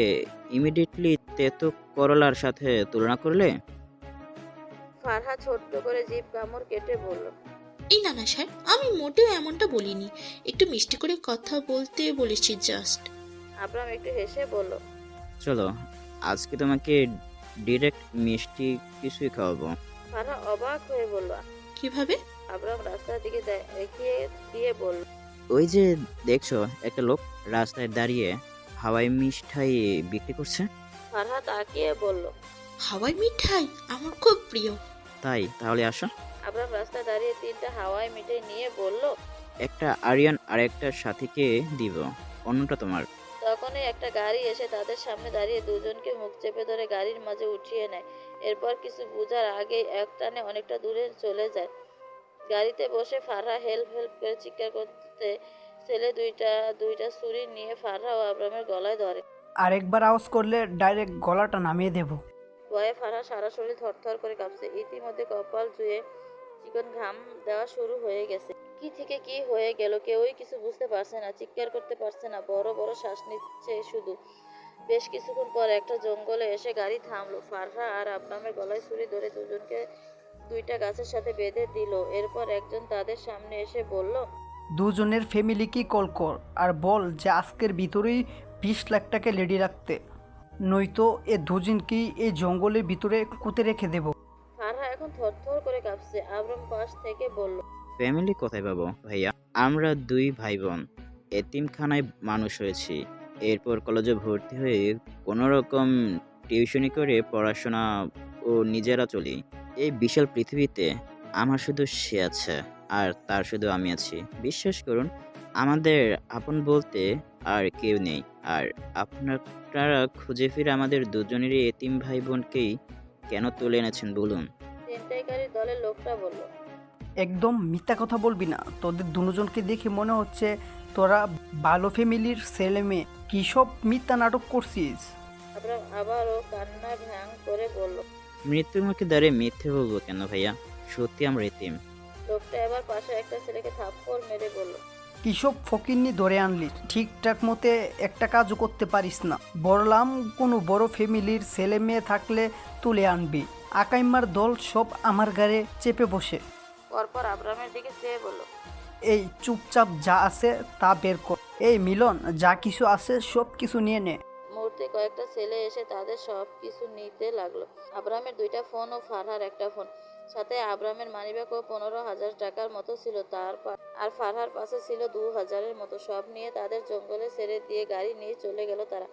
ইমিডিয়েটলি তেতো করলার সাথে তুলনা করলে? ফারহা ছোট্ট করে জিভ কামড় কেটে বলল, এই না না স্যার, আমি মোটেও এমনটা বলিনি, একটু মিষ্টি করে কথা বলতে বলেছি জাস্ট। আবরাম একটু হেসে বলল, চলো আজকে তোমাকে ডিরেক্ট মিষ্টি কিছুই খাওয়াবো। ফারহা অবাক হয়ে বলল, কিভাবে? আবরাম রাস্তার দিকে দেখিয়ে দিয়ে বলল, ওই যে দেখছো একটা লোক রাস্তায় দাঁড়িয়ে হাওয়াই মিঠাই বিক্রি করছে। ফারহা তাকিয়ে বলল, হাওয়াই মিঠাই আমার খুব প্রিয়। তাই তাহলে আসো। আবরাম রাস্তায় দাঁড়িয়ে 3টা হাওয়াই মিঠাই নিয়ে বলল, একটা আরিয়ান আর একটা সাথীকে দিব, অন্যটা তোমার। তখনই একটা গাড়ি এসে তাদের সামনে দাঁড়িয়ে দুজনকে মুখ চেপে ধরে গাড়ির মাঝে উঠিয়ে নেয়। এরপর কিছু বোঝার আগেই একটানে অনেকটা দূরে চলে যায়। গাড়িতে বসে ফারহা হেল্প করে চিৎকার করতে ছেলে দুইটা ছুরি নিয়ে ফারহা ও আবরামের গলায় ধরে। আরেকবার আওয়াজ করলে ডাইরেক্ট গলাটা নামিয়ে দেব। ভয়ে ফারহা সারা শরীর থরথর করে কাঁপছে। ইতিমধ্যে কপাল জুয়ে চিকন ঘাম দেওয়া শুরু হয়ে গেছে। কি থেকে কি হয়ে গেল কেউই কিছু বুঝতে পারছে না, চিৎকার করতে পারছে না, বড় বড় শ্বাস নিচ্ছে শুধু। বেশ কিছুক্ষণ পর একটা জঙ্গলে এসে গাড়ি থামলো। ফারহা আর আব্রামের গলায় ছুরি ধরে দুজনকে দুইটা গাছের সাথে বেঁধে দিল। এরপর একজন তাদের সামনে এসে বলল, দুজনের ফ্যামিলিকে কল কর আর বল যে আজকের ভিতরেই 20 লাখ টাকা রেডি রাখতে, নয়তো এ দুজনকেই এই জঙ্গলের ভিতরে কুতে রেখে দেব। ফারহা এখন থরথর করে কাঁপছে। আব্রাম পাশ থেকে বলল, ফ্যামিলি কোথায় পাবো ভাইয়া? আমরা 2 ভাই বোন এতিমখানায় মানুষ হয়েছি। এরপর কলেজে ভর্তি হয়ে কোনো রকম টিউশনি করে পড়াশোনা ও নিজেরা চলি। এই বিশাল পৃথিবীতে আমার শুধু সে আছে আর তার শুধু আমি আছি। বিশ্বাস করুন, আমাদের আপন বলতে আর কেউ নেই। আর আপনারা খুঁজে ফিরে আমাদের দুজনেরই এতিম ভাই বোনকেই কেন তুলে এনেছেন বলুন? ছিনতাইকারী দলের লোকটা বলল, একদম মিথ্যা কথা বলবি না। তোদের দুজনকে দেখে মনে হচ্ছে তোরা ভালো ফ্যামিলির ছেলে মেয়ে। কী সব মিথ্যা নাটক করছিস? আব্রাম আবারও কান্না ভ্যাং করে বলল। মৃত্যুর মুখে দাঁড়িয়ে মিথ্যে বলবো কেন ভাইয়া? সত্যি আমরা এতিম। লোকটা এবার পাশে একটা ছেলেকে থাপ্পড় মেরে বলল, কী সব ফকিন্নি ধরে আনলি? ঠিকঠাক মতে একটা কাজও করতে পারিস না। বললাম কোনো বড় ফ্যামিলির ছেলে মেয়ে থাকলে তুলে আনবি। আকাইম্মার দল সব আমার গাড়ে চেপে বসে। পরপর আব্রামের দিকে চেয়ে বলল, এই চুপচাপ যা আছে তা বের কর। এই মিলন, যা কিছু আছে সব কিছু নিয়ে নে। মুহূর্তে কয়েকটা ছেলে এসে তাদের সব কিছু নিতে লাগলো। আব্রামের 2টা ফোন ও ফারহার একটা ফোন, সাথে আব্রামের মানিব্যাগ ও 15,000 টাকার মতো ছিল। আর ফারহার পাশে ছিল 2,000-এর মতো। সব নিয়ে তাদের জঙ্গলে ছেড়ে দিয়ে গাড়ি নিয়ে চলে গেল তারা।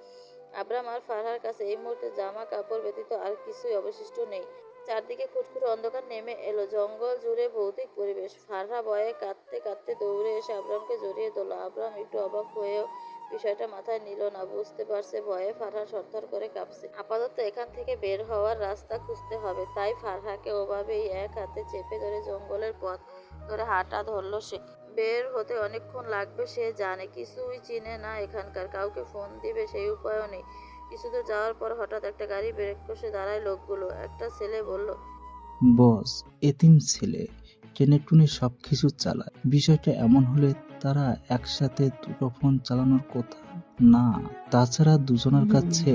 আব্রাম আর ফারহার কাছে এই মুহূর্তে জামা কাপড় ব্যতীত আর কিছুই অবশিষ্ট নেই। চারদিকে খুটখুটে অন্ধকার নেমে এলো। জঙ্গল জুড়ে ভৌতিক পরিবেশ। ফারহা ভয়ে কাঁদতে কাঁদতে দৌড়ে এসে আব্রামকে জড়িয়ে ধরল। আব্রাম একটু অবাক হয়েও বিষয়টা মাথায় নিল না। বুঝতে পারছে ভয়ে ফারহা থরথর করে কাঁপছে। আপাতত এখান থেকে বের হওয়ার রাস্তা খুঁজতে হবে। তাই ফারহাকে ওভাবেই এক হাতে চেপে ধরে জঙ্গলের পথ ধরে হাঁটা ধরলো সে। বের হতে অনেকক্ষণ লাগবে সে জানে। কিছুই চিনে না এখানকার, কাউকে ফোন দিবে সেই উপায়ও নেই। কিছু দূর যাওয়ার পর হঠাৎ একটা গাড়ি ব্রেক কষে দাঁড়ায় লোকগুলো। একটা ছেলে বলল, বস, এতিম ছেলে টেনে টুনে সবকিছু চালায়। বিষয়টা এমন হলে তারা একসাথে 2টো ফোন চালানোর কথা না। তাছাড়া দুজনের কাছে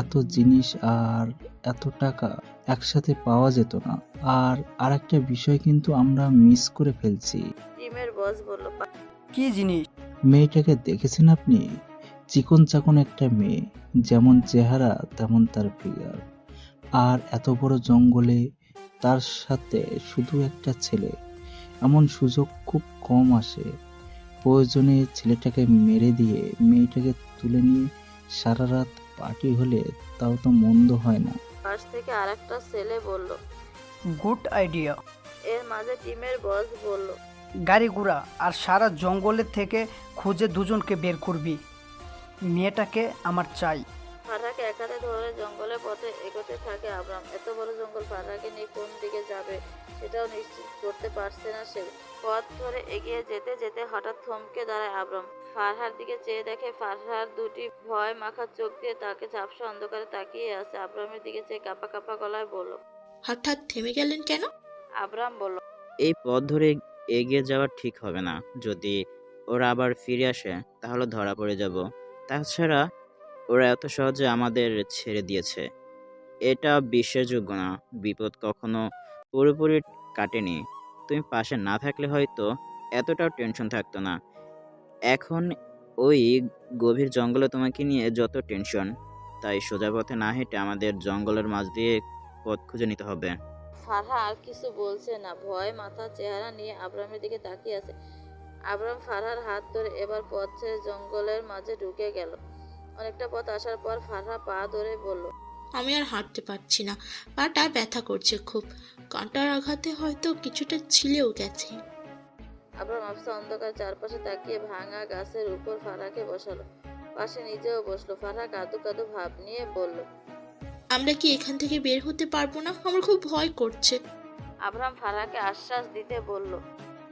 এত জিনিস আর এত টাকা একসাথে পাওয়া যেত না। আর আরেকটা বিষয় কিন্তু আমরা মিস করে ফেলছি। টিমের বস বলল, কি জিনিস? মেয়েটাকে দেখেছেন আপনি? চিকন চাকন একটা মেয়ে, যেমন চেহারা তেমন তার ফিগার। আর এত বড় জঙ্গলে তার সাথে শুধু একটা ছেলে। এমন সুযোগ খুব কম আসে। প্রয়োজনে ছেলেটাকে মেরে দিয়ে মেয়েটাকে তুলে নিয়ে সারা রাত পার্টি হলে তাও তো মন্দ হয় না। পাশ থেকে আরেকটা ছেলে বলল, গুড আইডিয়া। এর মাঝে টিমের বস বলল, গাড়ি ঘোড়া আর সারা জঙ্গলের থেকে খুঁজে দুজনকে বের করবি। মেয়েটাকে আমার চাই। ফারহাকে এক হাতে ধরে জঙ্গলের পথে এগোতে থাকে আব্রাম। এত বড় জঙ্গল, ফারহাকে নিয়ে কোন দিকে যাবে সেটাও নিশ্চিত করতে পারছে না সে। পথ ধরে এগিয়ে যেতে যেতে হঠাৎ থমকে দাঁড়ায় আব্রাম। ফারহার দিকে চেয়ে দেখে ফারহার 2টি ভয় মাখা চোখ দিয়ে তাকে ঝাপসা অন্ধকারে তাকিয়ে আছে। আব্রামের দিকে চেয়ে কাঁপা কাঁপা গলায় বলল, হঠাৎ থেমে গেলেন কেন? আব্রাম বলল, এই পথ ধরে এগিয়ে যাওয়া ঠিক হবে না। যদি ওরা আবার ফিরে আসে তাহলে ধরা পড়ে যাব। তাছাড়া ওরা এত সহজে আমাদের ছেড়ে দিয়েছে, এটা বিশ্বাসযোগ্য না। বিপদ কখনো পুরোপুরি কাটেনি। তুমি পাশে না থাকলে হয়তো এতটাও টেনশন থাকতো না। এখন ওই গভীর জঙ্গলে তোমাকে নিয়ে যত টেনশন। তাই সোজা পথে না হেঁটে আমাদের জঙ্গলের মাঝ দিয়ে পথ খুঁজে নিতে হবে। ফারহা আর কিছু বলছে না। ভয় মাথা চেহারা নিয়ে আব্রামের দিকে তাকিয়ে আছে। আব্রাম ফারহার হাত ধরে এবার পথ ছেড়ে জঙ্গলের মাঝে ঢুকে গেল। অনেকটা পথ আসার পর ফারহা পা ধরে বলল, আমি আর হাঁটতে পারছি না, পাটা ব্যথা করছে খুব। কাঁটার আঘাতে হয়তো কিছুটা ছিলেও গেছে। আব্রাম আফসা অন্ধকার চারপাশে তাকিয়ে ভাঙা গাছের উপর ফারহাকে বসালো। পাশে নিজেও বসলো। ফারহা কাঁদো কাঁদো ভাব নিয়ে বলল, আমরা কি এখান থেকে বের হতে পারবো না? আমার খুব ভয় করছে। আব্রাম ফারহাকে আশ্বাস দিতে বলল,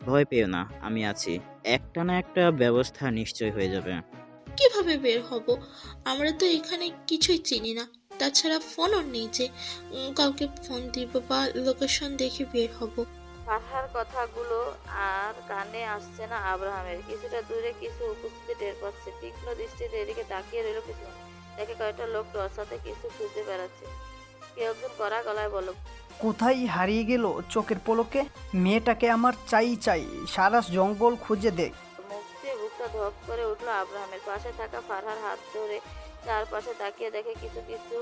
ভয় পেও না, আমি আছি। একটা না একটা ব্যবস্থা নিশ্চয় হয়ে যাবে। কিভাবে বের হব? আমরা তো এখানে কিছুই চিনি না। তাছাড়া ফোনও নেই যে কাউকে ফোন দিব বা লোকেশন দেখে বের হব। ফারহার কথাগুলো আর কানে আসছে না আব্রাহামের। কিছুটা দূরে কিছু উপস্থিতি টের পাচ্ছে। তীক্ষ্ণ দৃষ্টিতে এদিকে তাকিয়ে রইল কিছু। দেখে কয়েকটা লোক টর্চাতে কিছু খুঁজে বেড়াচ্ছে। কেউ একজন কড়া গলায় বলল, কোথায় হারিয়ে গেল চোখের পলকে? মেয়েটাকে আমার চাই চাই, সারা জঙ্গল খুঁজে দেখ। মুখ দিয়ে বুকটা ধপ করে উঠলো আব্রাহামের। পাশে থাকা ফারহার হাত ধরে চারপাশে তাকিয়ে দেখে কিছু কিছু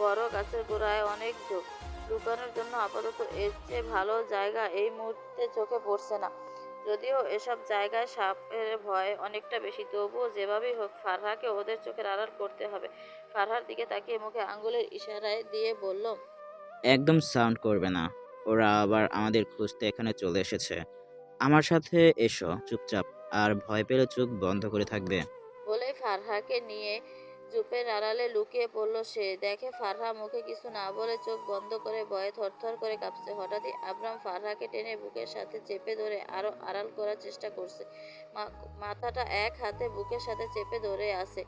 বড় গাছের গোড়ায় অনেক ঝোপ। লুকানোর জন্য আপাতত এর চেয়ে ভালো জায়গা এই মুহূর্তে চোখে পড়ছে না। যদিও এসব জায়গায় সাপের ভয় অনেকটা বেশি, তবুও যেভাবেই হোক ফারহাকে ওদের চোখের আড়াল করতে হবে। ফারহার দিকে তাকিয়ে মুখে আঙ্গুলের ইশারায় দিয়ে বলল, একদম সাউন্ড করবে না। ওরা আবার আমাদের খুঁজতে এখানে চলে এসেছে। আমার সাথে এসো চুপচাপ, আর ভয় পেলে চোখ বন্ধ করে থাকবে। বলেই ফারহাকে নিয়ে জুপের আড়ালে লুকিয়ে পড়ল সে। দেখে ফারহা মুখে কিছু না বলে চোখ বন্ধ করে ভয়ে থরথর করে কাঁপছে। হঠাৎই আব্রাম ফারহাকে টেনে বুকের সাথে চেপে ধরে আরো আড়াল করার চেষ্টা করছে। মাথাটা এক হাতে বুকের সাথে চেপে ধরে আছে,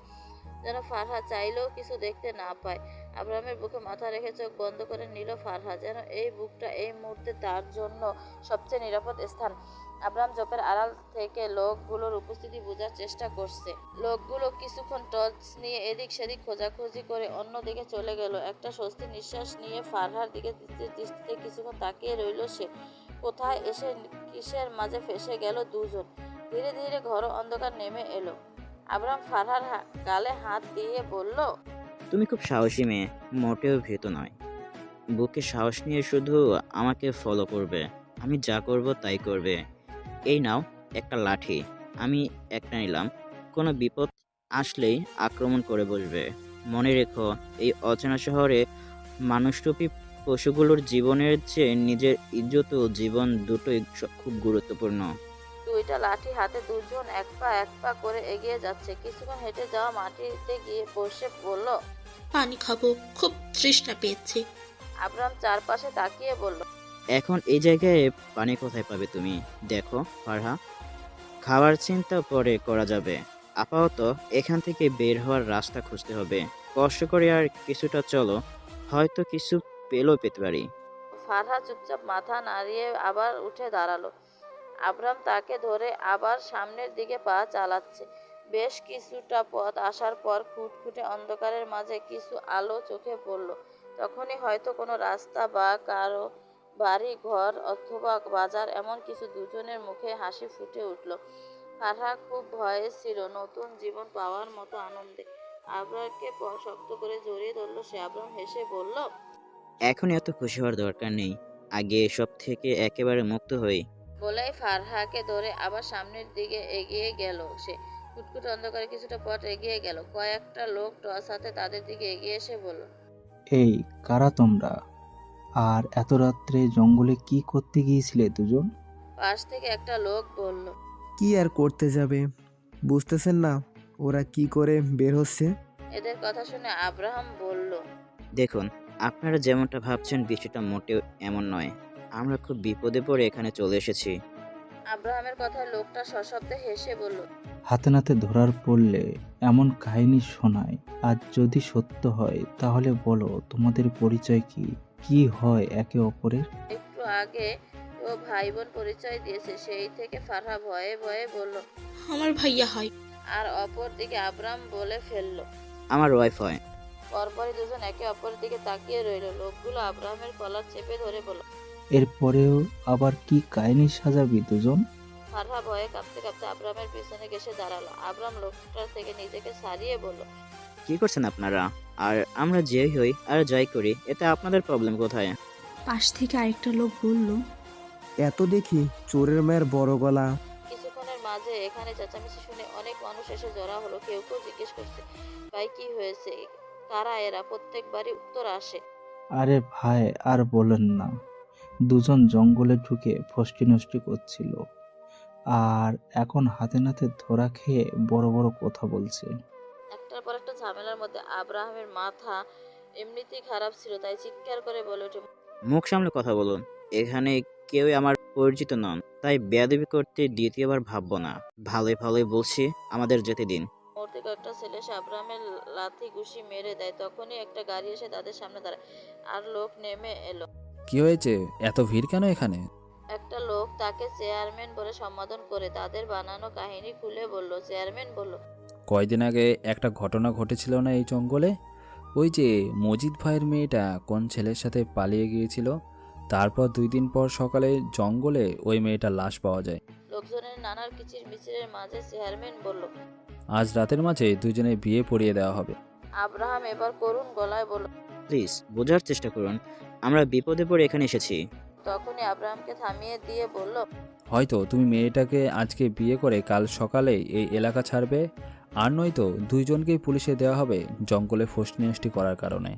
যেন ফারহা চাইলেও কিছু দেখতে না পায়। আব্রামের বুকে মাথা রেখে চোখ বন্ধ করে নিল ফারহা, যেন এই বুকটা এই মুহূর্তে তার জন্য সবচেয়ে নিরাপদ স্থান। আব্রাম জপের আড়াল থেকে লোকগুলোর উপস্থিতি বোঝার চেষ্টা করছে। লোকগুলো কিছুক্ষণ টর্চ নিয়ে এদিক সেদিক খোঁজাখুঁজি করে অন্যদিকে চলে গেল। একটা স্বস্তির নিঃশ্বাস নিয়ে ফারহার দিকে দৃষ্টিতে কিছুক্ষণ তাকিয়ে রইল সে। কোথায় এসে কিসের মাঝে ফেসে গেল দুজন। ধীরে ধীরে ঘর অন্ধকার নেমে এলো। আব্রাম ফারহার গালে হাত দিয়ে বলল, তুমি খুব সাহসী মেয়ে, মোটেও ভীত নয়। বুকে সাহস নিয়ে শুধু আমাকে ফলো করবে। আমি যা করব তাই করবে। এই নাও একটা লাঠি, আমি একটা নিলাম। কোনো বিপদ আসলেই আক্রমণ করে বসবে। মনে রেখো, এই অচেনা শহরে মানুষরূপী পশুগুলোর জীবনের চেয়ে নিজের ইজ্জত ও জীবন দুটোই খুব গুরুত্বপূর্ণ। দুইটা লাঠি হাতে দুজন এক পা করে এগিয়ে যাচ্ছে। কিছুক্ষণ হেঁটে যাওয়া মাটিতে গিয়ে বসে বলল, পানি খাবো, খুব তৃষ্ণা পেয়েছে। আব্রাম চারপাশে তাকিয়ে বলল, এখন এই জায়গায় পানি কোথায় পাবে তুমি? দেখো ফারহা, খাওয়ার চিন্তা পরে করা যাবে। আপাতত এখান থেকে বের হওয়ার রাস্তা খুঁজতে হবে। কষ্ট করে আর কিছুটা চলো, হয়তো কিছু পেতে পারি। ফারহা চুপচাপ মাথা নাড়িয়ে আবার উঠে দাঁড়ালো। আব্রাম তাকে ধরে আবার সামনের দিকে পা চালাচ্ছে। বেশ কিছুটা পথ আসার পর খুঁটখুঁটে অন্ধকারের মাঝে কিছু আলো চোখে পড়ল। তখনই হয়তো কোনো রাস্তা বা কারো বাড়ি ঘর অথবা বাজার, এমন কিছু। দুজনের মুখে হাসি ফুটে উঠল। ফারহা খুব ভয়ে ছিল, নতুন জীবন পাওয়ার মতো আনন্দে। আব্রামকে শক্ত করে জড়িয়ে ধরল সে। আব্রাম হেসে বলল, এখন এত খুশি হওয়ার দরকার নেই, আগে এসব থেকে একেবারে মুক্ত হই। বলেই ফারহাকে ধরে আবার সামনের দিকে এগিয়ে গেল সে। কুটকুট অন্ধকারে কিছুটা পথ এগিয়ে গেল। কয়েকটা লোক টর্চ হাতে তাদের দিকে এগিয়ে এসে বলল, এই কারা তোমরা? আর এত রাত্রে জঙ্গলে কি করতে গিয়েছিলে দুজন? পাশ থেকে একটা লোক বলল, কি আর করতে যাবে, বুঝতেছেন না ওরা কি করে বের হচ্ছে? এদের কথা শুনে আব্রাহাম বলল, দেখুন, আপনারা যেমনটা ভাবছেন বিষয়টা মোটেও এমন নয়। আমরা খুব বিপদে পড়ে এখানে চলে এসেছি। আব্রাহামের কথায় লোকটা সশব্দে হেসে বলল, হাতে নাতে ধরার পড়লে এমন কাহিনী শোনায়। আর যদি সত্য হয় তাহলে বলো তোমাদের পরিচয় কি? কি হয় একে অপরের? একটু আগে ও ভাই বোন পরিচয় দিয়েছে। সেই থেকে ফারহা ভয়ে ভয়ে বলল, আমার ভাইয়া হয়। আর অপর দিকে আব্রাহাম বলে ফেলল, আমার ওয়াইফ হয়। পরপরই দুজন একে অপরের দিকে তাকিয়ে রইল। লোকগুলো আব্রাহামের কলার চেপে ধরে বলল, এরপরেও আবার কি কাহিনী সাজাবি দুজন? ফারহা ভয়ে কাঁপতে কাঁপতে আব্রাহামের পিছনে ঘেসে দাঁড়ালো। আব্রাহাম লোকটার থেকে নিজেকে ছাড়িয়ে বলল, কি করছেন আপনারা? আর আমরা যে হই আর যাই করি, এতে আপনাদের প্রবলেম কোথায়? পাশ থেকে আরেকটা লোক বলল, এত দেখি চোরের মায়ের বড় গলা। কিছুক্ষণের মাঝে এখানে চেঁচামেচি শুনে অনেক মানুষ এসে জড়া হলো। কেউ কেউ জিজ্ঞেস করছে, ভাই কি হয়েছে, কারা এরা? প্রত্যেকবারই উত্তর আসে, আরে ভাই আর বলেন না, দুজন জঙ্গলে ঢুকে ফষ্টি নষ্টি করছিল, আর এখন হাতে নাতে ধরা খেয়ে বড় বড় কথা বলছে। একটার পর একটা ঝামেলার মধ্যে আব্রাহামের মাথা এমনিতেই খারাপ ছিল, তাই চিৎকার করে বলে ওঠে, মুখ সামলে কথা বলুন। এখানে কেউই আমার পরিচিত নন, তাই বেয়াদবি করতে দ্বিতীয়বার ভাববো না। ভালোই ভালোই বলছি, আমাদের যেতে দিন। মুহূর্ত মুহূর্তে কয়েকটা ছেলে এসে আব্রাহামের লাথি ঘুষি মেরে দেয়। তখনই একটা গাড়ি এসে তাদের সামনে দাঁড়ায় আর লোক নেমে এলো। কি হয়েছে? এত ভিড় কেন এখানে? একটা লোক তাকে চেয়ারম্যান বলে সম্বোধন করে তাদের বানানো কাহিনী খুলে বলল। চেয়ারম্যান বলল, কয়দিন আগে একটা ঘটনা ঘটেছিল না এই জঙ্গলে? ওই যে মজিদ ভাইয়ের মেয়েটা কোন ছেলের সাথে পালিয়ে গিয়েছিল, তারপর 2 দিন পর সকালে জঙ্গলে ওই মেয়েটার লাশ পাওয়া যায়। লোকজনের নানার কিচির মিচিরের মাঝে চেয়ারম্যান বলল, আজ রাতের মাঝে দুজনের বিয়ে পড়িয়ে দেওয়া হবে। আব্রাহাম এবার করুণ গলায় বলল, প্লিজ বোঝার চেষ্টা করুন, আমরা বিপদে পড়ে এখানে এসেছি। তখনই আব্রাহামকে থামিয়ে দিয়ে বলল, হয়তো তুমি মেয়েটাকে আজকে বিয়ে করে কাল সকালে এই এলাকা ছাড়বে, আর নয়তো দুইজনকেই পুলিশে দেওয়া হবে জঙ্গলে ফষ্টি করার কারণে।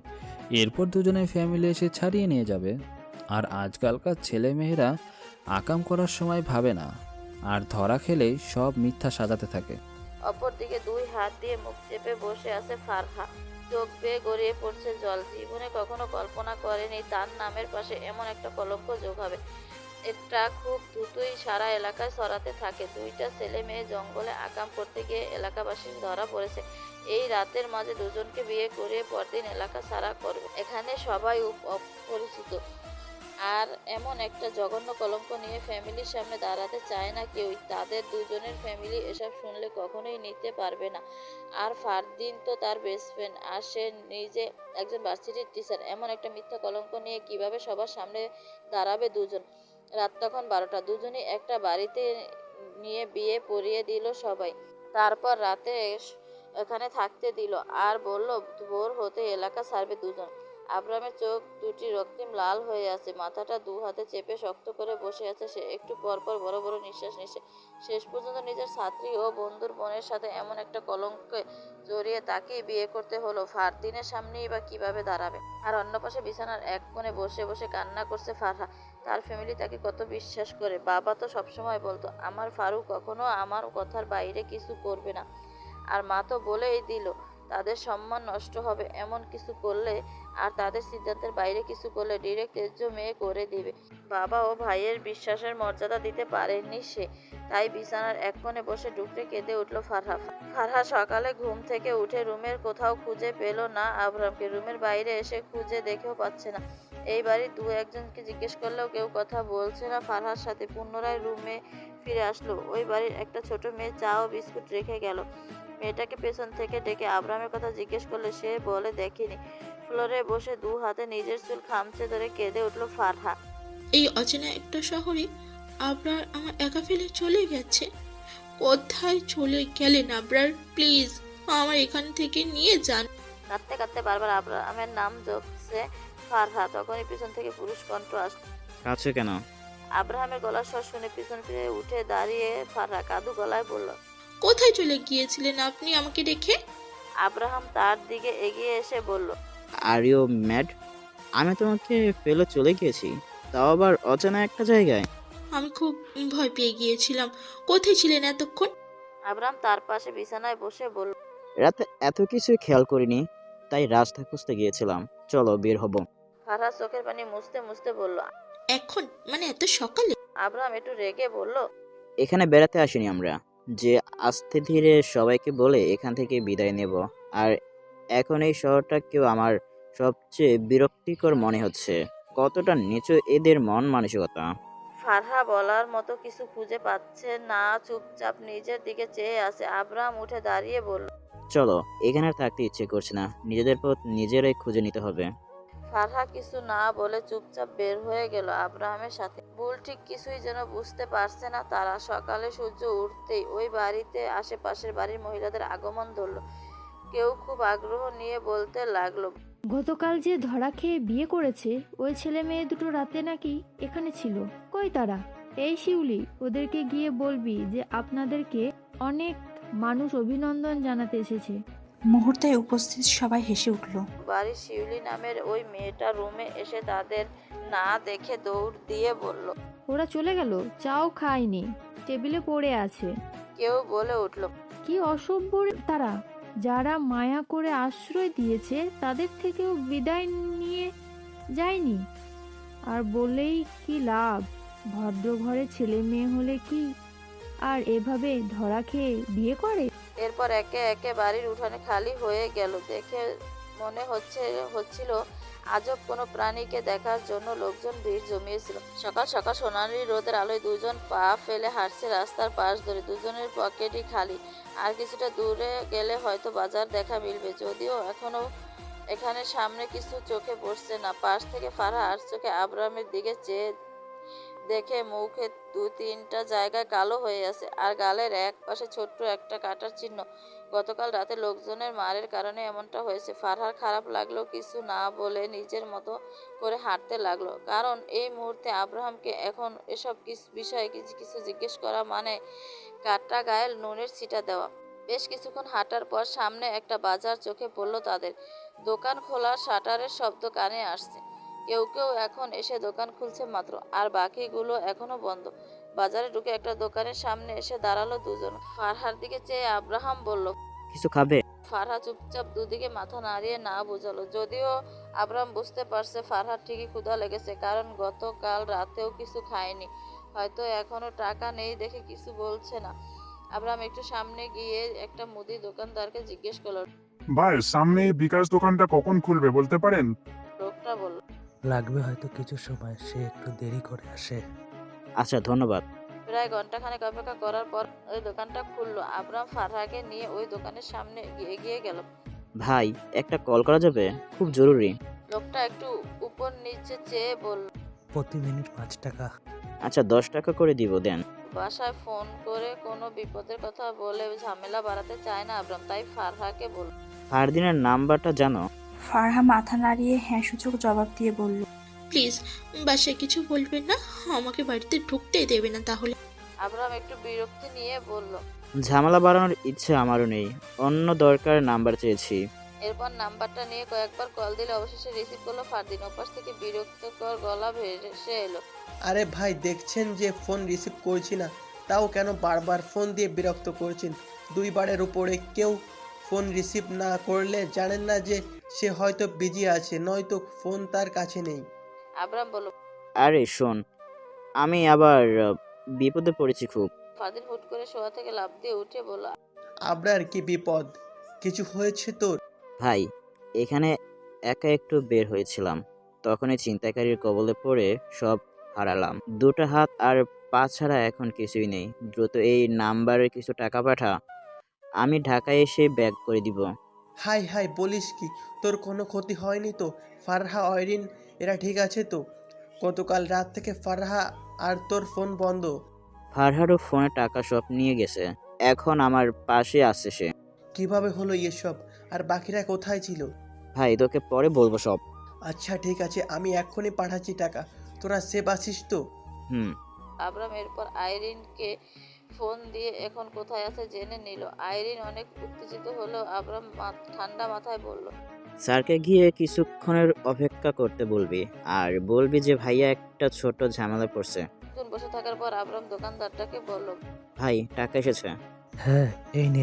এরপর দুজনের ফ্যামিলি এসে ছাড়িয়ে নিয়ে যাবে। আর আজকালকার ছেলে মেয়েরা আকাম করার সময় ভাবে না, আর ধরা খেলেই সব মিথ্যা সাজাতে থাকে। অপরদিকে 2 হাত দিয়ে মুখ চেপে বসে আছে ফারহা। চোখ বেয়ে গড়িয়ে পড়ছে জল। জীবনে কখনো কল্পনা করেনি তার নামের পাশে এমন একটা কলঙ্ক যোগ হবে। এটা খুব দ্রুতই সারা এলাকায় ছড়াতে থাকে। 2টা ছেলে মেয়ে জঙ্গলে আকাম করতে গিয়ে এলাকাবাসী ধরা পড়েছে। এই রাতের মাঝে দুজনকে বিয়ে করে পরদিন এলাকা ছাড়া করবে। এখানে সবাই অপরিচিত, আর এমন একটা জঘন্য কলঙ্ক নিয়ে ফ্যামিলির সামনে দাঁড়াতে চায় না কেউই। তাদের দুজনের ফ্যামিলি এসব শুনলে কখনোই নিতে পারবে না। আর ফারদিন তো তার বেস্ট ফ্রেন্ড, আর সে নিজে একজন ভার্সিটির টিচার। এমন একটা মিথ্যা কলঙ্ক নিয়ে কিভাবে সবার সামনে দাঁড়াবে দুজন? রাত তখন 12টা। দুজনই একটা বাড়িতে নিয়ে বিয়ে পড়িয়ে দিল সবাই। তারপর রাতে এখানে থাকতে দিল আর বলল ভোর হতে এলাকা ছাড়বে দুজন। আব্রাহামের চোখ দুটি রক্তিম লাল হয়ে আছে, মাথাটা 2 হাতে চেপে শক্ত করে বসে আছে সে। একটু পর পর বড় বড় নিঃশ্বাস নিচ্ছে। শেষ পর্যন্ত নিজের ছাত্রী ও বন্ধুর বোনের সাথে এমন একটা কলঙ্কে জড়িয়ে তাকেই বিয়ে করতে হলো। ফারদিনের সামনেই বা কিভাবে দাঁড়াবে? আর অন্য পাশে বিছানার এক কোণে বসে বসে কান্না করছে ফারহা। তার ফ্যামিলি তাকে কত বিশ্বাস করে। বাবা তো সবসময় বলতো আমার ফারুক কখনো আমার কথার বাইরে কিছু করবে না, আর মা তো বলেই দিল তাদের সম্মান নষ্ট হবে এমন কিছু করলে, আর তাদের সিদ্ধান্তের বাইরে কিছু করলে ডিরেক্ট তেজ্য মেয়ে করে দিবে। বাবা ও ভাইয়ের বিশ্বাসের মর্যাদা দিতে পারেনি সে, তাই বিছানার এক কোণে বসে ডুকরে কেঁদে উঠল ফারহা। ফারহা সকালে ঘুম থেকে উঠে রুমের কোথাও খুঁজে পেল না আব্রামকে। রুমের বাইরে এসে খুঁজে দেখেও পাচ্ছে না। এই বাড়ির 2-1জনকে জিজ্ঞেস করলেও কেউ কথা বলছে না ফারহার সাথে। পুনরায় রুমে ফিরে আসলো। ওই বাড়ির একটা ছোট মেয়ে চা ও বিস্কুট রেখে গেল। মেয়েটাকে পেছন থেকে ডেকে আব্রাহামের কথা জিজ্ঞেস করলে সে বলে দেখেনি। ফ্লোরে বসে 2 হাতে নিজের চুল খামচে ধরে কেঁদে উঠল ফারহা। এই অচেনা একটা শহরে আবরার আমার একা ফেলে চলে গেছে। কোথায় চলে গেলেন আবরার? প্লিজ আমার এখান থেকে নিয়ে যান। কাঁদতে কাঁদতে বারবার আব্রাহামের নাম জপছে ফারহা। তখনই পিছন থেকে পুরুষ কণ্ঠ আসলো। কাছে কেন? আব্রাহামের গলার স্বর শুনে পিছন ফিরে উঠে দাঁড়িয়ে ফারহা কাঁদু গলায় বলল, কোথায় চলে গিয়েছিলেন আপনি আমাকে রেখে? আব্রাহাম তার দিকে এগিয়ে এসে বলল, আর ইউ ম্যাড? আমি তোমাকে ফেলে চলে গিয়েছি, তাও আবার অজানা একটা জায়গায়। আমি খুব ভয় পেয়ে গিয়েছিলাম। কোথায় ছিলেন এতক্ষণ? আব্রাহাম তার পাশে বিছানায় বসে বলল, রাতে এত কিছু খেয়াল করিনি, তাই রাস্তা খুঁজতে গিয়েছিলাম। চলো বের হব। ফারহা চোখের পানি মুছতে মুছতে বলল, এখন মানে এত সকালে? আব্রাহাম একটু রেগে বলল, এখানে বেড়াতে আসিনি আমরা, যে আস্তে ধীরে সবাইকে বলে এখান থেকে বিদায় নেব। আর এখন এই শহরটা কেউ আমার সবচেয়ে বিরক্তিকর মনে হচ্ছে। কতটা নিচু এদের মন মানসিকতা। ফারহা বলার মতো কিছু খুঁজে পাচ্ছে না, চুপচাপ নিজের দিকে চেয়ে আছে। আব্রাহাম উঠে দাঁড়িয়ে বলল, চলো, এখানে আর থাকতে ইচ্ছে করছে না, নিজেদের পথ নিজেরাই খুঁজে নিতে হবে। ফারহা কিছু না বলে চুপচাপ বের হয়ে গেল আব্রাহামের সাথে। ভুল ঠিক কিছুই যেন বুঝতে পারছে না তারা। সকালে সূর্য উঠতেই ওই বাড়িতে আশেপাশের বাড়ির মহিলাদের আগমন ধরল। কেউ খুব আগ্রহ নিয়ে বলতে লাগলো, গতকাল যে ধরা খেয়ে বিয়ে করেছে ওই ছেলে মেয়ে দুটো রাতে নাকি এখানে ছিল। কই তারা? এই শিউলি, ওদেরকে গিয়ে বলবি যে আপনাদেরকে অনেক মানুষ অভিনন্দন জানাতে এসেছে। মুহূর্তে উপস্থিত সবাই হেসে উঠল। বাড়ির শিউলি নামের ওই মেয়েটা রুমে এসে তাদের না দেখে দৌড় দিয়ে বলল, ওরা চলে গেল, চাও খায়নি, টেবিলে পড়ে আছে। কেউ বলে উঠল, কি অসভ্য তারা! যারা মায়া করে আশ্রয় দিয়েছে তাদের থেকেও বিদায় নিয়ে যায়নি। আর বলেই কি লাভ? ভদ্র ঘরে ছেলে মেয়ে হলে কি আর এভাবে ধরা খেয়ে বিয়ে করে? এরপর একে একে বাড়ির উঠানে খালি হয়ে গেল। দেখে মনে হচ্ছিল আজব কোনো প্রাণীকে দেখার জন্য লোকজন ভিড় জমিয়েছিল। সকাল সকাল সোনালি রোদের আলোয় দুজন পা ফেলে হাঁটছে রাস্তার পাশ ধরে। দুজনের পকেটই খালি। আর কিছুটা দূরে গেলে হয়তো বাজার দেখা মিলবে, যদিও এখনো এখানে সামনে কিছু চোখে পড়ছে না। পাশ থেকে ফারহা আর চোখে আবরামের দিকে চেয়ে দেখে মুখে 2-3টা জায়গায় কালো হয়ে আছে, আর গালের এক পাশে ছোট্ট একটা কাটার চিহ্ন। গতকাল রাতে লোকজনের মারের কারণে এমনটা হয়েছে। ফারহার খারাপ লাগলো, কিছু না বলে নিজের মতো করে হাঁটতে লাগলো। কারণ এই মুহূর্তে আব্রাহামকে এখন এসব বিষয়ে কিছু জিজ্ঞেস করা মানে কাটা গায়ে নুনের ছিটা দেওয়া। বেশ কিছুক্ষণ হাঁটার পর সামনে একটা বাজার চোখে পড়লো তাদের। দোকান খোলার শাটারের শব্দ কানে আসছে। কেউ কেউ এখন এসে দোকান খুলছে মাত্র, আর বাকিগুলো এখনো বন্ধ। বাজারে ঢুকে একটা দোকানের সামনে এসে দাঁড়ালো দুজন। ফারহার দিকে চেয়ে আব্রাহাম বলল, কিছু খাবে? ফারহা চুপচাপ দুদিকে মাথা নাড়িয়ে না বোঝালো। যদিও আব্রাহাম বুঝতে পারছে ফারহার ঠিকই ক্ষুধা লেগেছে, কারণ গতকাল রাতেও কিছু খায়নি। হয়তো এখনো টাকা নেই দেখে কিছু বলছে না। আব্রাহাম একটু সামনে গিয়ে একটা মুদি দোকানদারকে জিজ্ঞেস করলো। ভাই, সামনে এই বিকাশ দোকানটা কখন খুলবে বলতে পারেন? লোকটা বলল, লাগবে হয়তো কিছু সময়, সে একটু দেরি করে আসে। আচ্ছা, ধন্যবাদ। প্রায় ঘন্টাখানেক অপেক্ষা করার পর ওই দোকানটা খুললো। আব্রাহাম ফারহাকে নিয়ে ওই দোকানের সামনে এগিয়ে গেল। ভাই, একটা কল করা যাবে? খুব জরুরি। লোকটা একটু উপর নিচে চেয়ে বলল, প্রতি মিনিট 5 টাকা। আচ্ছা, 10 টাকা করে দিব, দেন। বাসায় ফোন করে কোনো বিপদের কথা বলে ঝামেলা বাড়াতে চায় না আব্রাহাম, তাই ফারহাকে বলল। ফারদিনের নাম্বারটা জানো? ফারহা মাথা নাড়িয়ে হ্যাঁ সূচক জবাব দিয়ে বলল, প্লিজ বাসায় কিছু বলবেন না, আমাকে বাড়িতে ঢুকতেই দেবে না তাহলে। আব্রাহাম একটু বিরক্তি নিয়ে বলল, ঝামেলা বাড়ানোর ইচ্ছে আমারও নেই, অন্য দরকার নাম্বার চেয়েছি। এরপর নাম্বারটা নিয়ে কয়েকবার কল দিলে অবশেষে রিসিভ করলো ফারদিন। ওপাশ থেকে বিরক্তকর গলা ভেসে এলো, আরে ভাই, দেখছেন যে ফোন রিসিভ করছি না, তাও কেন বারবার ফোন দিয়ে বিরক্ত করছেন? 2 বারের উপরে কেউ ফোন রিসিভ না করলে জানেন না যে সে হয়তো বিজি আছে, নয়তো ফোন তার কাছে নেই। আব্রাহাম বলল, আরে শোন, আমি আবার বিপদে পড়েছি খুব। ফারদিন হুট করে শোয়া থেকে লাফ দিয়ে উঠে বলল, আবরার, কি বিপদ? কিছু হয়েছে তোর? ভাই, এখানে একা একটু বের হয়েছিলাম, তখনই ছিনতাইকারীর কবলে পড়ে সব হারালাম। 2টা হাত আর পা ছাড়া এখন কিছুই নেই। দ্রুত এই নাম্বারে কিছু টাকা পাঠা, আমি ঢাকায় এসে ব্যাক করে দিব। হাই হাই, বলিস কি? তোর কোনো ক্ষতি হয়নি তো? ফারহা, অয়রিন এরা ঠিক আছে তো? গতকাল রাত থেকে ফারহা আর তোর ফোন বন্ধ। ফারহারও ফোনে টাকা সব নিয়ে গেছে, এখন আমার পাশে আছে সে। কিভাবে হলো এসব? আর বাকিরা কোথায় ছিল? ভাই, তোকে পরে বলবো সব। আচ্ছা ঠিক আছে, আমি এক্ষুনি পাঠাচ্ছি টাকা। তোরা সেভ আছিস তো? আব্রাহাম এরপর আইরিনকে ফোন দিয়ে এখন কোথায় আছে জেনে নিল। আইরিন অনেক উত্তেজিত হলেও আব্রাহাম ঠান্ডা মাথায় বলল, স্যারকে গিয়ে কিছুক্ষণের অপেক্ষা করতে বলবি, আর বলবি যে ভাইয়া একটা ছোট ঝামেলা পড়ছে। কিছুক্ষণ বসে থাকার পর আব্রাহাম দোকানদারটাকে বলল, ভাই, টাকা এসেছে। হ্যাঁ, এই নে।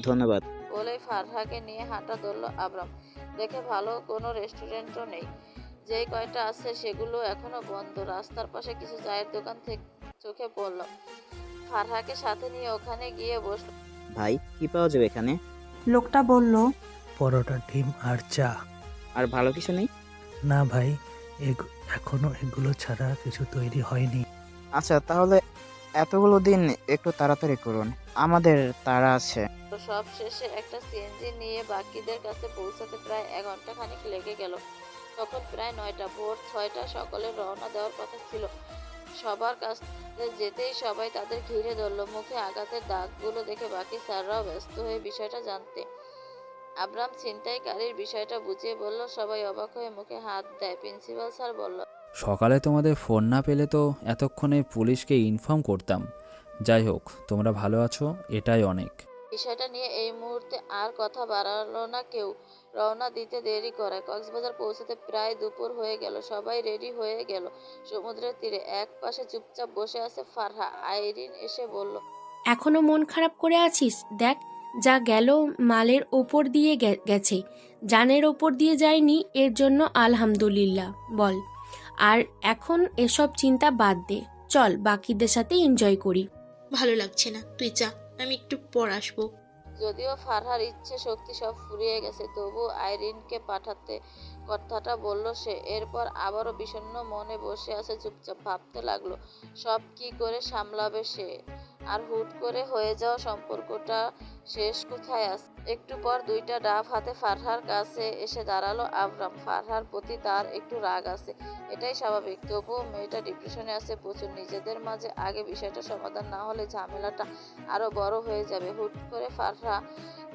ধন্যবাদ। বলেই ফারহাকে নিয়ে হাঁটা ধরল আব্রাহাম। দেখে ভালো কোনো রেস্টুরেন্টও নেই, যেই কয়টা আছে সেগুলো এখনো বন্ধ। রাস্তার পাশে কিছু চায়ের দোকান থেকে চোখে পড়ল। ফারহাকে সাথে নিয়ে ওখানে গিয়ে বসল। ভাই, কি পাওয়া যাবে এখানে? লোকটা বলল, পরোটা, ডিম আর চা। আর ভালো কিছু নেই? না ভাই, এখনো এগুলো ছাড়া কিছু তৈরি হয়নি। আচ্ছা, তাহলে এতগুলো দিন একটু তাড়াতাড়ি করুন, আমাদের তাড়া আছে। সব শেষে একটা সিএনজি নিয়ে বাকিদের কাছে পৌঁছাতে প্রায় 1 ঘন্টা খানিক লেগে গেল। তখন প্রায় 9টা, ভোর 6টা। সকলের রওনা দেওয়ার কথা ছিল। সবার কাছে যেতেই সবাই তাদের ঘিরে ধরল। মুখে আঘাতের দাগগুলো দেখে বাকি স্যাররাও ব্যস্ত হয়ে বিষয়টা জানতে। আব্রাহাম ছিনতাইকারীর বিষয়টা বুঝিয়ে বলল। সবাই অবাক হয়ে মুখে হাত দেয়। প্রিন্সিপাল স্যার বলল, সকালে তোমাদের ফোন না পেলে তো এতক্ষণে পুলিশকে ইনফর্ম করতাম। যাই হোক, তোমরা ভালো আছো, এটাই অনেক। বিষয়টা নিয়ে এই মুহূর্তে আর কথা বাড়ালো না কেউ। রওনা দিতে দেরি করায় কক্সবাজার পৌঁছাতে প্রায় দুপুর হয়ে গেল। সবাই রেডি হয়ে গেল। সমুদ্রের তীরে এক পাশে চুপচাপ বসে আছে ফারহা। আইরিন এসে বলল, এখনো মন খারাপ করে আছিস? দেখ, যা গেল মালের ওপর দিয়ে গেছে, জানের ওপর দিয়ে যায়নি, এর জন্য আলহামদুলিল্লাহ বল। আর এখন এসব চিন্তা বাদ দে, চল বাকিদের সাথে এনজয় করি। ভালো লাগছে না, তুই যা, আমি একটু পর আসবো। যদিও ফারহার ইচ্ছে শক্তি সব ফুরিয়ে গেছে, তবু আইরিনকে পাঠাতে কথাটা বলল সে। এরপর আবারও বিষণ্ণ মনে বসে আছে, চুপচাপ ভাবতে লাগলো সব কি করে সামলাবে সে, আর হুট করে হয়ে যাওয়া সম্পর্কটা শেষ কোথায় আছে। একটু পর দুইটা ডাব হাতে ফারহার কাছে এসে দাঁড়ালো আবরাম। ফারহার প্রতি তার একটু রাগ আছে, এটাই স্বাভাবিক, তবুও মেয়েটা ডিপ্রেশনে আছে প্রচুর। নিজেদের মাঝে আগে বিষয়টা সমাধান না হলে ঝামেলাটা আরো বড় হয়ে যাবে। হুট করে ফারহা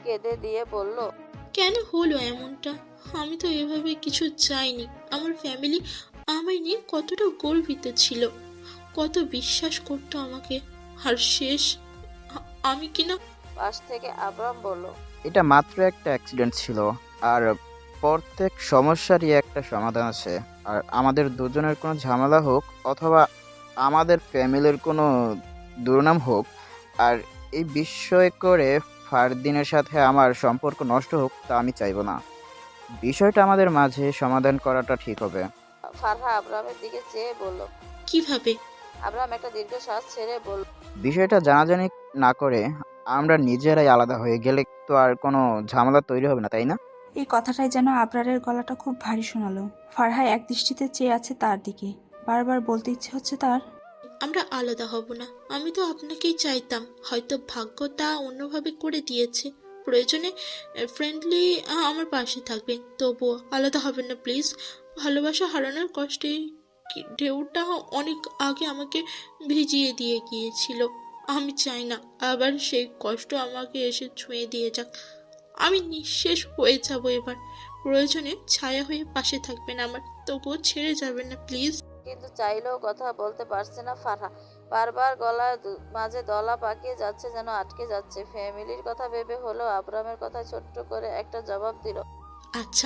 কেঁদে দিয়ে বলল, কেন হলো এমনটা? আমি তো এভাবে কিছু চাইনি। আমার ফ্যামিলি আমায় নিয়ে কতটা গর্বিত ছিল, কত বিশ্বাস করতো আমাকে, আর শেষ আমি কিনা। পাশ থেকে আবরাম বলল, এটা মাত্র একটা অ্যাক্সিডেন্ট ছিল, আর প্রত্যেক সমস্যারই একটা সমাধান আছে। আর আমাদের দুজনের কোনো ঝামেলা হোক অথবা আমাদের ফ্যামিলির কোনো দুর্নাম হোক, আর এই বিষয় করে ফারদিনের সাথে আমার সম্পর্ক নষ্ট হোক, তা আমি চাইবো না। বিষয়টা আমাদের মাঝে সমাধান করাটা ঠিক হবে। ফারহা আবরামের দিকে চেয়ে বলল, কিভাবে? আবরাম একটা দীর্ঘশ্বাস ছেড়ে বলল, বিষয়টা জানাজানি না করে আমরা নিজেরাই আলাদা হয়ে গেলে তো আর কোনো ঝামেলা তৈরি হবে না, তাই না? এই কথাটাই যেন আবরারের গলাটা খুব ভারী শোনালো। ফারহা এক দৃষ্টিতে চেয়ে আছে তার দিকে, বারবার বলতে ইচ্ছে হচ্ছে তার, আমরা আলাদা হব না। আমি তো আপনাকেই চাইতাম, হয়তো ভাগ্য তা অন্যভাবে করে দিয়েছে। প্রয়োজনে ফ্রেন্ডলি আমার পাশে থাকবেন, তবুও আলাদা হবেন না প্লিজ। ভালোবাসা হারানোর কষ্টে ঢেউটা অনেক আগে আমাকে ভিজিয়ে দিয়ে গিয়েছিল। আমি চাই না আবার সেই কষ্ট আমাকে এসে ছুঁয়ে দিয়ে যাক। আমি নিঃশেষ হয়ে যাব এবার। প্রয়োজনে ছায়া হয়ে পাশে থাকবেন আমার, তবুও ছেড়ে যাবেন না প্লিজ। কিন্তু চাইলেও কথা বলতে পারছে না ফারহা। বারবার গলার মাঝে দলা পাকিয়ে যাচ্ছে, যেন আটকে যাচ্ছে। ফ্যামিলির কথা ভেবে হলেও আবরামের কথা ছোট্ট করে একটা জবাব দিল, আচ্ছা,